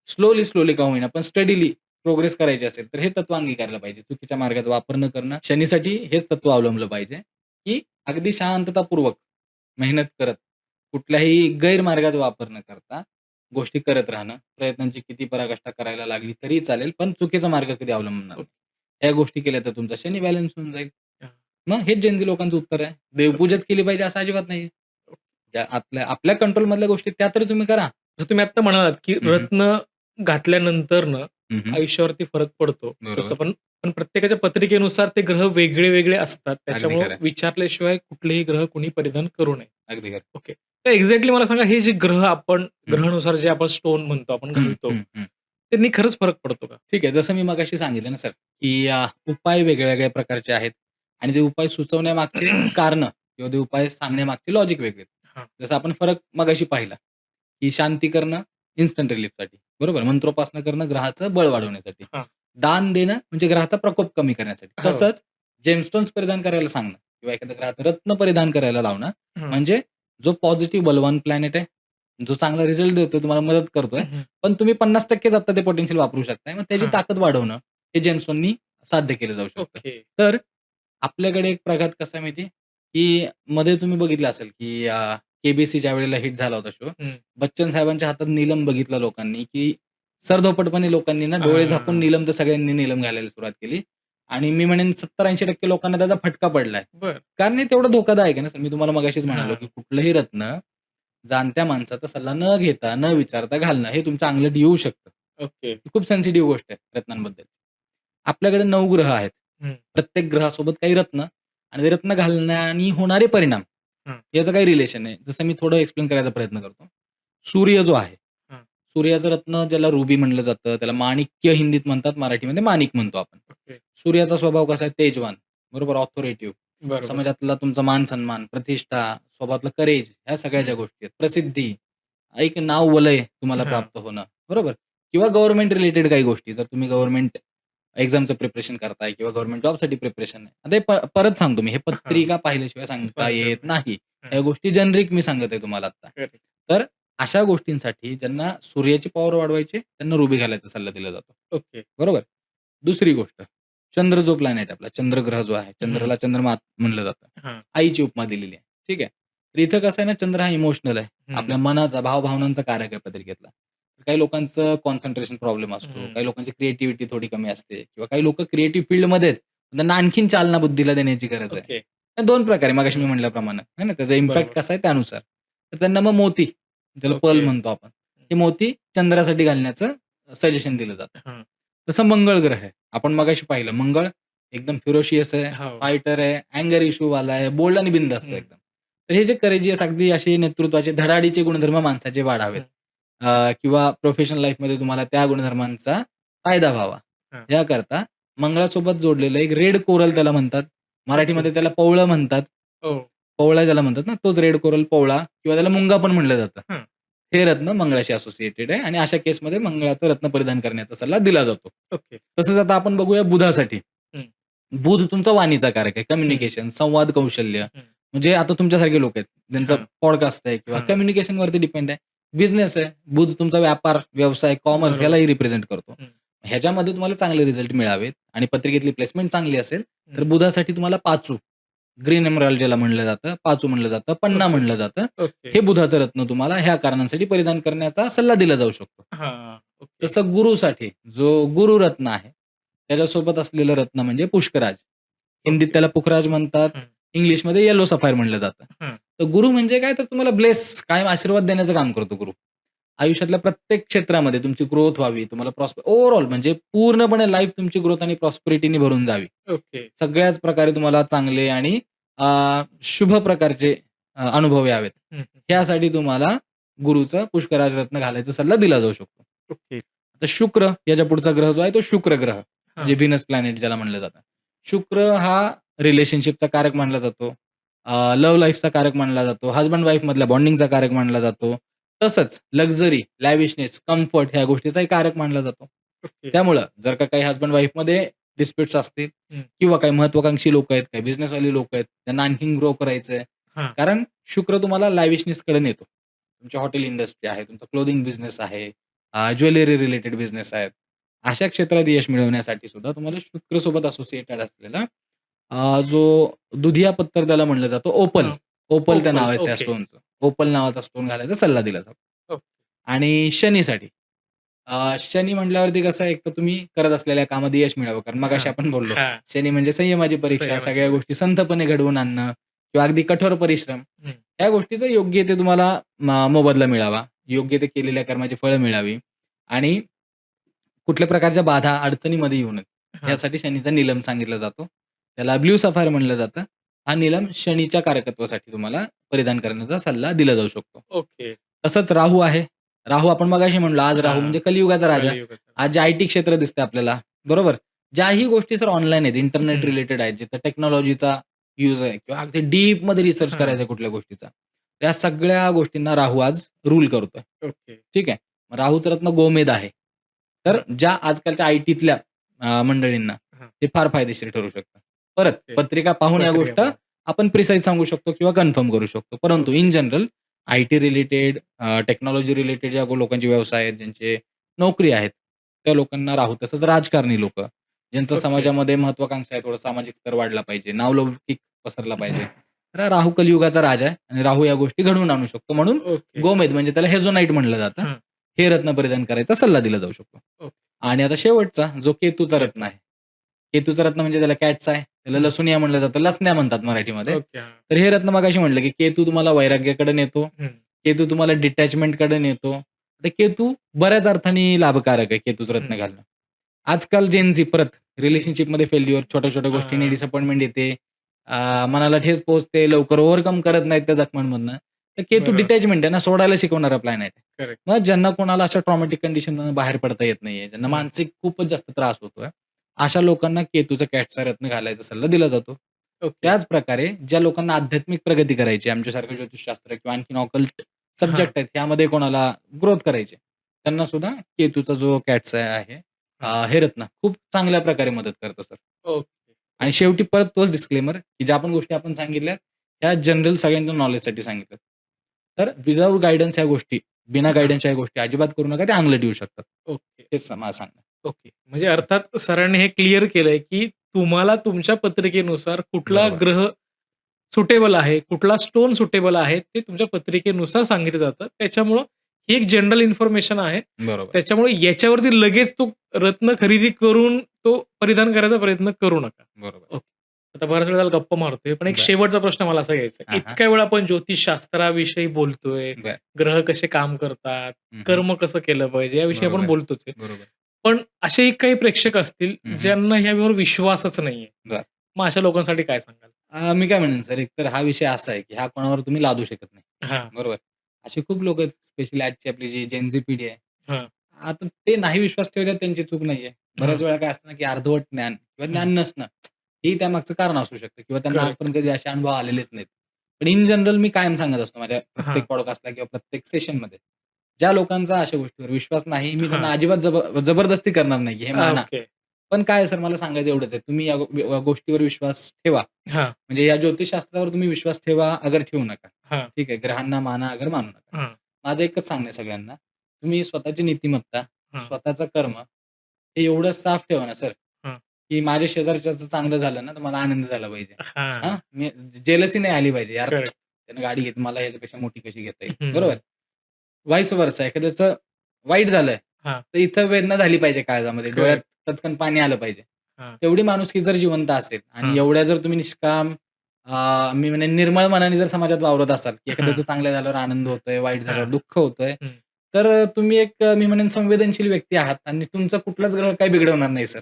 स्लोली का होईना पण स्टडीली प्रोग्रेस करायची असेल, तर हे तत्व अंगीकारलं पाहिजे. चुकीच्या मार्गाचा वापर न करणं. शनीसाठी हेच तत्व अवलंबलं पाहिजे, की अगदी शांततापूर्वक मेहनत करत, कुठल्याही गैरमार्गाचा वापर न करता गोष्टी करत राहणं. प्रयत्नांची किती पराकाष्ठा करायला लागली तरीही चालेल, पण चुकीचा मार्ग कधी अवलंबणार नाही. ओके. ह्या गोष्टी केल्या तर तुमचा शनी बॅलन्स होऊन जाईल. हां. मग हेच जेन लोकांचं उत्तर आहे. देवपूजाच केली पाहिजे असं अजिबात नाहीये. ज्या आपल्या आपल्या कंट्रोलमधल्या गोष्टी त्या तरी तुम्ही करा. जसं तुम्ही आत्ता म्हणालात, की हं, हं. रत्न घातल्यानंतरनं हं, हं. आयुष्यावरती फरक पडतो. तसं बरोबर. पण प्रत्येकाच्या पत्रिकेनुसार ते ग्रह वेगळे-वेगळे असतात. अगदी त्याच्यामुळं खरं आहे. विचारल्याशिवाय कुठलेही ग्रह कुणी परिधान करू नये. अगदी खरं. ओके. तर एक्झॅक्टली मला सांगा, हे जे ग्रह आपण हं. ग्रहानुसार जे आपण स्टोन म्हणतो, आपण हं, घालतो, हं, हं. त्यांनी खरंच फरक पडतो का? ठीक आहे. जसं मी मगाशी सांगितलं ना सर, की उपाय वेगळ्या-वेगळ्या प्रकारचे आहेत आणि ते उपाय सुचवण्यामागचे कारणं किंवा ते उपाय सांगण्यामागचे लॉजिक वेगळे आहेत. हां. जसं आपण फरक मगाशी पाहिला, की शांती करणं इन्स्टंट रिलीफसाठी, बरोबर. मंत्रोपासना करणं ग्रहाचं बळ वाढवण्यासाठी. हां. दान देणं म्हणजे ग्रहाचा प्रकोप कमी करण्यासाठी. हो. तसंच जेमस्टोन्स परिधान करायला सांगणं किंवा एखाद्या ग्रहाचं रत्न परिधान करायला लावणं, हं. म्हणजे जो पॉझिटिव्ह बलवान प्लॅनेट आहे, जो चांगला रिझल्ट देतोय, तुम्हाला मदत करतोय, हं, हं. पण तुम्ही 50% आता ते पोटेन्शियल वापरू शकताय. मग त्याची हां. ताकद वाढवणं हे जेम्सटोननी साध्य केलं जाऊ शकतं. ओके. तर आपल्याकडे एक प्रघात कसा आहे माहिती आहे, की मध्ये तुम्ही बघितलं असेल, की के-बी-सी ज्यावेळेला हिट झाला होता शो, हं. बच्चन साहेबांच्या हातात नीलम बघितला लोकांनी, की सरधोपटपणे लोकांनी ना डोळे झाकून हां. नीलम तर सगळ्यांनी नीलम घालायला सुरुवात केली आणि मी म्हणेन 70-80% लोकांना त्याचा फटका पडलाय. बरं. कारण हे तेवढं धोकादायक आहे ना सर. मी तुम्हाला मगाशीच म्हणालो, की हां. कुठलंही रत्न जाणत्या माणसाचा सल्ला न घेता, न विचारता घालणं हे तुमच्या अंगलट येऊ शकतं. ओके. ही खूप सेन्सिटिव्ह गोष्ट आहे रत्नांबद्दल. आपल्याकडे 9 ग्रह आहेत. हं. प्रत्येक ग्रहासोबत काही रत्न आणि ते रत्न घालण्याने होणारे परिणाम हं. याचं काही रिलेशन आहे. जसं मी थोडं एक्सप्लेन करायचा प्रयत्न करतो. सूर्य जो आहे, हं. सूर्याचं रत्न ज्याला रुबी म्हणलं जातं, त्याला माणिक्य हिंदीत म्हणतात, मराठीमध्ये माणिक म्हणतो आपण. ओके. सूर्याचा स्वभाव कसा आहे? तेजवान, बरोबर, ऑथॉरिटिव्ह. बरोबर. समाजातला तुमचा मान-सन्मान, प्रतिष्ठा, स्वभावातलं करेज ह्या सगळ्या ज्या हं. गोष्टी आहेत. प्रसिद्धी, एक नाव वलय तुम्हाला हां. प्राप्त होणं, बरोबर? किंवा गव्हर्नमेंट रिलेटेड काही गोष्टी. जर तुम्ही गव्हर्नमेंट एक्झामचं प्रिपरेशन करताय किंवा गव्हर्नमेंट जॉबसाठी प्रिपरेशन आहे. आता हे परत सांगतो मी, हे हां. पत्रिका पाहिल्याशिवाय सांगता सांगता येत येत नाही. नाही. हं. ह्या गोष्टी जेनेरिक मी सांगत आहे तुम्हाला आता. करेक्ट. तर अशा गोष्टींसाठी ज्यांना सूर्याची पॉवर वाढवायची त्यांना रुबी घालायचा सल्ला दिला जातो. ओके. बरोबर? दुसरी गोष्ट, चंद्र जो प्लॅनेट आपला, चंद्रग्रह जो आहे, हं. चंद्राला चंद्रमा म्हणलं जातं. हां. आईची उपमा दिलेली आहे. ठीक आहे. तर इथं कसं आहे ना, चंद्र हा इमोशनल आहे. हं. आपल्या मनाचा, भावभावनांचा कारक आहे पत्रिकेतला. काही लोकांचं कॉन्सन्ट्रेशन प्रॉब्लेम असतो. हं. काही लोकांची क्रिएटिव्हिटी थोडी कमी असते किंवा काही लोकं क्रिएटिव्ह फील्डमध्ये आहेत. त्यांना आणखीन चालना बुद्धीला देण्याची गरज आहे. ओके. तर 2 प्रकारे मगाशी मी हं. म्हटल्याप्रमाणे आहे ना, त्याचा इम्पॅक्ट बरोबर. कसा आहे त्यानुसार. तर त्यांना मग मोती, ज्याला पर्ल ओके. म्हणतो आपण, हे मोती चंद्रासाठी घालण्याचं सजेशन दिलं जातं. हां. तसं मंगळ ग्रह आहे. आपण मगाशी पाहिलं मंगळ एकदम फिरोशियस आहे, हो. फायटर आहे, अँगर इश्यूवाला आहे, बोल्ड आणि बिनधास्त हं. एकदम. तर हे जे करेजियस अगदी असे नेतृत्वाचे धडाडीचे गुणधर्म माणसाचे वाढावेत हं. किंवा प्रोफेशनल लाईफमध्ये तुम्हाला त्या गुणधर्मांचा फायदा व्हावा, हां. याकरता मंगळासोबत जोडलेलं एक रेड कोरल त्याला म्हणतात. ओके. मराठीमध्ये त्याला पवळं म्हणतात. हो. पवळा ज्याला म्हणतात ना, तोच रेड कोरल पवळा किंवा त्याला मुंगा पण म्हणलं जातं. हं. हे रत्न मंगळाशी असोसिएटेड आहे आणि अशा केसमध्ये मंगळाचं रत्न परिधान करण्याचा सल्ला दिला जातो. ओके. तसंच आता आपण बघूया बुधासाठी. हं. बुध तुमचा वाणीचा कारक आहे. हं. कम्युनिकेशन, संवाद कौशल्य. हं. म्हणजे आता तुमच्यासारखे लोक आहेत. त्यांचा हां. पॉडकास्ट आहे किंवा हां. कम्युनिकेशनवरती डिपेंड आहे. बिझनेस आहे. बुध तुमचा व्यापार, व्यवसाय, कॉमर्स बरोबर. यालाही रिप्रेझेंट करतो. हं. ह्याच्यामध्ये तुम्हाला चांगले रिझल्ट मिळावेत आणि पत्रिकेतली प्लेसमेंट चांगली असेल, तर हं. बुधासाठी तुम्हाला पाचू ग्रीन एमराल्ड ज्याला म्हणलं जातं, पाचू म्हणलं जातं, पन्ना ओके. म्हणलं जातं. ओके. हे बुधाचं रत्न तुम्हाला ह्या कारणांसाठी परिधान करण्याचा सल्ला दिला जाऊ शकतो. हां. ओके. तसं गुरुसाठी जो गुरुरत्न आहे, त्याच्यासोबत असलेलं रत्न म्हणजे पुष्कराज. हिंदीत ओके. त्याला पुखराज म्हणतात. हं. इंग्लिशमध्ये येलो सफायर म्हणलं जातं. हं. तर गुरु म्हणजे काय तर तुम्हाला कायम आशीर्वाद देण्याचं काम करतो गुरु. आयुष्यातल्या प्रत्येक क्षेत्रामध्ये तुमची ग्रोथ व्हावी, तुम्हाला ओव्हरऑल म्हणजे पूर्णपणे लाईफ तुमची ग्रोथ आणि प्रॉस्पेरिटीने भरून जावी. ओके. सगळ्याच प्रकारे तुम्हाला चांगले आणि शुभ प्रकारचे अनुभव यावेत. हं, हं. ह्यासाठी तुम्हाला गुरुचं पुष्कराज रत्न घालायचा सल्ला दिला जाऊ शकतो. ओके. आता शुक्र याच्या पुढचा ग्रह जो आहे तो शुक्र ग्रह म्हणजे हां. व्हीनस प्लॅनेट ज्याला म्हणलं जातं. शुक्र हा रिलेशनशिपचा कारक मानला जातो. लव्ह लाईफचा कारक मानला जातो. हसबंड वाईफ मधल्या बॉन्डिंगचा कारक मानला जातो. तसंच लक्झरी, लॅव्हिशनेस, कम्फर्ट ह्या गोष्टीचाही कारक मानला जातो. ओके. त्यामुळं जर का काही हसबंड वाईफमध्ये डिस्प्यूट्स असतील हं. किंवा काही महत्वाकांक्षी लोकं आहेत, काही बिझनेसवाली लोकं आहेत, त्यांना आणखीन ग्रो करायचंय. हां. कारण शुक्र तुम्हाला लॅव्हिशनेसकडे नेतो. तुमची हॉटेल इंडस्ट्री आहे, तुमचा क्लोथिंग बिझनेस आहे, ज्वेलरी रिलेटेड बिझनेस आहेत. अशा क्षेत्रात यश मिळवण्यासाठी सुद्धा तुम्हाला शुक्रसोबत असोसिएटेड असलेला जो दुधिया पत्तर त्याला म्हणलं जातं ओपल. हां. ओपल त्या ओपल. नाव आहे त्या ओके. स्टोनचं. ओपल नावाचा स्टोन घालायचा सल्ला दिला जातो. ओके. आणि शनीसाठी शनी म्हटल्यावरती कसं आहे, एक तर तुम्ही करत असलेल्या कामात यश मिळावं. कारण मगाशी हां. आपण बोललो, हां. शनी म्हणजे संयमाची परीक्षा, संयमाची सगळ्या गोष्टी परीक्षा. संथपणे घडवून आणणं किंवा अगदी कठोर परिश्रम. हं. या गोष्टीचं योग्य ते तुम्हाला मोबदला मिळावा. योग्य ते केलेल्या कर्माची फळं मिळावी आणि कुठल्या प्रकारच्या बाधा, अडचणीमध्ये येऊ नयेत. हां. यासाठी शनीचा निलम सांगितला जातो. त्याला ब्लू सफायर म्हणलं जातं. हा निलम शनीच्या कारकत्वासाठी तुम्हाला परिधान करण्याचा सल्ला दिला जाऊ शकतो. ओके. तसंच राहू आहे. राहू आपण मगाशी म्हणलो, आज राहू हां. म्हणजे कलियुगाचा राजा. कलियुगाचा. आज जे आय-टी क्षेत्र दिसतंय आपल्याला, बरोबर? ज्याही गोष्टी सर ऑनलाईन आहेत, इंटरनेट हं. रिलेटेड आहेत, जिथं टेक्नॉलॉजीचा यूज आहे किंवा अगदी डीपमध्ये रिसर्च हां. करायचा आहे कुठल्या गोष्टीचा. त्या सगळ्या गोष्टींना राहू आज रूल करतोय. ओके. ठीक आहे. राहूचं रत्न गोमेद आहे. तर हां. ज्या आजकालच्या आय-टीतल्या मंडळींना हां. ते फार फायदेशीर ठरू शकतं. परत ओके. पत्रिका पाहून या पत्रिका गोष्ट पाहून. आपण प्रिसाईज सांगू शकतो किंवा कन्फर्म करू शकतो. परंतु okay. In general IT related technology related ज्या लोकांचे व्यवसाय आहेत, ज्यांचे नोकरी आहेत, त्या लोकांना राहू. तसंच राजकारणी लोकं, ज्यांचं ओके. समाजामध्ये महत्वाकांक्षा आहे, थोडा सामाजिक स्तर वाढला पाहिजे, नावलौकिक पसरला पाहिजे. तर राहू कलियुगाचा राजा आहे आणि राहू या गोष्टी घडवून आणू शकतो. म्हणून ओके. गोमेद म्हणजे त्याला हेझोनाईट म्हणलं जातं. हं. हे रत्न परिधान करायचा सल्ला दिला जाऊ शकतो. ओके. आणि आता शेवटचा जो केतूचा रत्न आहे. केतूचा रत्न म्हणजे त्याला कॅटचा आहे. त्याला हं. लसुनिया म्हणलं जातं. लसण्या म्हणतात मराठीमध्ये. ओके. हां. तर हे रत्न मगाशी म्हटलं, की केतू तुम्हाला वैराग्याकडे नेतो. हं. केतू तुम्हाला डिटॅचमेंटकडे नेतो. तर केतू बऱ्याच अर्थाने लाभकारक आहे केतूचं रत्न हं. घालणं. आजकाल जेन झी परत रिलेशनशिपमध्ये फेल्युअर, छोट्या-छोट्या गोष्टींनी हां. डिसअपॉइंटमेंट येते. मनाला ठेच पोहोचते, लवकर ओव्हरकम करत नाहीत त्या जखमांमधनं. तर केतू बरोबर. डिटॅचमेंट आहे ना, सोडायला शिकवणारा प्लॅनेट आहे. करेक्ट. मग ज्यांना कोणाला अशा ट्रॉमॅटिक कंडिशनमधून बाहेर पडता येत नाहीये, ज्यांना हं. मानसिक खूपच जास्त त्रास होतोय, अशा लोकांना केतूचा कॅटचा रत्न घालायचा सल्ला दिला जातो. ओके. त्याच प्रकारे ज्या लोकांना आध्यात्मिक प्रगती करायची आहे, आमच्यासारखं ज्योतिषशास्त्र किंवा आणखीन ऑकल्ट हां. सब्जेक्ट आहेत, यामध्ये कोणाला ग्रोथ करायची आहे, त्यांना सुद्धा केतूचा जो कॅटचा आहे, हां. हे रत्न खूप चांगल्या प्रकारे मदत करतो सर. ओके. आणि शेवटी परत तोच डिस्क्लेमर, की ज्या पण गोष्टी आपण सांगितल्यात, ह्या जनरल सगळ्यांच्या नॉलेजसाठी सांगितल्यात. तर विदाऊट गाईडन्स ह्या गोष्टी, बिना हां. गाईडन्सच्या ह्या गोष्टी अजिबात करू नका. त्या अंगलट येऊ शकतात. ओके. हेच मला सांगणं. ओके. म्हणजे अर्थात सरांनी हे क्लिअर केलंय, की तुम्हाला तुमच्या पत्रिकेनुसार कुठला बरोबर. ग्रह सुटेबल आहे, कुठला स्टोन सुटेबल आहे, ते तुमच्या पत्रिकेनुसार सांगितलं जातं. त्याच्यामुळं ही एक जनरल इन्फॉर्मेशन आहे. बरोबर. त्याच्यामुळे याच्यावरती लगेच तो रत्न खरेदी करून तो परिधान करायचा प्रयत्न करू नका. बरोबर. ओके. आता बराच वेळ झाला गप्पा मारतोय. पण एक बरं. शेवटचा प्रश्न मला असा घ्यायचा आहे. हां, हां. इतक्या वेळ आपण ज्योतिषशास्त्राविषयी बोलतोय, बरं. ग्रह कसे काम करतात, हं, हं. कर्म कसं केलं पाहिजे, याविषयी आपण बरोबर. बोलतोच आहे. बरोबर. पण असेही काही प्रेक्षक असतील, हं, हं. ज्यांना ह्यावर विश्वासच नाहीये. बरं. मग अशा लोकांसाठी काय सांगाल? मी काय म्हणेन सर, एकतर हा विषय असा आहे, की हा कोणावर तुम्ही लादू शकत नाही. हां, बरोबर. अशी खूप लोकं आहेत, स्पेशली आजची आपली जी जेन झी पिढी आहे. हां, आता ते नाही विश्वास ठेवतात त्यांची चूक नाहीये. बऱ्याच हां, वेळा काय असतं ना, की अर्धवट ज्ञान किंवा हं. ज्ञान नसणं, हेही त्यामागचं कारण असू शकतं किंवा त्यांना करेक्ट. आजपर्यंत कधी असे अनुभव आलेलेच नाहीत. पण इन जनरल मी कायम सांगत असतो माझ्या हां, प्रत्येक पॉडकास्टला किंवा प्रत्येक सेशनमध्ये, ज्या लोकांचा अशा गोष्टीवर विश्वास नाही, मी हां. त्यांना अजिबात जबरदस्ती करणार नाही, की हे माना. ओके. पण काय आहे सर, मला सांगायचं एवढंच आहे, तुम्ही या गोष्टीवर विश्वास ठेवा. हां, म्हणजे या ज्योतिषशास्त्रावर तुम्ही विश्वास ठेवा, अगर ठेवू नका. हां, ठीक आहे. ग्रहांना माना, अगर मानू नका. हां, माझं एकच सांगणं आहे सगळ्यांना, तुम्ही स्वतःची नीतिमत्ता, हां, स्वतःचं कर्म हे एवढं साफ ठेवा ना सर, हां. की माझ्या शेजारच्याचं चांगलं झालं ना, तर मला आनंद झाला पाहिजे. हां, हां. मी जेलसी नाही आली पाहिजे. यार करेक्ट. त्यानं गाडी घेतली, मला ह्याच्यापेक्षा मोठी कशी घेता येईल, बरोबर? हं. व्हाईस वर्सा एखाद्याचं वाईट झालंय, हां, तर इथं वेदना झाली पाहिजे काळजामध्ये, डोळ्यात करेक्ट. टचकन पाणी आलं पाहिजे. हां, तेवढी माणुसकी जर जिवंत असेल आणि हां, एवढ्या जर तुम्ही निष्काम मी म्हणेन निर्मळ मनाने जर समाजात वावरत असाल, की हां, एखाद्याचं चांगलं झाल्यावर आनंद होतोय, वाईट हां. झाल्यावर दुःख होतंय, हं. तर तुम्ही एक मी म्हणेन संवेदनशील व्यक्ती आहात आणि तुमचा कुठलाच ग्रह काही बिघडवणार नाही सर.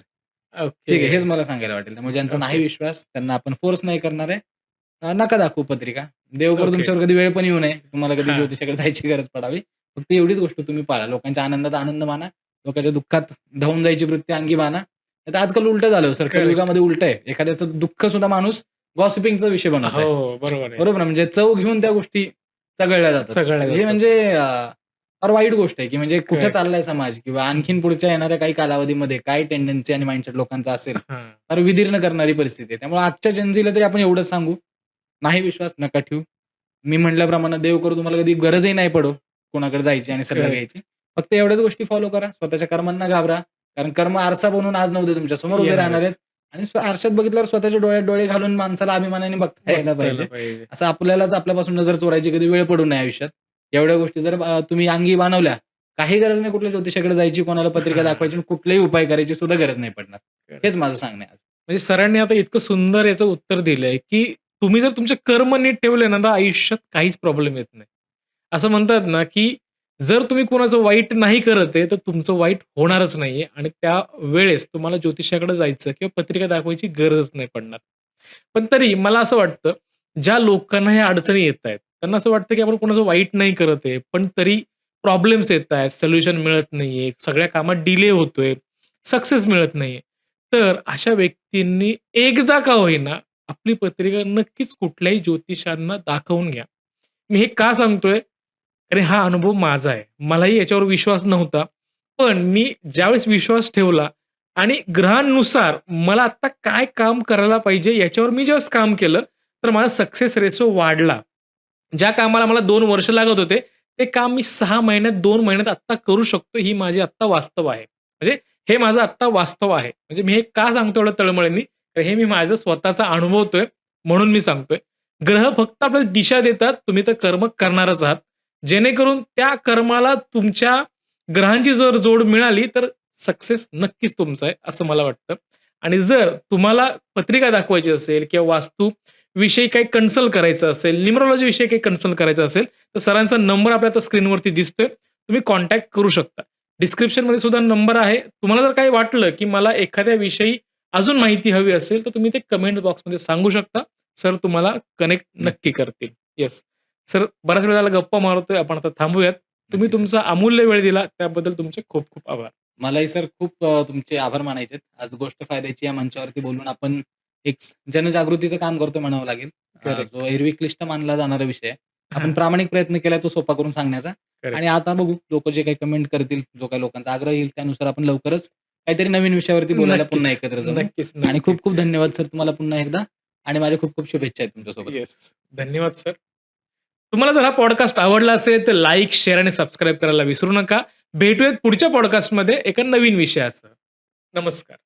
ओके, ठीक आहे, हेच मला सांगायला वाटेल. त्यामुळे ज्यांचा नाही ओके, विश्वास त्यांना आपण फोर्स नाही करणार आहे. नका दाखवू पत्रिका. देव करो ओके. तुमच्यावर कधी वेळ पण येऊ नये. तुम्हाला कधी हां. ज्योतिषाकडे जायची गरज पडावी. फक्त एवढीच गोष्ट तुम्ही पाळा. लोकांच्या आनंदात आनंद माना. लोकांच्या दुःखात धावून जायची वृत्ती अंगी बाणा. नाहीतर आजकाल उलटं झालं सर. करेक्ट. कलियुगामध्ये उलटं आहे. एखाद्याचं दुःख सुद्धा माणूस गॉसिपिंगचा विषय बनवत आहे. हो, बरोबर आहे. बरोबर ना? म्हणजे चव घेऊन त्या गोष्टी चघळल्या जातात. चघळल्या तर हे जातात. म्हणजे फार वाईट गोष्ट आहे, की म्हणजे कुठे करेक्ट. चाललाय समाज किंवा हं. आणखीन पुढच्या येणाऱ्या काही कालावधीमध्ये काय टेंडन्सी आणि माइंडसेट लोकांचा असेल, हां. फार विदीर्ण करणारी परिस्थिती आहे. त्यामुळे आजच्या जनजीला तरी आपण एवढंच सांगू, नाही विश्वास नका ठेवू. मी म्हटल्याप्रमाणे देव करो तुम्हाला कधी गरजही नाही पडो कोणाकडे जायची आणि सल्ला करेक्ट. घ्यायची. फक्त एवढ्याच गोष्टी फॉलो करा. स्वतःच्या कर्मांना घाबरा. कारण कर्म आरसा बनून आज ना उद्या तुमच्या समोर उभे येणार राहणार आहेत. आहेत आणि आरशात बघितल्यावर स्वतःच्या डोळ्यात डोळे घालून माणसाला अभिमानाने बघता यायला बघता यायला पाहिजे. पाहिजे. असं आपल्यालाच आपल्यापासून नजर चोरायची कधी वेळ पडू नये आयुष्यात. एवढ्या गोष्टी जर तुम्ही अंगी बाणवल्या, काही गरज नाही कुठल्या ज्योतिषाकडे जायची, कोणाला पत्रिका हां. दाखवायची आणि कुठलेही उपाय करायची सुद्धा गरज नाही पडणार. करेक्ट. हेच माझं सांगणं आहे आज. म्हणजे सरांनी आता इतकं सुंदर याचं उत्तर दिलंय, की तुम्ही जर तुमचे कर्म नीट ठेवले ना, तर आयुष्यात काहीच प्रॉब्लेम येत नाही. असं म्हणतात ना, की जर तुम्ही कोणाचं वाईट नाही करत आहे, तर तुमचं वाईट होणारच नाहीये आणि त्यावेळेस तुम्हाला ज्योतिषाकडे जायचं किंवा पत्रिका दाखवायची गरजच नाही पडणार. पण तरी मला असं वाटतं, ज्या लोकांना ह्या अडचणी येतायत, त्यांना असं वाटतं, की आपण कोणाचं वाईट नाही करत आहे, पण तरी प्रॉब्लेम्स येतायत, सोल्युशन मिळत नाहीये, सगळ्या कामात डिले होतोय, सक्सेस मिळत नाहीये. तर अशा व्यक्तींनी एकदा का होईना आपली पत्रिका नक्कीच कुठल्याही ज्योतिषांना दाखवून घ्या. मी हे का सांगतोय? कारण हा अनुभव माझा आहे. मलाही याच्यावर विश्वास नव्हता. पण मी ज्यावेळेस विश्वास ठेवला आणि ग्रहांनुसार मला आत्ता काय काम करायला पाहिजे याच्यावर मी ज्यावेळेस काम केलं, तर माझा सक्सेस रेशो वाढला. ज्या कामाला मला 2 वर्ष लागत होते, ते काम मी 6 महिन्यात, 2 महिन्यात आत्ता करू शकतो. ही माझी आत्ता वास्तव आहे. म्हणजे हे माझं आत्ता वास्तव आहे. म्हणजे मी हे का सांगतो एवढं तळमळीने? तर हे मी माझं स्वतःचा अनुभवतोय म्हणून मी सांगतोय. ग्रह फक्त आपल्याला दिशा देतात. तुम्ही तर कर्म करणारच आहात. जेणेकरून त्या कर्माला तुमच्या ग्रहांची जर जोड मिळाली, तर सक्सेस नक्कीच तुमचा आहे, असं मला वाटतं. आणि जर तुम्हाला पत्रिका दाखवायची असेल किंवा वास्तू विषयी काही कन्सल्ट करायचं असेल, न्यूमरोलॉजी विषयी काही कन्सल्ट करायचं असेल, तर सरांचा नंबर आपल्याला आता स्क्रीनवरती दिसतोय. तुम्ही कॉन्टॅक्ट करू शकता. डिस्क्रिप्शनमध्ये सुद्धा नंबर आहे. तुम्हाला जर काही वाटलं, की मला एखाद्या विषयी अजून माहिती हवी असेल, तर तुम्ही ते कमेंट बॉक्समध्ये सांगू शकता. सर तुम्हाला कनेक्ट नक्की नक्कीच, करतील. येस. सर बराच वेळ झाला गप्पा मारतोय. आपण आता थांबूयात. तुम्ही नक्कीच सर. तुमचा अमूल्य वेळ दिला त्याबद्दल तुमचे खूप खूप आभार. मलाही सर खूप तुमचे आभार मानायचे आहेत. आज गोष्ट फायद्याची या मंचावरती बोलून आपण एक जनजागृतीचं काम करतोय म्हणावं लागेल. करेक्ट. जो एरवी क्लिष्ट मानला जाणारा विषय आहे. आपण हां, प्रामाणिक प्रयत्न केलाय तो सोपा करून सांगण्याचा आणि करेक्ट. आता बघू लोकं जे काही कमेंट करतील, जो काही लोकांचा आग्रह येईल त्यानुसार आपण लवकरच काहीतरी नवीन विषयावरती बोलायला पुन्हा नक्कीच, एकत्र जमू नक्कीच, आणि खूप खूप नक्कीच. धन्यवाद सर तुम्हाला पुन्हा एकदा आणि माझ्या खूप खूप शुभेच्छा आहेत तुमच्यासोबत. येस. धन्यवाद सर. तुम्हाला जर हा पॉडकास्ट आवडला असेल, तर लाइक, शेअर आणि सबस्क्राईब करायला विसरू नका. भेटूयात पुढच्या पॉडकास्टमध्ये एका नवीन विषयासह. नमस्कार.